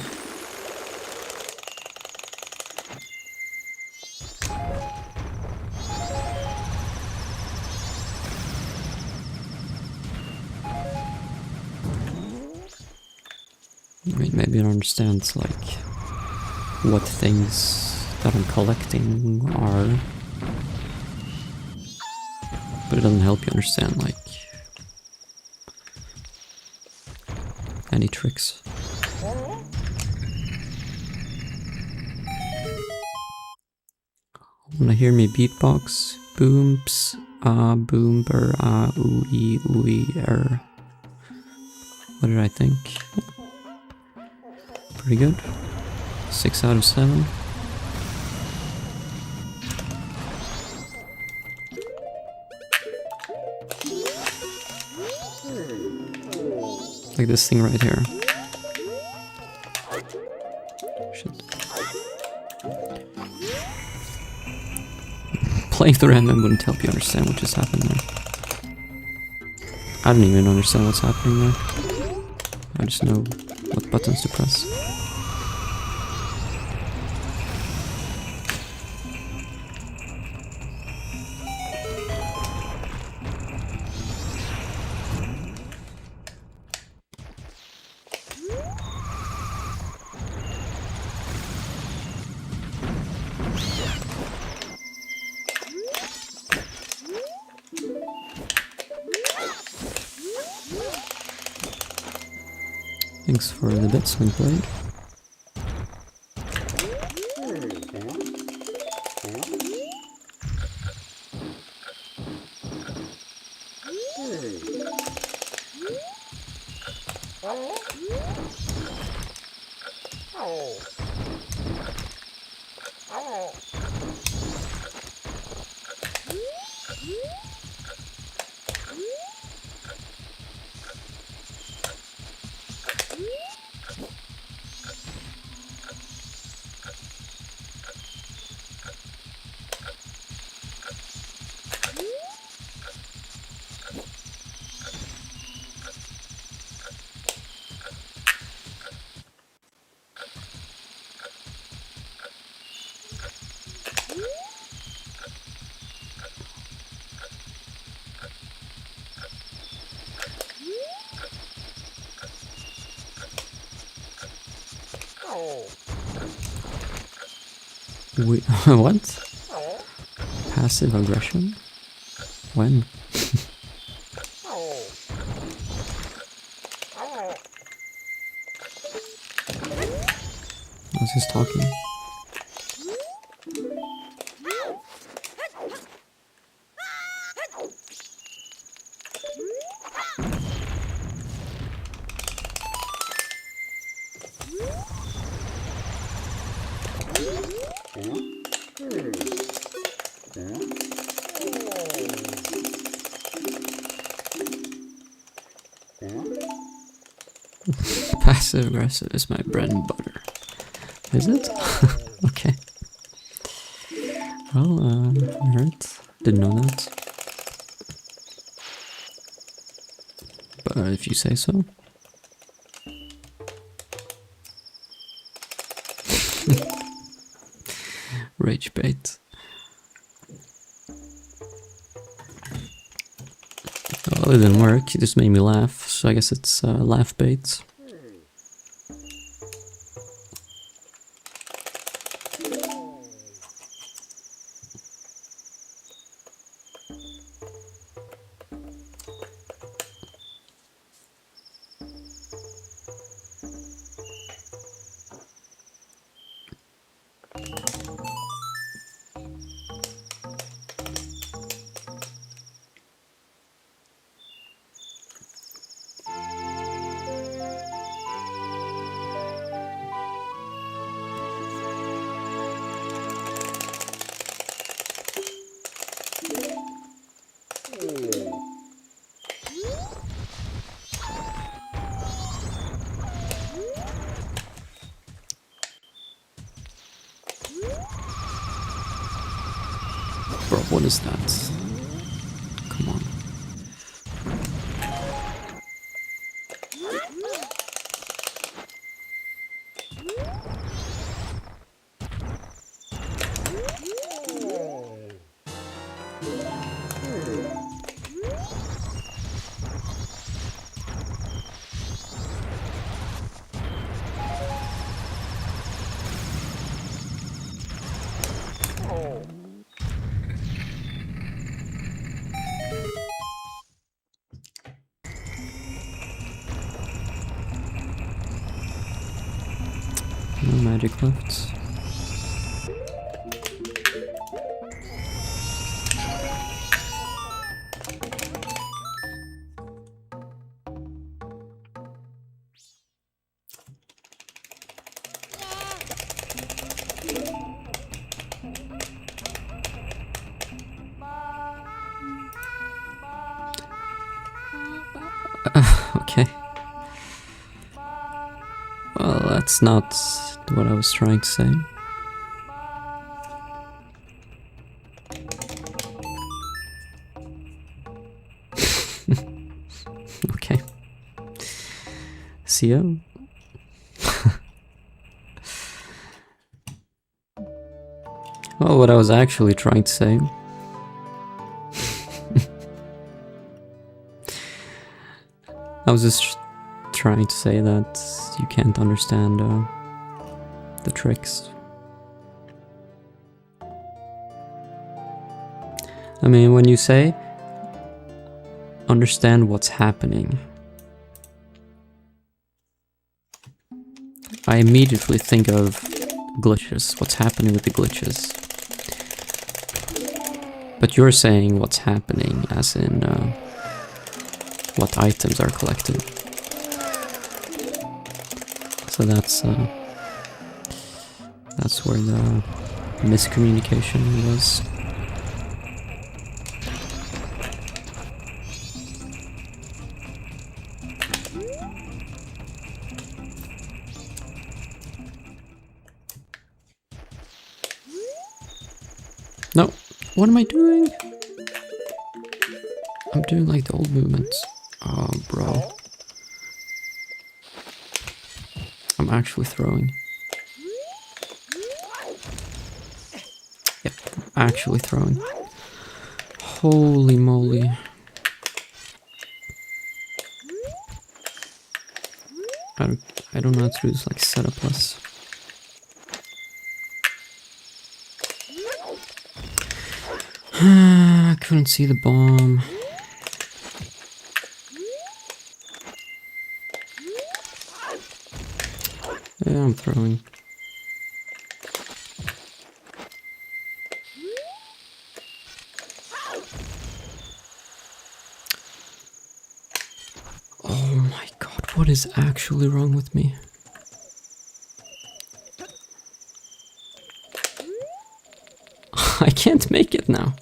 I mean, maybe I don't understand like what things that I'm collecting are, but it doesn't help you understand like any tricks. Wanna hear me beatbox? Booms, boom, burr, ooh, er. What did I think? Pretty good. 6 out of 7. Like this thing right here. Shit. Playing through MM wouldn't help you understand what just happened there. I don't even understand what's happening there. I just know what buttons to press. Thanks for the bits, Linkblade. What? Passive aggression? When? What's this talking? Passive aggressive is my bread and butter. Is it? Okay. Well, alright. Didn't know that. But if you say so. Rage bait. Well, it didn't work. It just made me laugh. So I guess it's laugh bait. Bro, what is that? Come on. No magic left. Okay. Well, that's not what I was trying to say. Okay. See ya. Well, what I was actually trying to say I was just trying to say that you can't understand the tricks. I mean, when you say understand what's happening, I immediately think of glitches, what's happening with the glitches. But you're saying what's happening as in what items are collected. So that's where the miscommunication was. No, what am I doing? I'm doing like the old movements. Oh, bro. I'm actually throwing. Yep, actually throwing. Holy moly. I don't know how to do this like setup plus. I couldn't see the bomb. Yeah, I'm throwing. Oh my god, what is actually wrong with me? I can't make it now.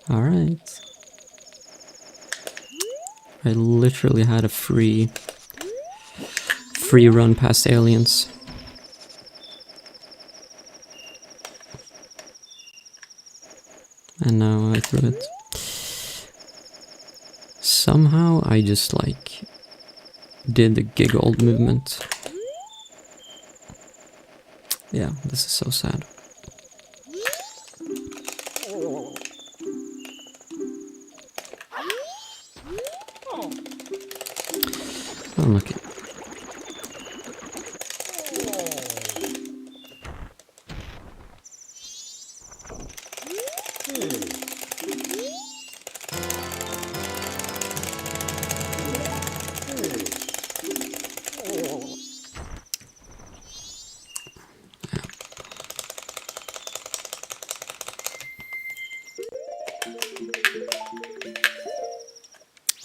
Alright. I literally had a free run past aliens. And now I threw it. Somehow I just like did the giggled movement. Yeah, this is so sad. Unlucky.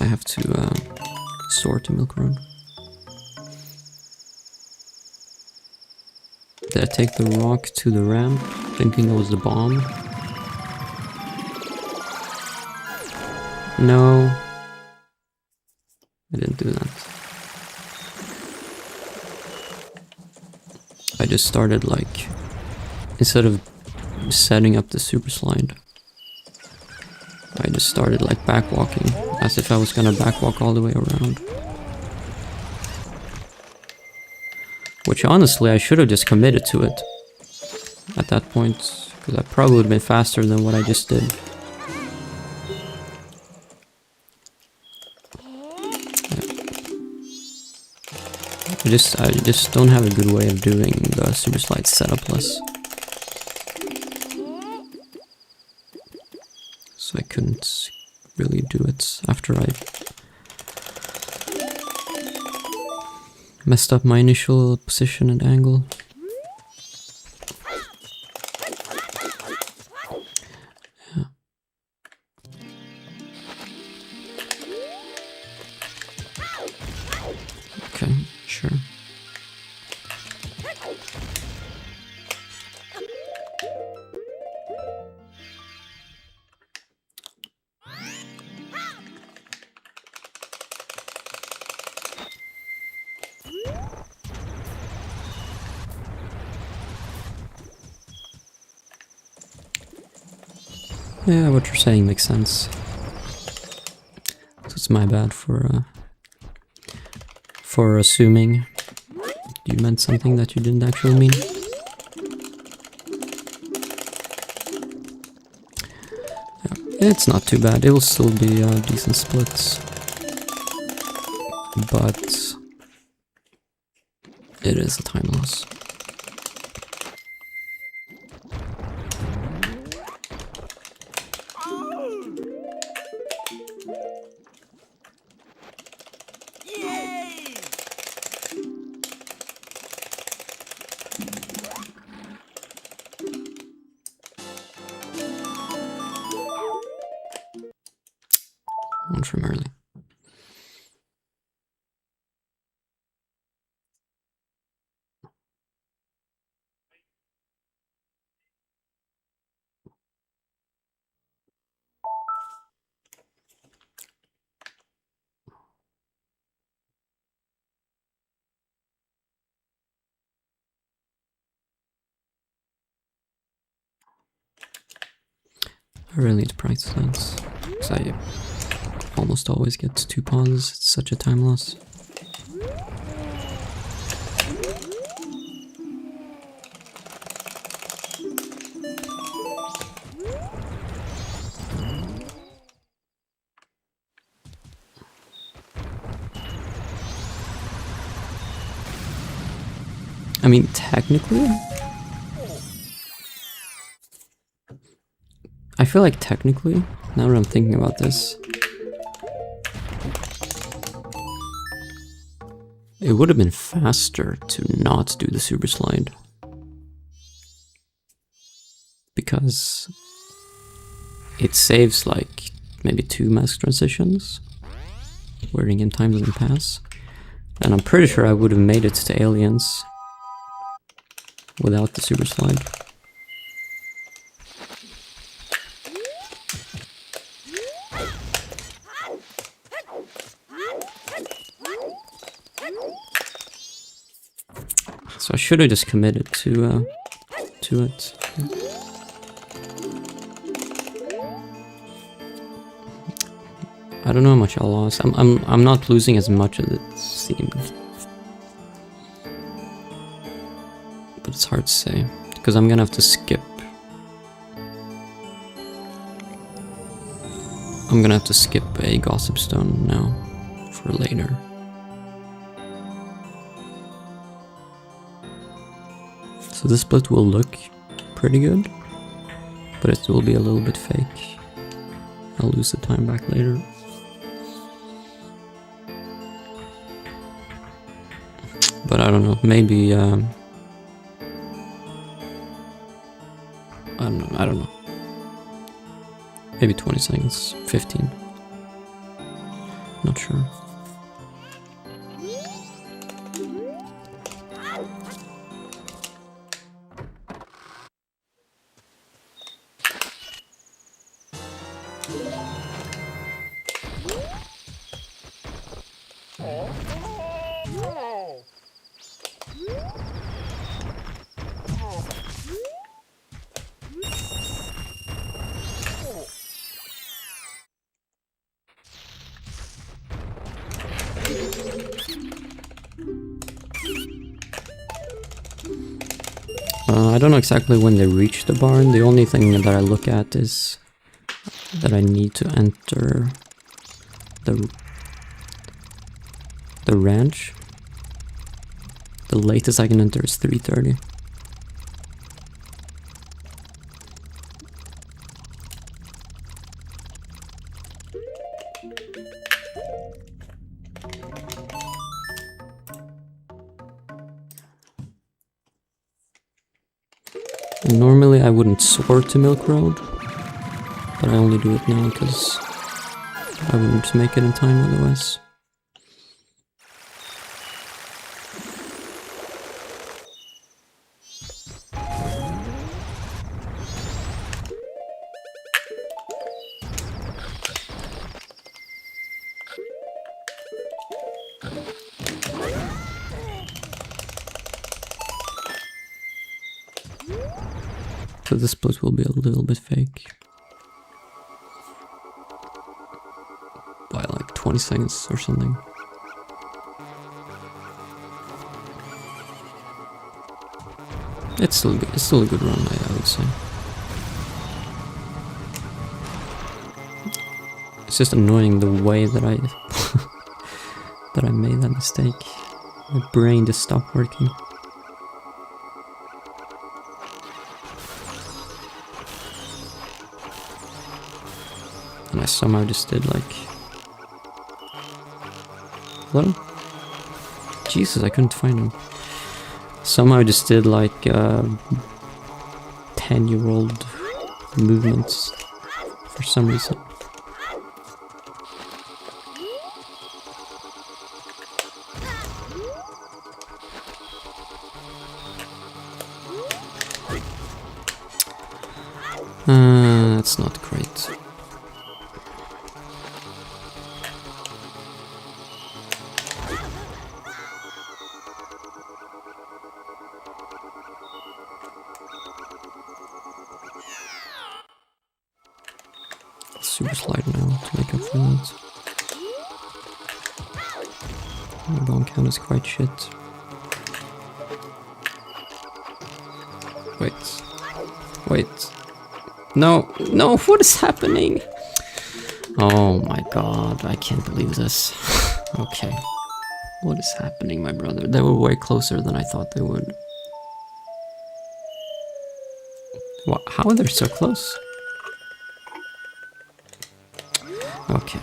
I have to sort a milk run. Did I take the rock to the ramp, thinking it was the bomb? No. I didn't do that. I just started like, instead of setting up the super slide, I just started like backwalking, as if I was gonna backwalk all the way around. Which honestly, I should have just committed to it at that point, because that probably would have been faster than what I just did. I just don't have a good way of doing the super slide setup-less. So I couldn't really do it after I messed up my initial position and angle. Yeah. Okay, sure. Yeah, what you're saying makes sense. So it's my bad for assuming you meant something that you didn't actually mean. Yeah, it's not too bad. It will still be decent splits, but it is a time loss. One from early. I really need to practice dance, because I almost always get 2 pawns. It's such a time loss. I mean, technically, I feel like technically, now that I'm thinking about this, it would have been faster to not do the super slide. Because it saves like maybe 2 mask transitions where in-game time doesn't pass. And I'm pretty sure I would have made it to aliens without the super slide. So I should have just committed to it. I don't know how much I lost. I'm not losing as much as it seemed. But it's hard to say, because I'm gonna have to skip. I'm gonna have to skip a Gossip Stone now for later. So this split will look pretty good, but it will be a little bit fake. I'll lose the time back later. But I don't know, maybe I don't know. Maybe 20 seconds, 15. Not sure. I don't know exactly when they reach the barn. The only thing that I look at is that I need to enter the ranch. The latest I can enter is 3:30. Normally I wouldn't soar to Milk Road, but I only do it now because I wouldn't make it in time otherwise. So the split will be a little bit fake. 20 seconds or something. It's still a good run, I would say. It's just annoying the way that I that I made that mistake. My brain just stopped working. And I somehow just did like... Hello? Jesus, I couldn't find him. Somehow just did like 10-year-old movements for some reason. That's not great. Super slide now to make up for that. My bone count is quite shit. Wait. Wait. No, no, what is happening? Oh my god, I can't believe this. Okay. What is happening, my brother? They were way closer than I thought they would. What? How are they so close? Okay,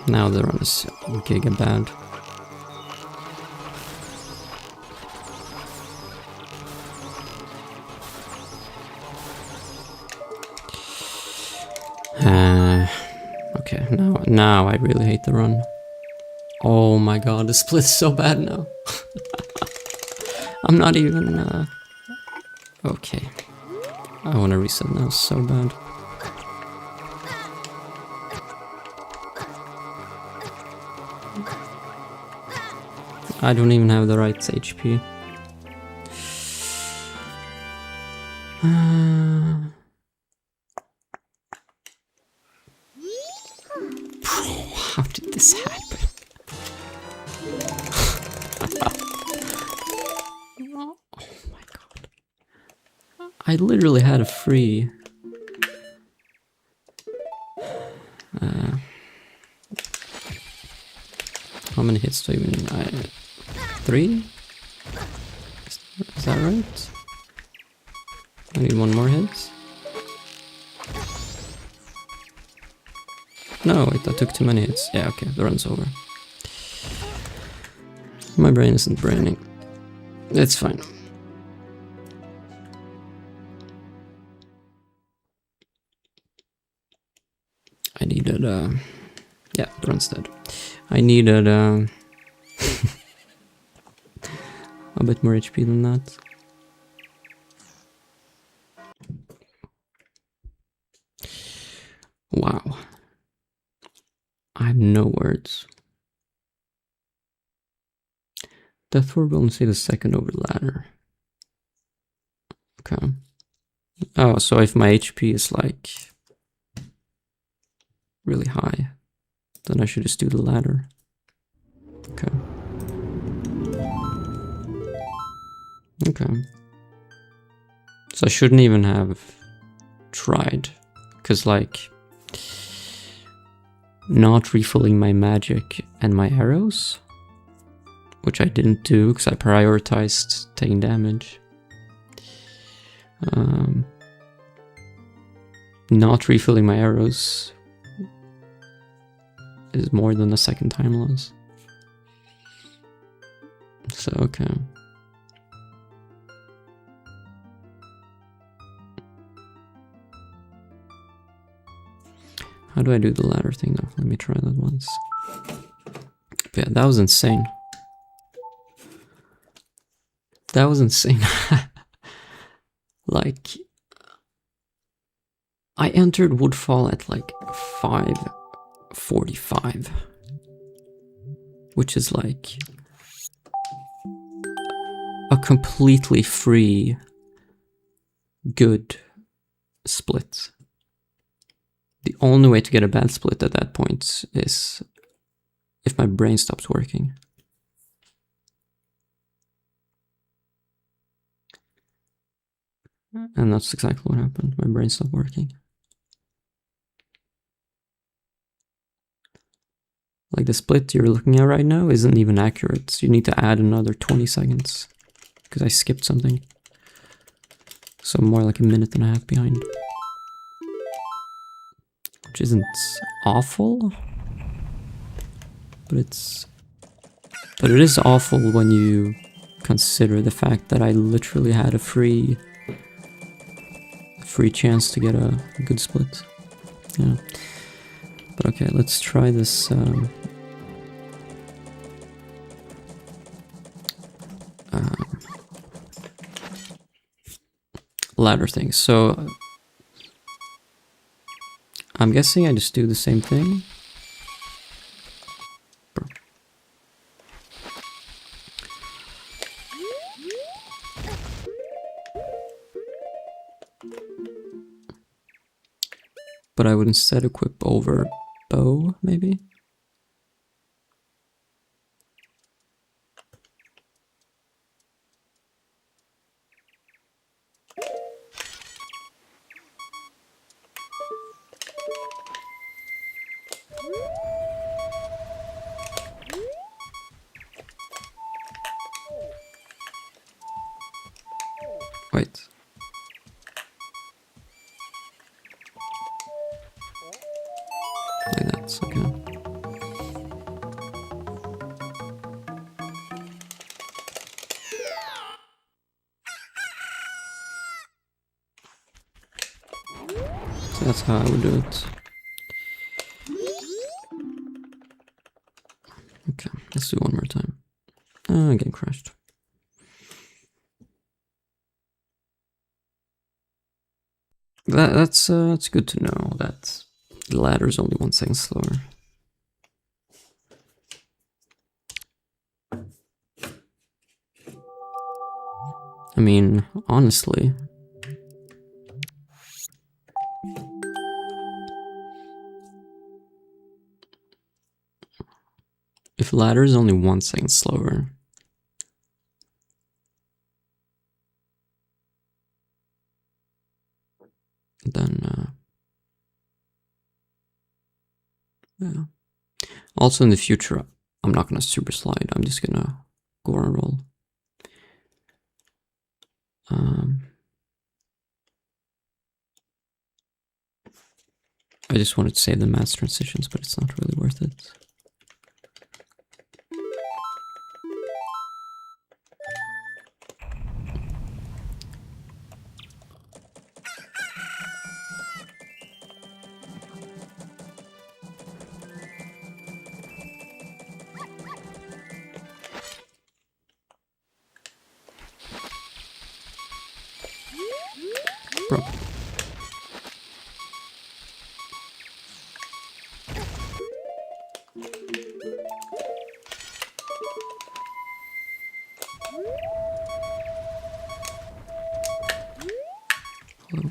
now the run is giga bad. Okay, now I really hate the run. Oh my god, the split's so bad now. I'm not even... Okay. I want to reset now so bad. I don't even have the right HP. How did this happen? Oh my god. I literally had a free... how many hits do I even... 3? Is that right? I need one more hit. No, wait, that took too many hits. Yeah, okay, the run's over. My brain isn't braining. It's fine. I needed, yeah, the run's dead. I needed, a bit more HP than that. Wow. I have no words. Death Ward will say the second over ladder. Okay. Oh, so if my HP is like really high, then I should just do the ladder. Okay. Okay. So I shouldn't even have tried, because like not refilling my magic and my arrows, which I didn't do because I prioritized taking damage. Not refilling my arrows is more than the second time loss. So, okay. How do I do the ladder thing though? Let me try that once. But yeah, that was insane. That was insane. Like, I entered Woodfall at like 5:45, which is like a completely free, good split. The only way to get a bad split at that point is if my brain stops working. And that's exactly what happened. My brain stopped working. Like the split you're looking at right now isn't even accurate. So you need to add another 20 seconds because I skipped something. So I'm more like a minute and a half behind. Which isn't awful, but it is awful when you consider the fact that I literally had a free chance to get a good split. Yeah. But okay, let's try this ladder thing. So I'm guessing I just do the same thing. But I would instead equip over bow, maybe? Wait. Like that, okay. So that's how I would do it. Okay, let's do one more time. Game crashed. That's good to know that the ladder is only 1 second slower. I mean, honestly, if ladder is only 1 second slower, then yeah. Also in the future, I'm not gonna super slide. I'm just gonna go and roll. I just wanted to save the mass transitions, but it's not really worth it. Bro. Hello.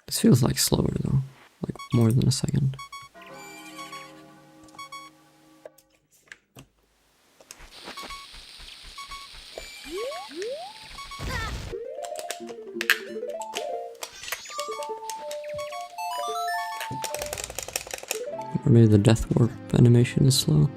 This feels like slower though, like more than a second. Or maybe the death warp animation is slow.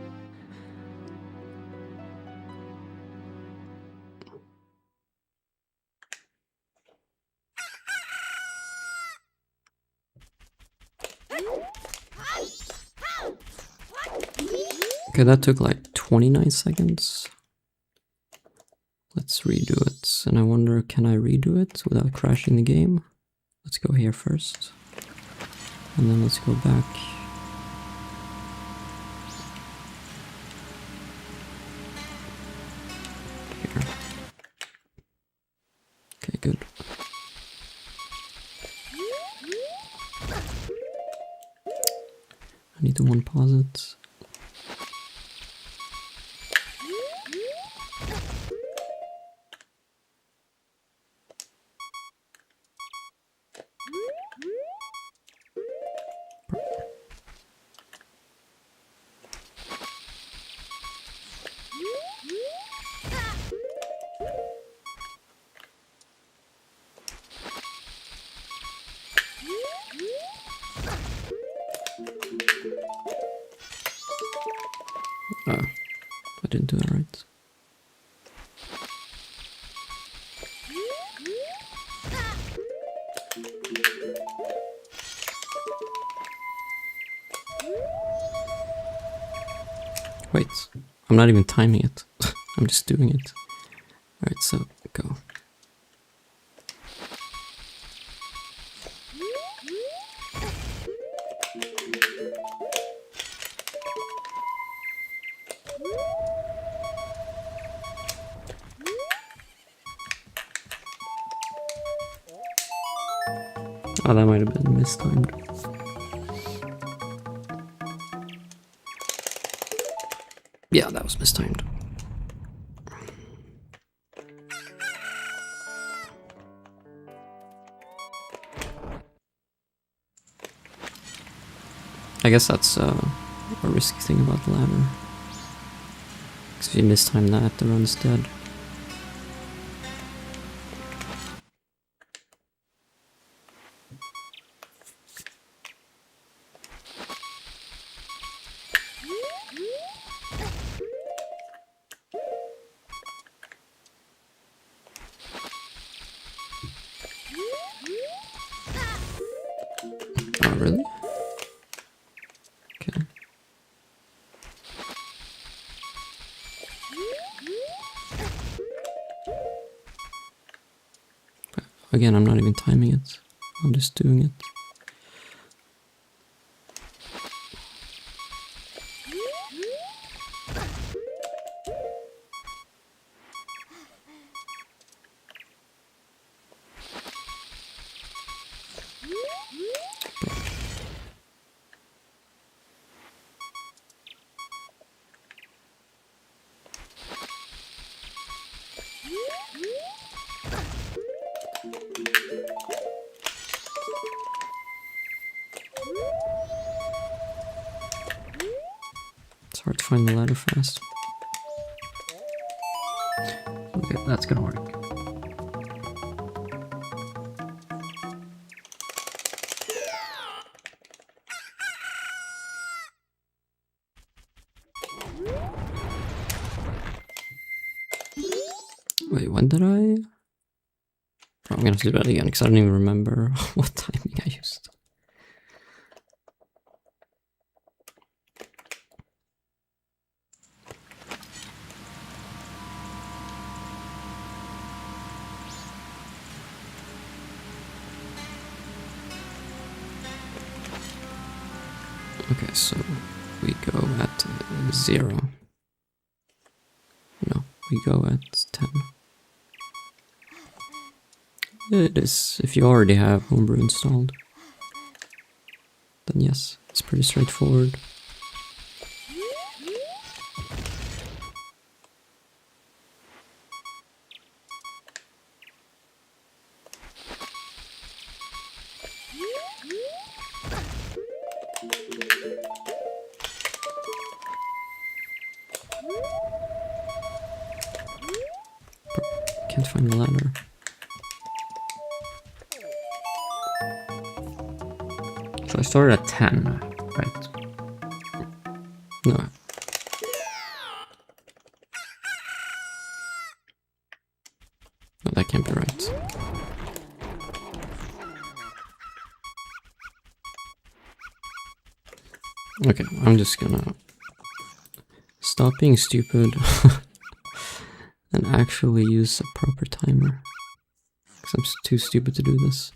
Okay, that took like 29 seconds. Let's redo it. And I wonder, can I redo it without crashing the game? Let's go here first. And then let's go back. Here. Okay, good. I need to pause it. I didn't do that right. Wait, I'm not even timing it. I'm just doing it. Alright, so go. Oh, that might have been mistimed. Yeah, that was mistimed. I guess that's a risky thing about the ladder. Because if you mistime that, the run's dead. Oh, really? Okay. But again, I'm not even timing it. I'm just doing it. It's hard to find the ladder fast. Okay, that's gonna work. Wait, when did I? Oh, I'm gonna have to do that again because I don't even remember what timing I used. Okay, so we go at 0. No, we go at 10. It is, if you already have Homebrew installed, then yes, it's pretty straightforward. Can't find the ladder. So I started at 10, right? No. No, that can't be right. Okay, I'm just gonna stop being stupid and actually use a proper timer. Because I'm too stupid to do this.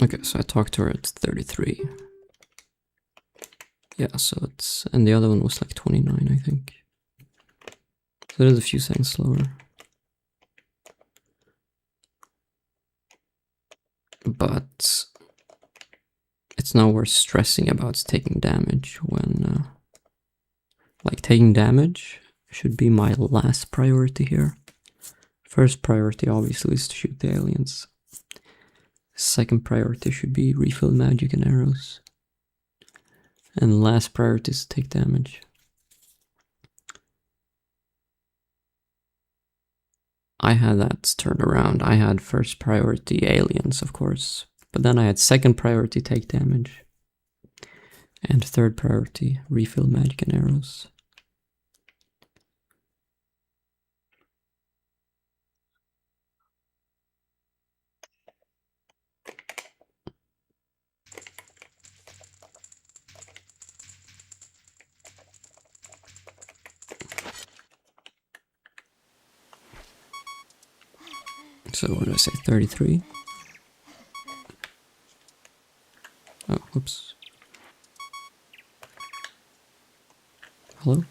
Okay, so I talked to her at 33. Yeah, so it's... And the other one was like 29, I think. So it is a few seconds slower. But... It's not worth stressing about taking damage when... like, taking damage should be my last priority here. First priority, obviously, is to shoot the aliens. Second priority should be refill magic and arrows. And last priority is to take damage. I had that turned around. I had first priority aliens, of course. But then I had second priority take damage. And third priority refill magic and arrows. So what did I say, 33? Oh, whoops. Hello?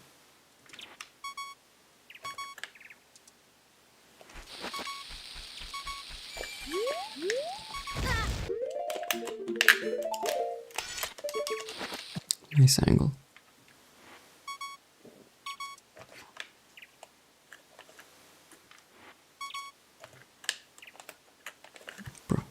Nice angle. Bro.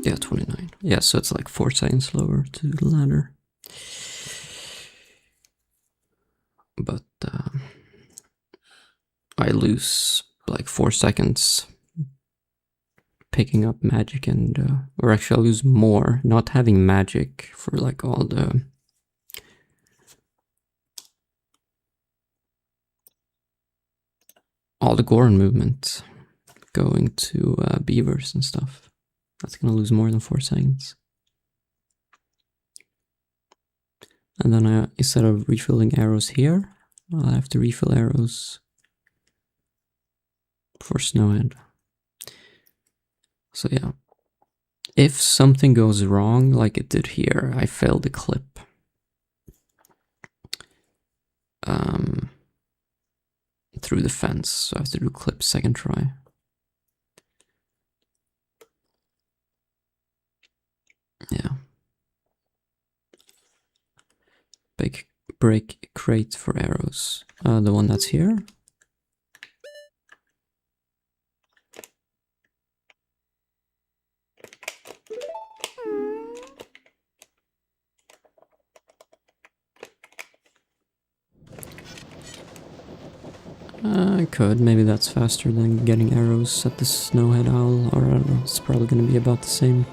Yeah, 29. Yeah, so it's like 4 seconds slower to the ladder. But I lose like 4 seconds picking up magic and or actually I lose more not having magic for like all the Goron movement going to beavers and stuff. That's gonna lose more than 4 seconds. And then instead of refilling arrows here, I'll have to refill arrows for Snowhead. So yeah, if something goes wrong like it did here, I failed the clip. Through the fence, so I have to do clip second try. Yeah. Break crate for arrows. The one that's here. I could. Maybe that's faster than getting arrows at the Snowhead Owl, or I don't know. It's probably going to be about the same.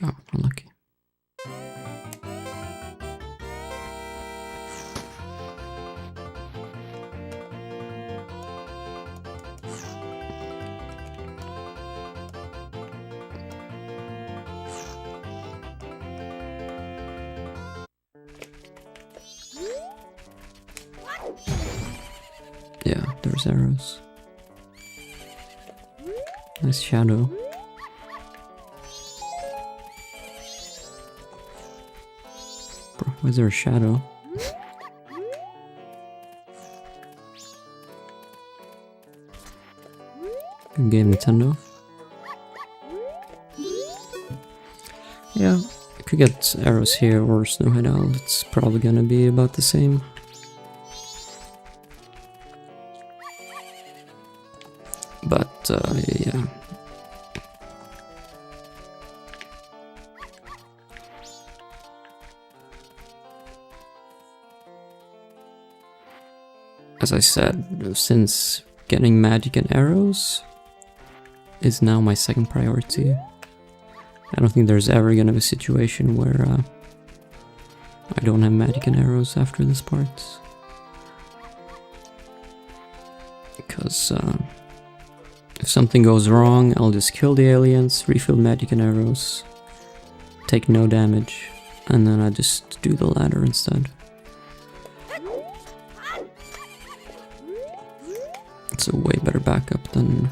Oh, unlucky. Yeah, there's arrows. Nice shadow. Bro, why is there a shadow? Good game, Nintendo. Yeah, could get arrows here or snow hideout. It's probably gonna be about the same. But yeah. As I said, since getting magic and arrows is now my second priority, I don't think there's ever gonna be a situation where I don't have magic and arrows after this part. Because if something goes wrong, I'll just kill the aliens, refill magic and arrows, take no damage, and then I just do the ladder instead. It's a way better backup than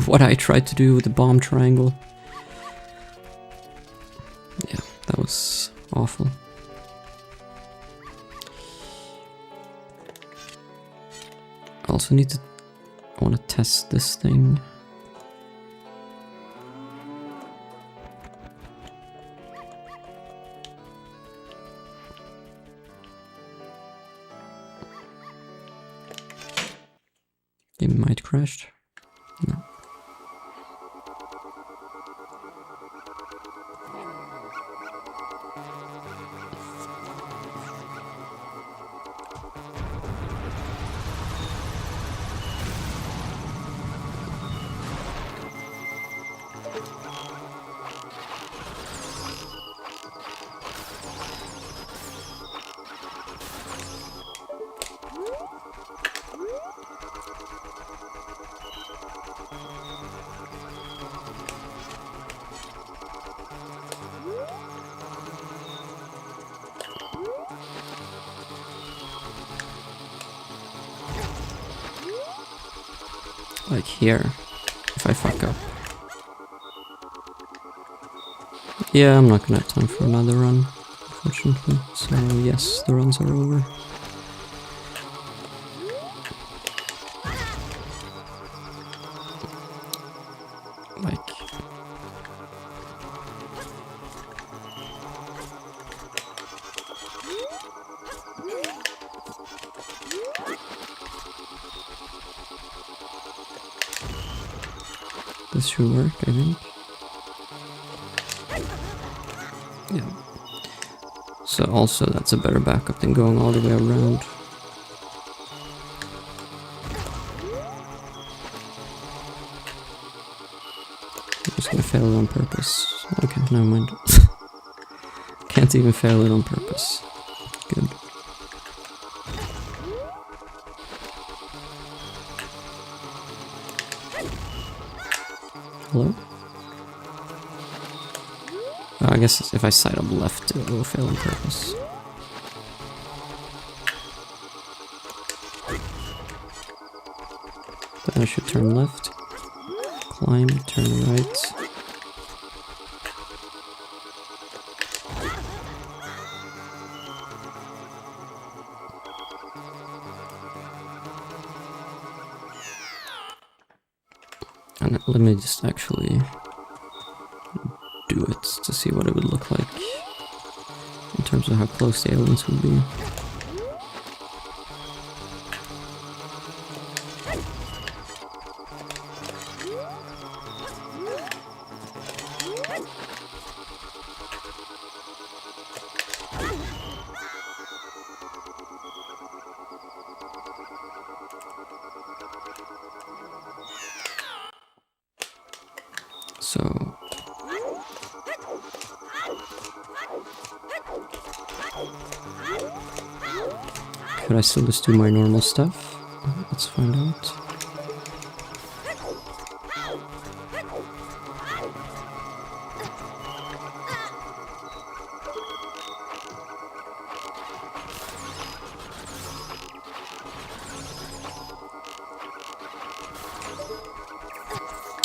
what I tried to do with the bomb triangle. Yeah, that was awful. I also need to... I want to test this thing. It might crash. No. Like here, if I fuck up. Yeah, I'm not gonna have time for another run, unfortunately. So yes, the runs are over. Like... This should work, I think. Yeah. So also that's a better backup than going all the way around. I'm just gonna fail it on purpose. Okay, never mind. Can't even fail it on purpose. Good. Hello? I guess if I side up left, it will fail on purpose. Then I should turn left, climb, turn right. And let me just actually do it to see what it would look like in terms of how close the aliens would be. So could I still just do my normal stuff? Let's find out.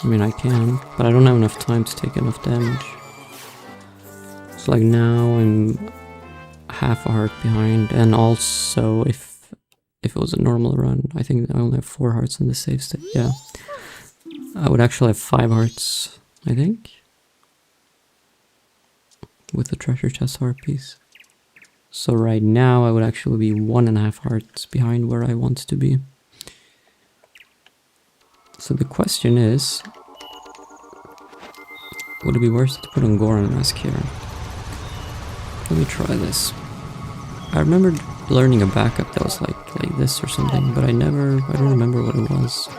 I mean, I can, but I don't have enough time to take enough damage. So like now I'm half a heart behind, and also if it was a normal run, I think I only have 4 hearts in the save state. Yeah, I would actually have 5 hearts, I think. with the treasure chest heart piece. So right now I would actually be 1.5 hearts behind where I want to be. So the question is, would it be worth it to put on Goron Mask here? Let me try this. I remember learning a backup that was like this or something, but I don't remember what it was.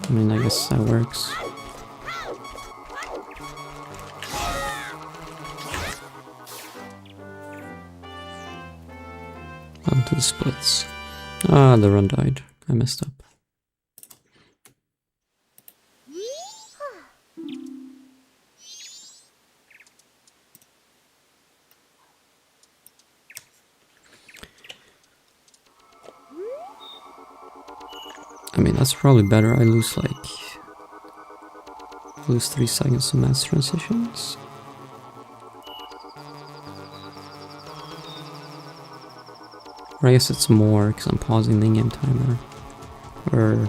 I mean, I guess that works. Onto the splits. Ah, the run died. I messed up. I mean, that's probably better. I lose 3 seconds to mass transitions. Or I guess it's more because I'm pausing the in-game timer. Or...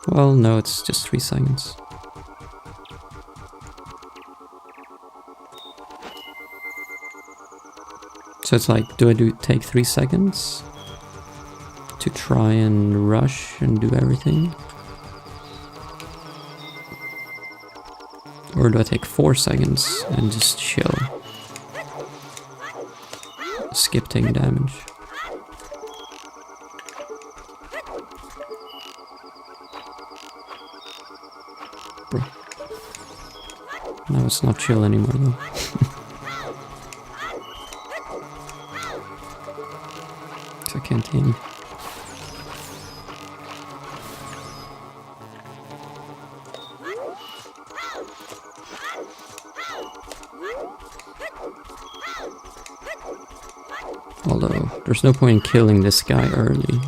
well, no, it's just 3 seconds. So it's like, do I take 3 seconds to try and rush and do everything? Or do I take 4 seconds and just chill? Skip taking damage. Bro. Now it's not chill anymore though. I can't aim. Although, there's no point in killing this guy early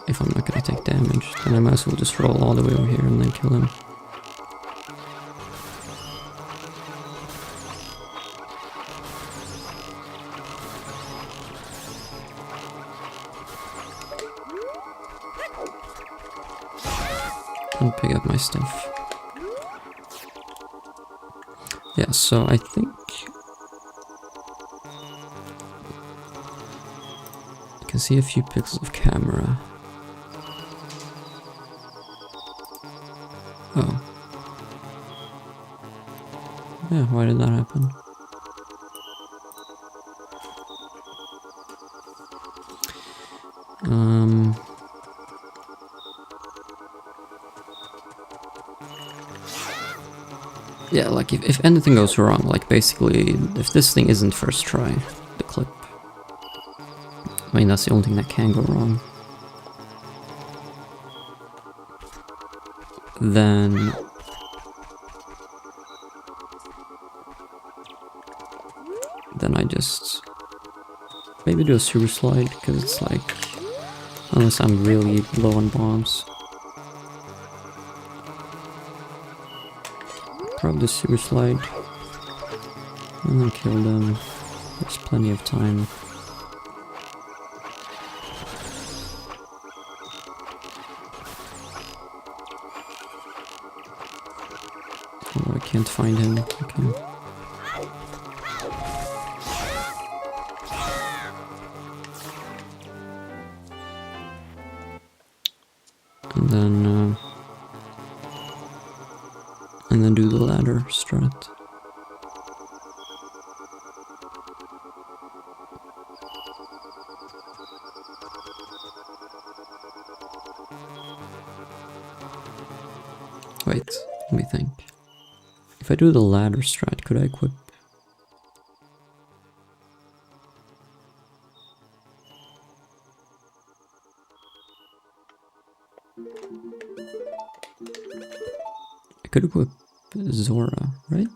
if I'm not gonna take damage. Then I might as well just roll all the way over here and then kill him. And pick up my stuff. Yeah, so I think... I can see a few pixels of camera. Oh. Yeah, why did that happen? Yeah, like if anything goes wrong, like basically, if this thing isn't first try, the clip. I mean, that's the only thing that can go wrong. Then... I just... maybe do a super slide, because it's like... unless I'm really low on bombs. Grab the super slide. And then kill them. There's plenty of time. Oh, I can't find him. Okay. And then do the ladder strat. Wait, let me think. If I do the ladder strat, could I equip? I could equip Zora, right?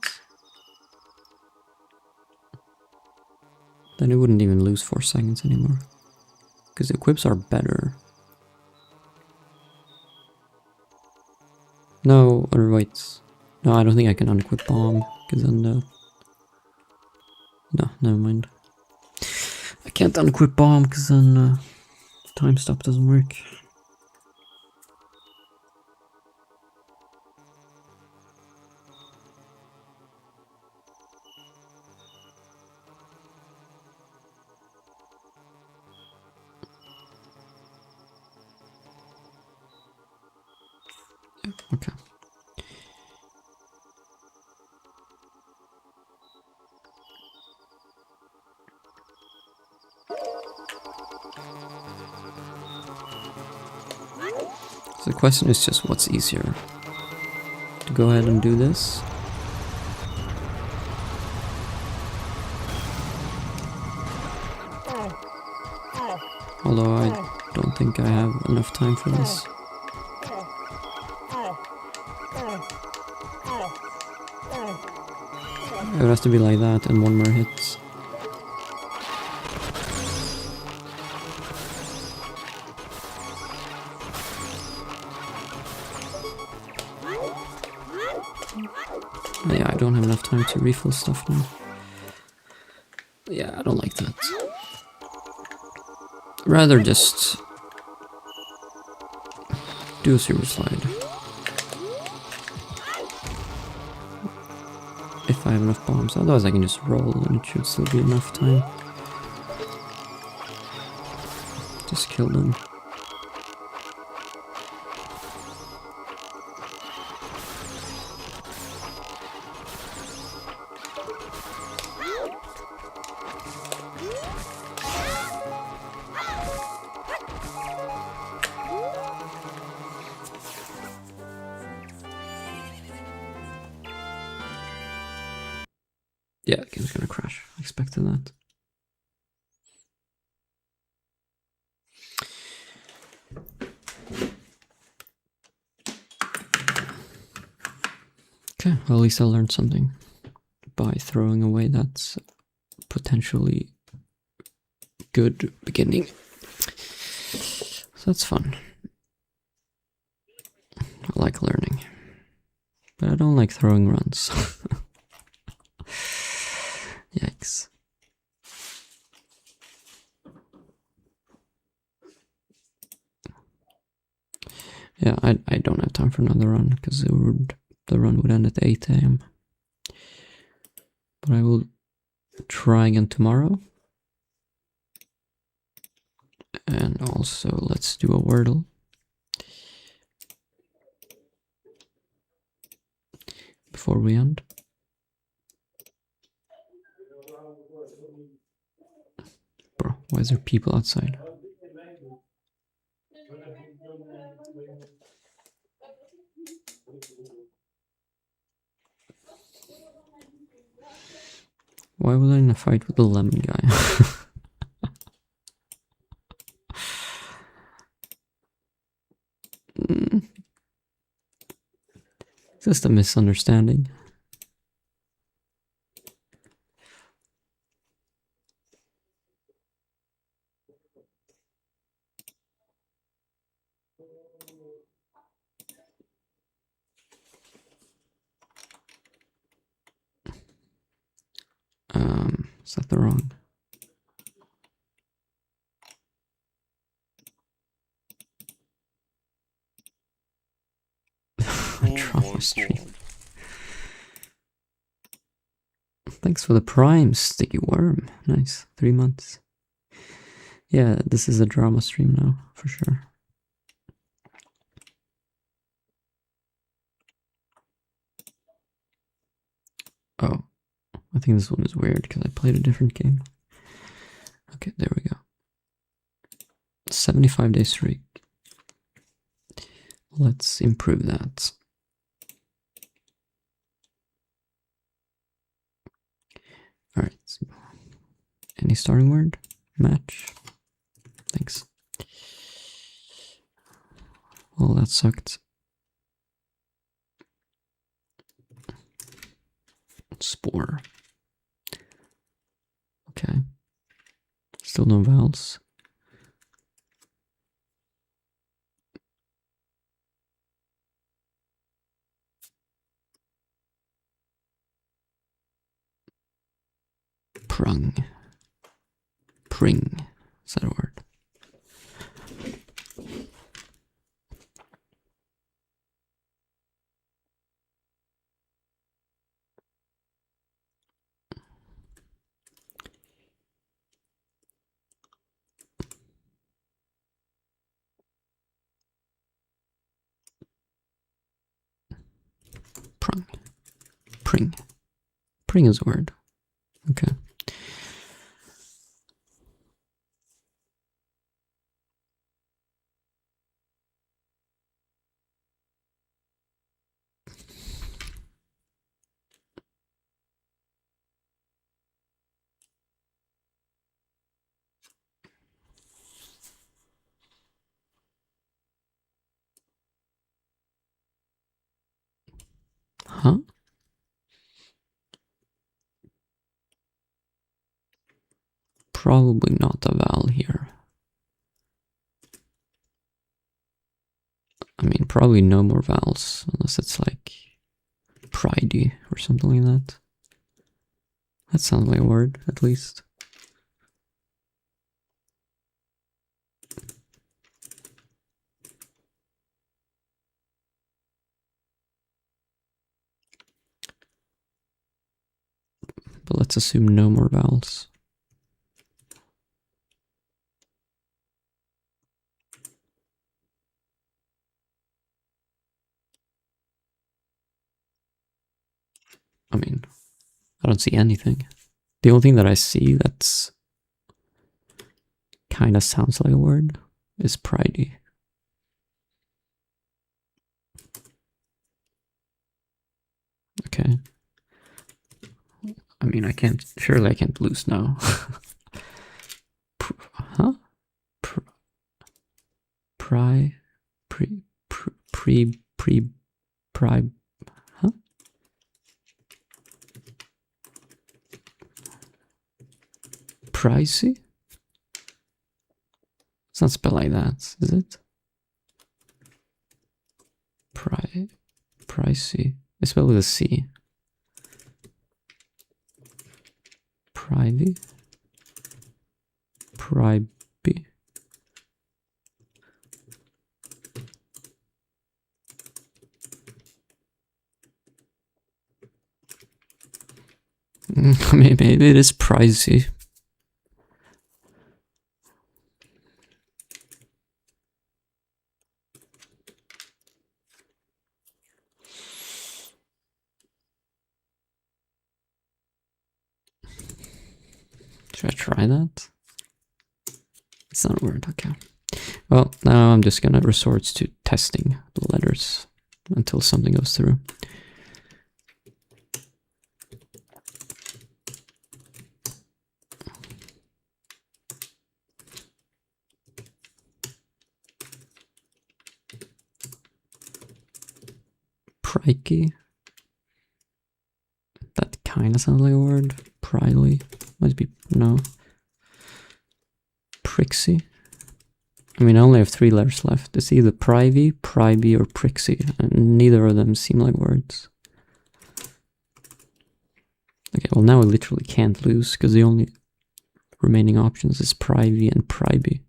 Then it wouldn't even lose 4 seconds anymore. Because equips are better. No, or wait. No, I don't think I can unequip bomb. Because then no, never mind. I can't unequip bomb because then time stop doesn't work. Okay. So the question is just what's easier? To go ahead and do this? Although I don't think I have enough time for this. It would have to be like that and one more hit. Yeah, I don't have enough time to refill stuff now. Yeah, I don't like that. Rather just do a super slide. If I have enough bombs, otherwise I can just roll and it should still be enough time. Just kill them. Yeah, the game's gonna crash. I expected that. Okay, well, at least I learned something by throwing away that potentially good beginning. So that's fun. I like learning. But I don't like throwing runs. Yikes. Yeah, I don't have time for another run because the run would end at 8 AM. But I will try again tomorrow. And also let's do a Wordle. Before we end. Bro, why is there people outside? Why was I in a fight with the lemon guy? Just a misunderstanding. Is that the wrong? Drama stream. Thanks for the prime, Sticky Worm. Nice. 3 months. Yeah, this is a drama stream now, for sure. Oh, I think this one is weird because I played a different game. Okay, there we go. 75-day streak. Let's improve that. Alright. Any starting word? Match. Thanks. Well, that sucked. Spore. Okay. Still no vowels. Prung. Pring. Is that a word? Prung. Pring. Pring is a word. Okay. Huh? Probably not a vowel here. I mean, probably no more vowels, unless it's like pridey or something like that. That sounds like a word, at least. But let's assume no more vowels. I mean, I don't see anything. The only thing that I see that's kind of sounds like a word is pridey. Okay. I mean, surely I can't lose now. Huh? Pri, huh? Pricey? It's not spelled like that, is it? Pricey. It's spelled with a C. Privy. Priby. Maybe it is pricey. Should I try that? It's not a word, okay. Well, now I'm just gonna resort to testing the letters until something goes through. Prikey. That kind of sounds like a word. Pryly. Might be, no. Prixy. I mean, I only have 3 letters left. It's either privy, priby, or prixy, and neither of them seem like words. Okay, well now I literally can't lose, because the only remaining options is privy and priby.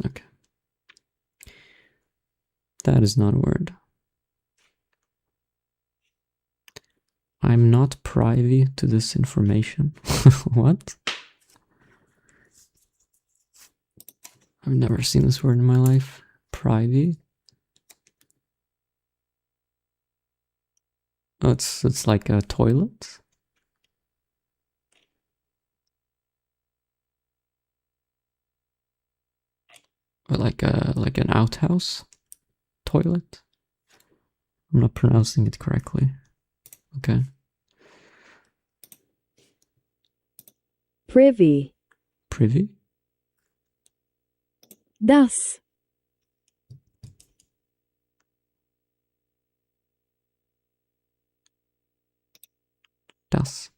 Okay. That is not a word. I'm not privy to this information. What? I've never seen this word in my life. Privy. Oh, it's like a toilet. Or like an outhouse toilet. I'm not pronouncing it correctly. Okay. Privy. Privy? Das. Das.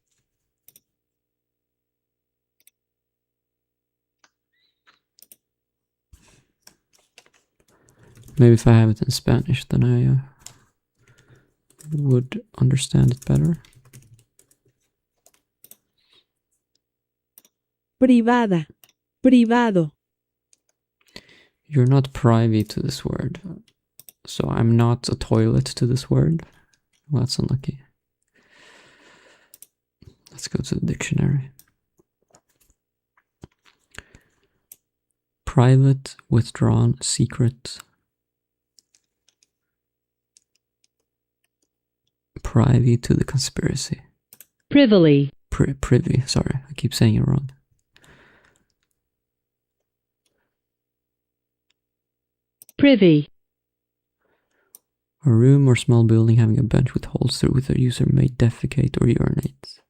Maybe if I have it in Spanish, then I would understand it better. Privada. Privado. You're not privy to this word. So I'm not a toilet to this word. Well, that's unlucky. Let's go to the dictionary. Private, withdrawn, secret. Privy to the conspiracy. Privily. Privy, sorry, I keep saying it wrong. Privy. A room or small building having a bench with holes through which the user may defecate or urinate.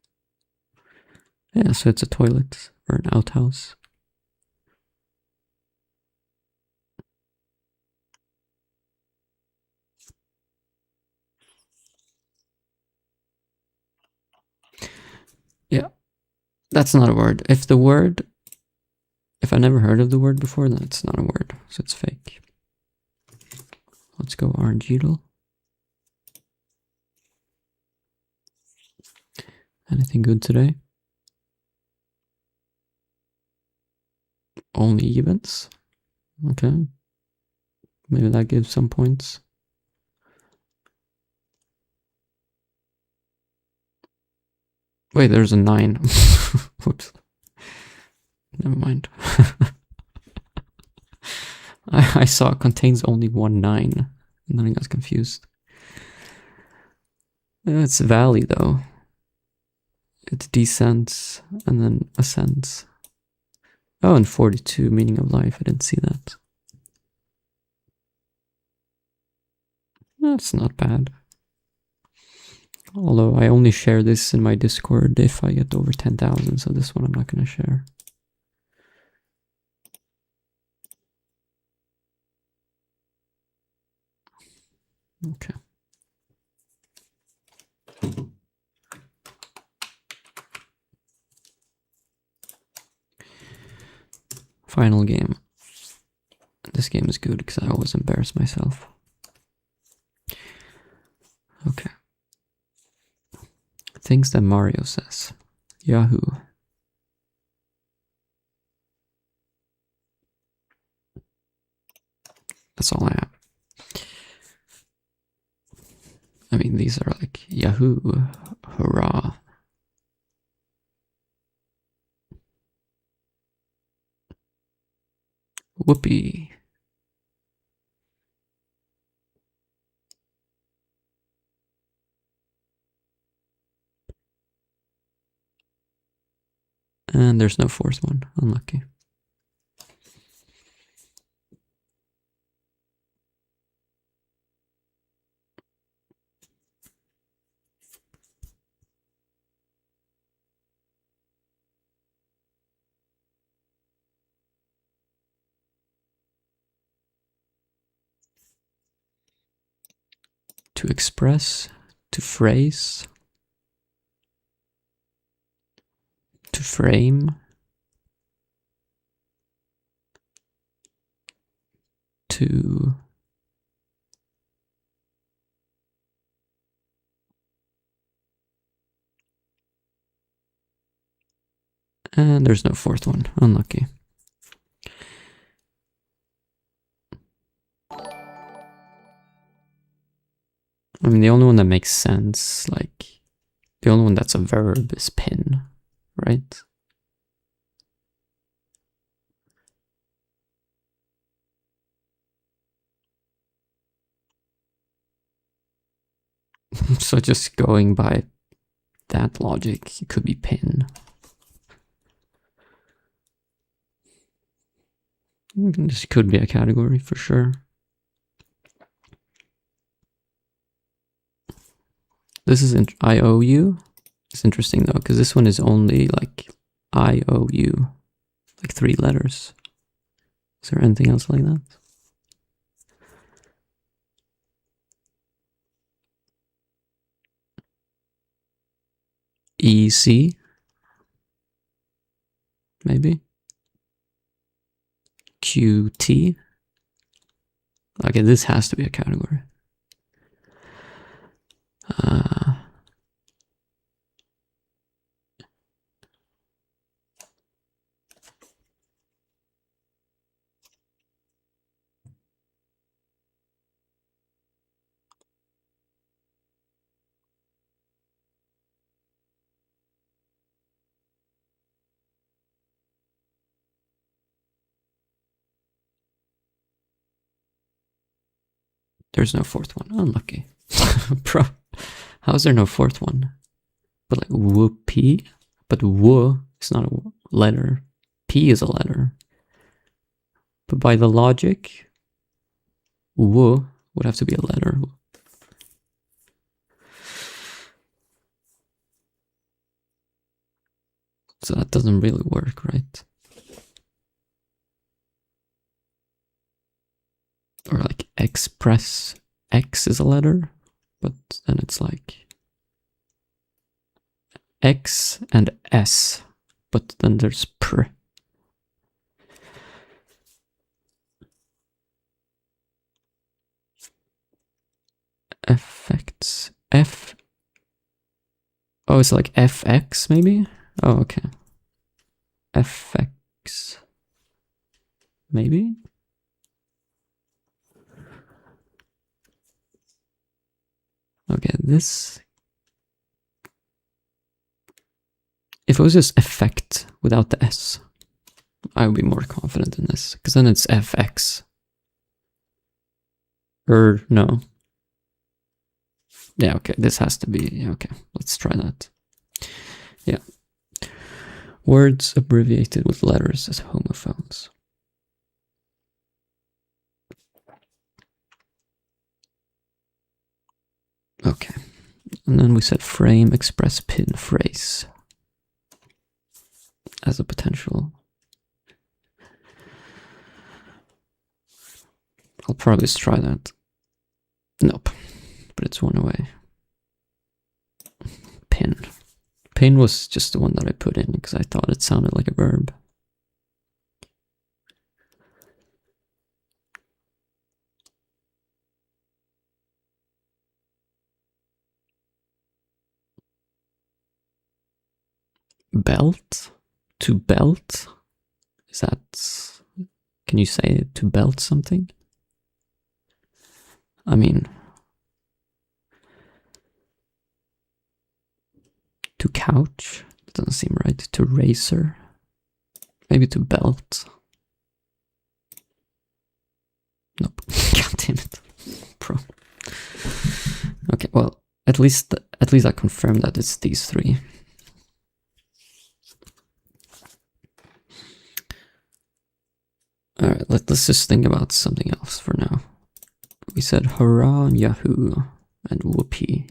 Yeah, so it's a toilet or an outhouse. Yeah, that's not a word. If I never heard of the word before, then it's not a word, so it's fake. Let's go Arngeedle. Anything good today? Only events? Okay. Maybe that gives some points. Wait, there's a 9. Whoops. Never mind. I saw it contains only 1 9, and then I got confused. It's valley though. It descends and then ascends. Oh, and 42, meaning of life. I didn't see that. That's not bad. Although I only share this in my Discord if I get over 10,000, so this one I'm not going to share. Okay. Final game. This game is good because I always embarrass myself. Okay. Things that Mario says. Yahoo. That's all I have. I mean, these are like Yahoo, hurrah. Whoopee. And there's no fourth one. Unlucky. To express, to phrase, to frame, to and there's no fourth one. Unlucky. I mean, the only one that makes sense, like, the only one that's a verb is pin, right? So just going by that logic, it could be pin. This could be a category for sure. This is IOU. It's interesting though, because this one is only like IOU, like 3 letters. Is there anything else like that? EC, maybe. QT. Okay, this has to be a category. There's no fourth one. Unlucky. Bro, how is there no fourth one? But like whoopee? But wo is not a letter. P is a letter. But by the logic, wo would have to be a letter. So that doesn't really work, right? Or like express, X is a letter, but then it's like X and S, but then there's pr. Effects, F. Oh, it's like FX maybe? Oh, okay. FX. Maybe? Okay, this. If it was just effect without the S, I would be more confident in this, because then it's FX. Or no. Yeah, okay, this has to be, okay, let's try that. Yeah. Words abbreviated with letters as homophones. Okay, and then we said frame, express, pin, phrase as a potential. I'll probably just try that. Nope, but it's one away. Pin. Pin was just the one that I put in because I thought it sounded like a verb. Belt? To belt? Is that... Can you say to belt something? I mean... To couch? That doesn't seem right. To razor? Maybe to belt? Nope. God damn it. Pro. Okay, well, at least I confirmed that it's these three. Alright, let's just think about something else for now. We said hurrah, yahoo, and whoopee.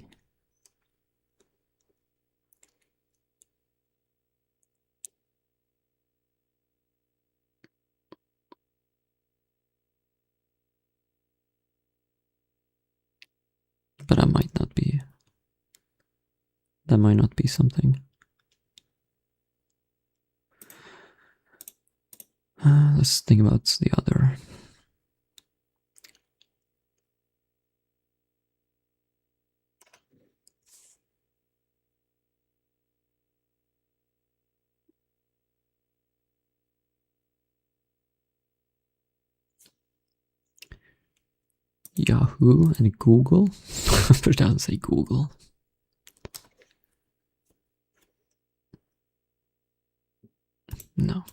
But that might not be. That might not be something. Let's think about the other. Yahoo and Google. But it doesn't say Google. No.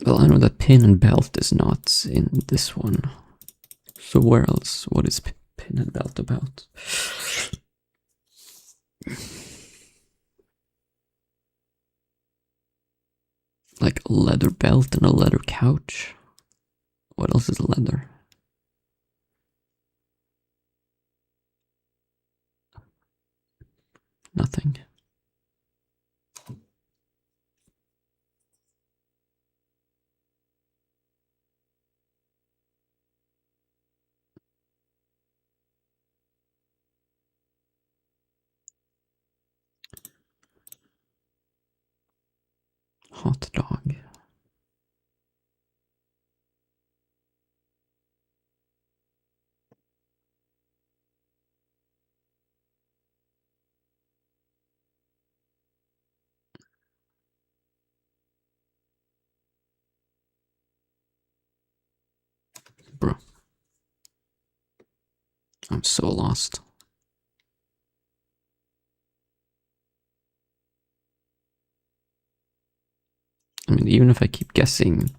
Well, I know that pin and belt is not in this one. So where else? What is pin and belt about? Like a leather belt and a leather couch. What else is leather? Nothing. Hot dog. Bro. I'm so lost. I mean, even if I keep guessing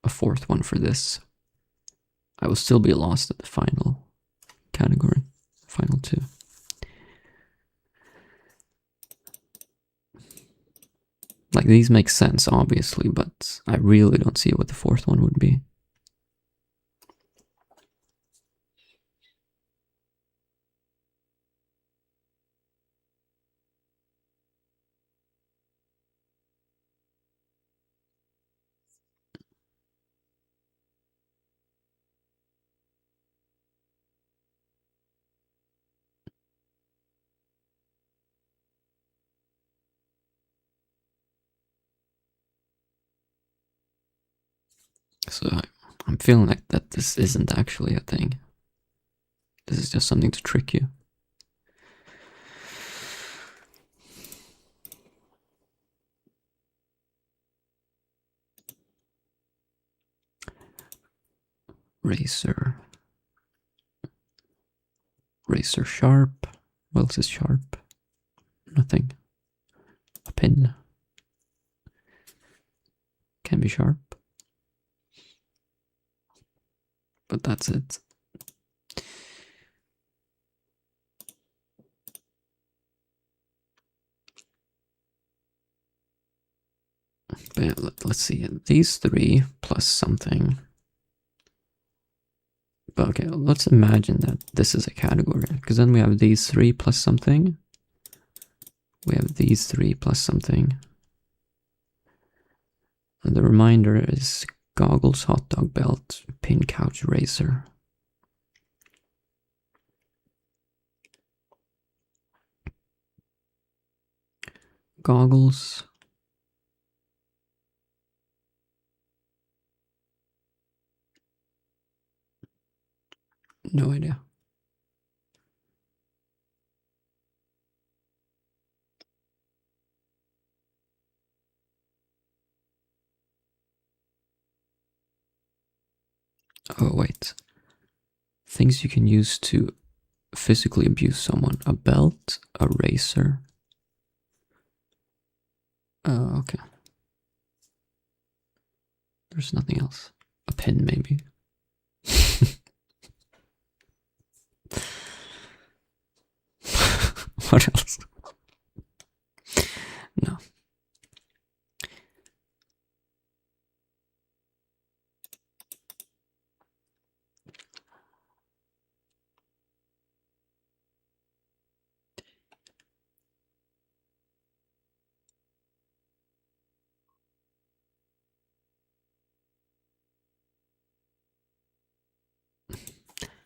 a fourth one for this, I will still be lost at the final category, final two. Like, these make sense, obviously, but I really don't see what the fourth one would be. So I'm feeling like that this isn't actually a thing. This is just something to trick you. Razor. Razor sharp. What else is sharp? Nothing. A pin. Can be sharp. But that's it. But yeah, let's see. These three plus something. But okay, let's imagine that this is a category. Because then we have these three plus something. We have these three plus something. And the remainder is goggles, hot dog belt, pin couch, razor. Goggles. No idea. Oh, wait. Things you can use to physically abuse someone. A belt, a razor. Oh, okay. There's nothing else. A pin, maybe. What else? No.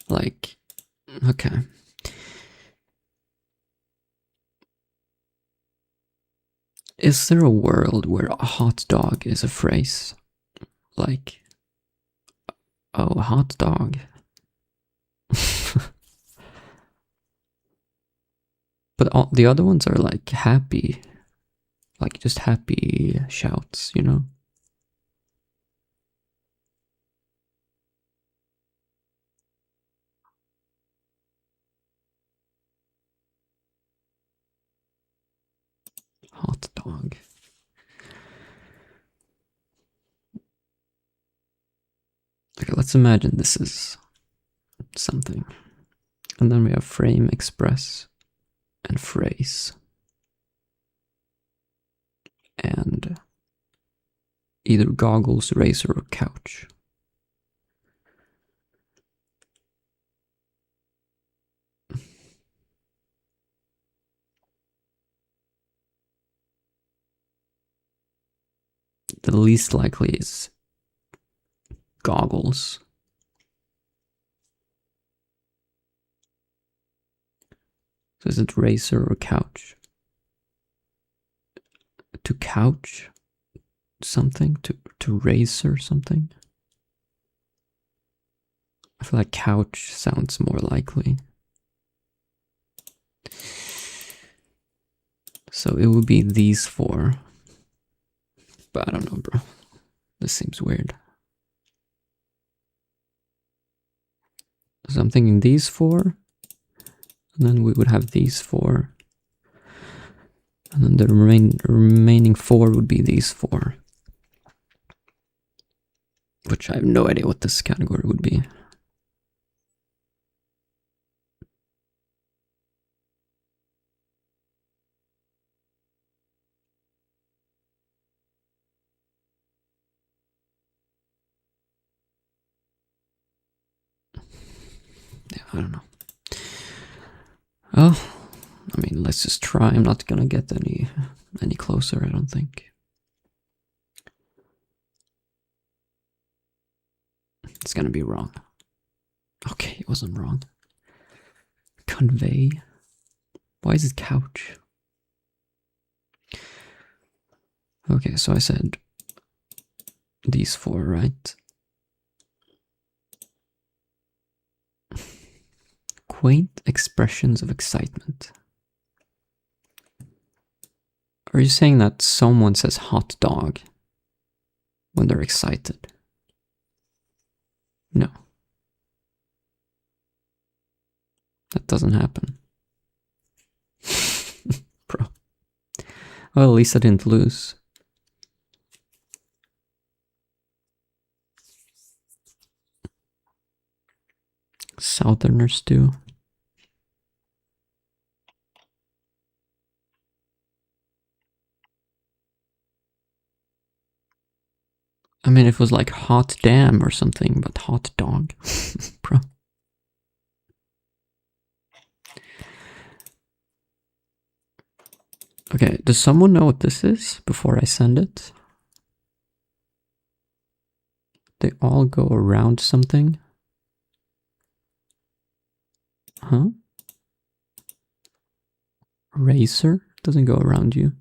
Like, okay. Is there a world where a hot dog is a phrase? Like, oh, hot dog. But all the other ones are like happy. Like just happy shouts, you know? Hot dog. Okay, let's imagine this is something. And then we have frame, express, and phrase. And either goggles, razor, or couch. The least likely is goggles. So is it razor or couch? To couch something? To razor something? I feel like couch sounds more likely. So it would be these four. But I don't know, bro. This seems weird. So I'm thinking these four. And then we would have these four. And then the remaining four would be these four. Which I have no idea what this category would be. Yeah, I don't know. Oh, I mean, let's just try. I'm not gonna get any closer, I don't think. It's gonna be wrong. Okay, it wasn't wrong. Convey. Why is it couch? Okay, so I said these four, right? Quaint expressions of excitement. Are you saying that someone says hot dog when they're excited? No. That doesn't happen. Bro. Well, at least I didn't lose. Southerners do. I mean, if it was like hot damn or something, but hot dog. Bro. Okay, does someone know what this is before I send it? They all go around something. Huh? Racer doesn't go around you.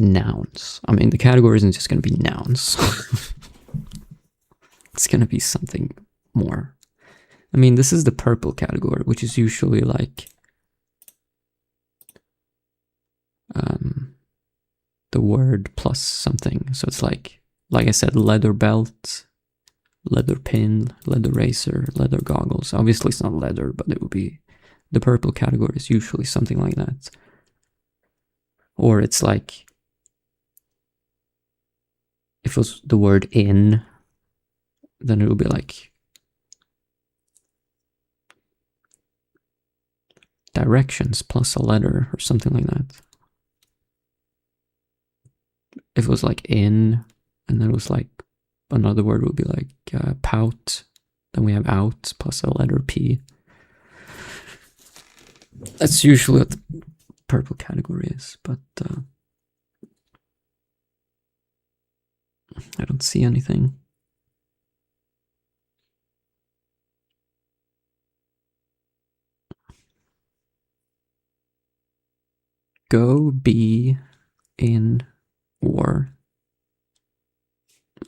Nouns. I mean, the category isn't just going to be nouns. It's going to be something more. I mean, this is the purple category, which is usually like the word plus something. So it's like I said, leather belt, leather pin, leather racer, leather goggles. Obviously, it's not leather, but it would be the purple category is usually something like that. Or it's like if it was the word in, then it would be like directions plus a letter or something like that. If it was like in, and then it was like another word would be like pout, then we have out plus a letter P. That's usually what the purple category is, but I don't see anything. Go, be, in, or.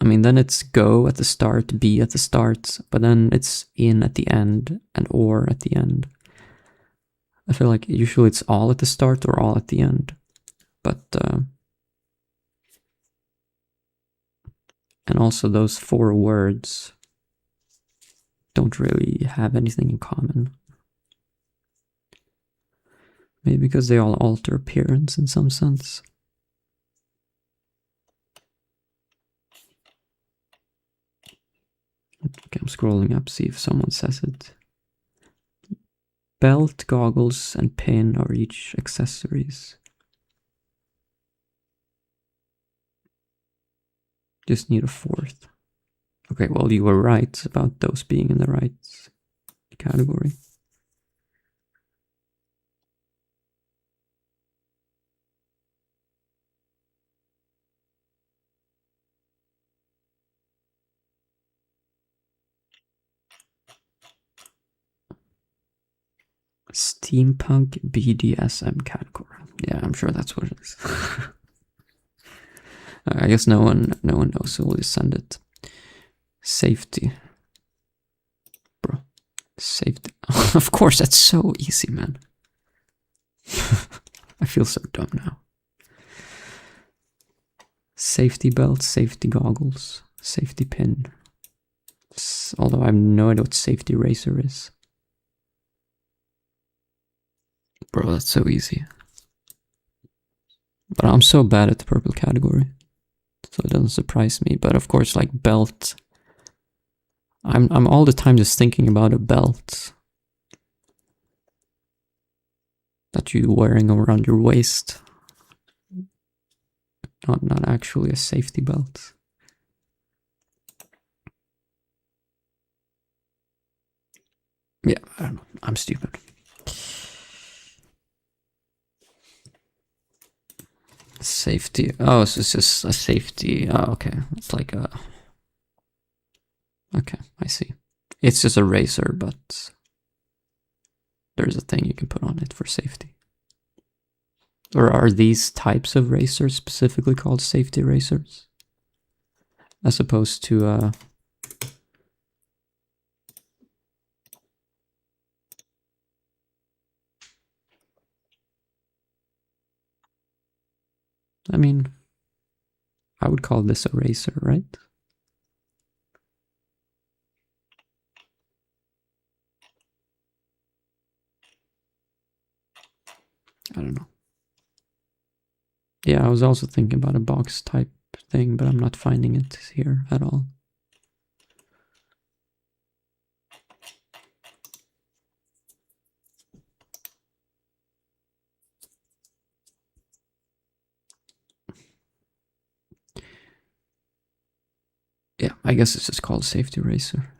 I mean, then it's go at the start, be at the start, but then it's in at the end and or at the end. I feel like usually it's all at the start or all at the end, but and also those four words don't really have anything in common. Maybe because they all alter appearance in some sense. Okay, I'm scrolling up, see if someone says it. Belt, goggles, and pin are each accessories. Just need a fourth. Okay, well, you were right about those being in the right category. Steampunk BDSM category. Yeah, I'm sure that's what it is. I guess no one knows, so we'll just send it. Safety. Bro. Safety. Of course, that's so easy, man. I feel so dumb now. Safety belt, safety goggles, safety pin. Although I have no idea what safety racer is. Bro, that's so easy. But I'm so bad at the purple category, so it doesn't surprise me. But of course, like belt, I'm all the time just thinking about a belt that you're wearing around your waist, not actually a safety belt. Yeah, I don't know. I'm stupid. Safety. Oh, so it's just a safety. Oh, okay. It's like a. Okay, I see. It's just a razor, but there's a thing you can put on it for safety. Or are these types of razors specifically called safety razors? As opposed to I mean, I would call this a razor, right? I don't know. Yeah, I was also thinking about a box type thing, but I'm not finding it here at all. Yeah, I guess it's just called safety razor.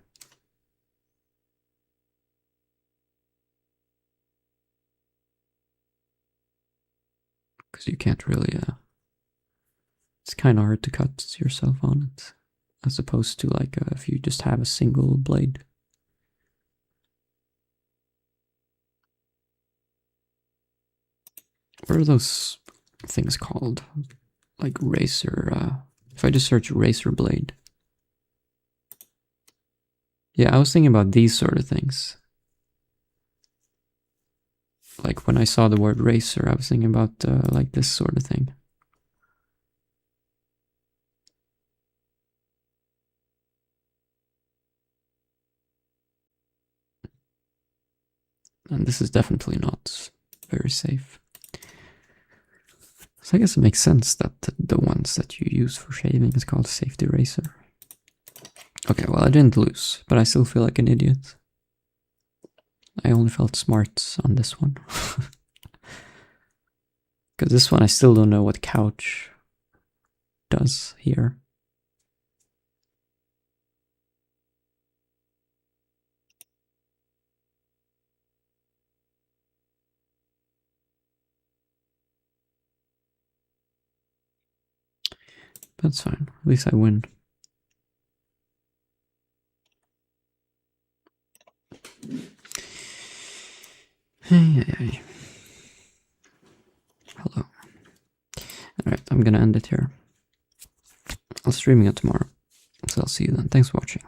Because you can't really, it's kind of hard to cut yourself on it. As opposed to like if you just have a single blade. What are those things called? Like razor, if I just search razor blade. Yeah, I was thinking about these sort of things. Like when I saw the word razor, I was thinking about like this sort of thing. And this is definitely not very safe. So I guess it makes sense that the ones that you use for shaving is called safety razor. Okay, well I didn't lose, but I still feel like an idiot. I only felt smart on this one. Because this one I still don't know what couch does here. That's fine, at least I win. Hey. Hello. Alright, I'm gonna end it here. I'll stream it tomorrow. So I'll see you then. Thanks for watching.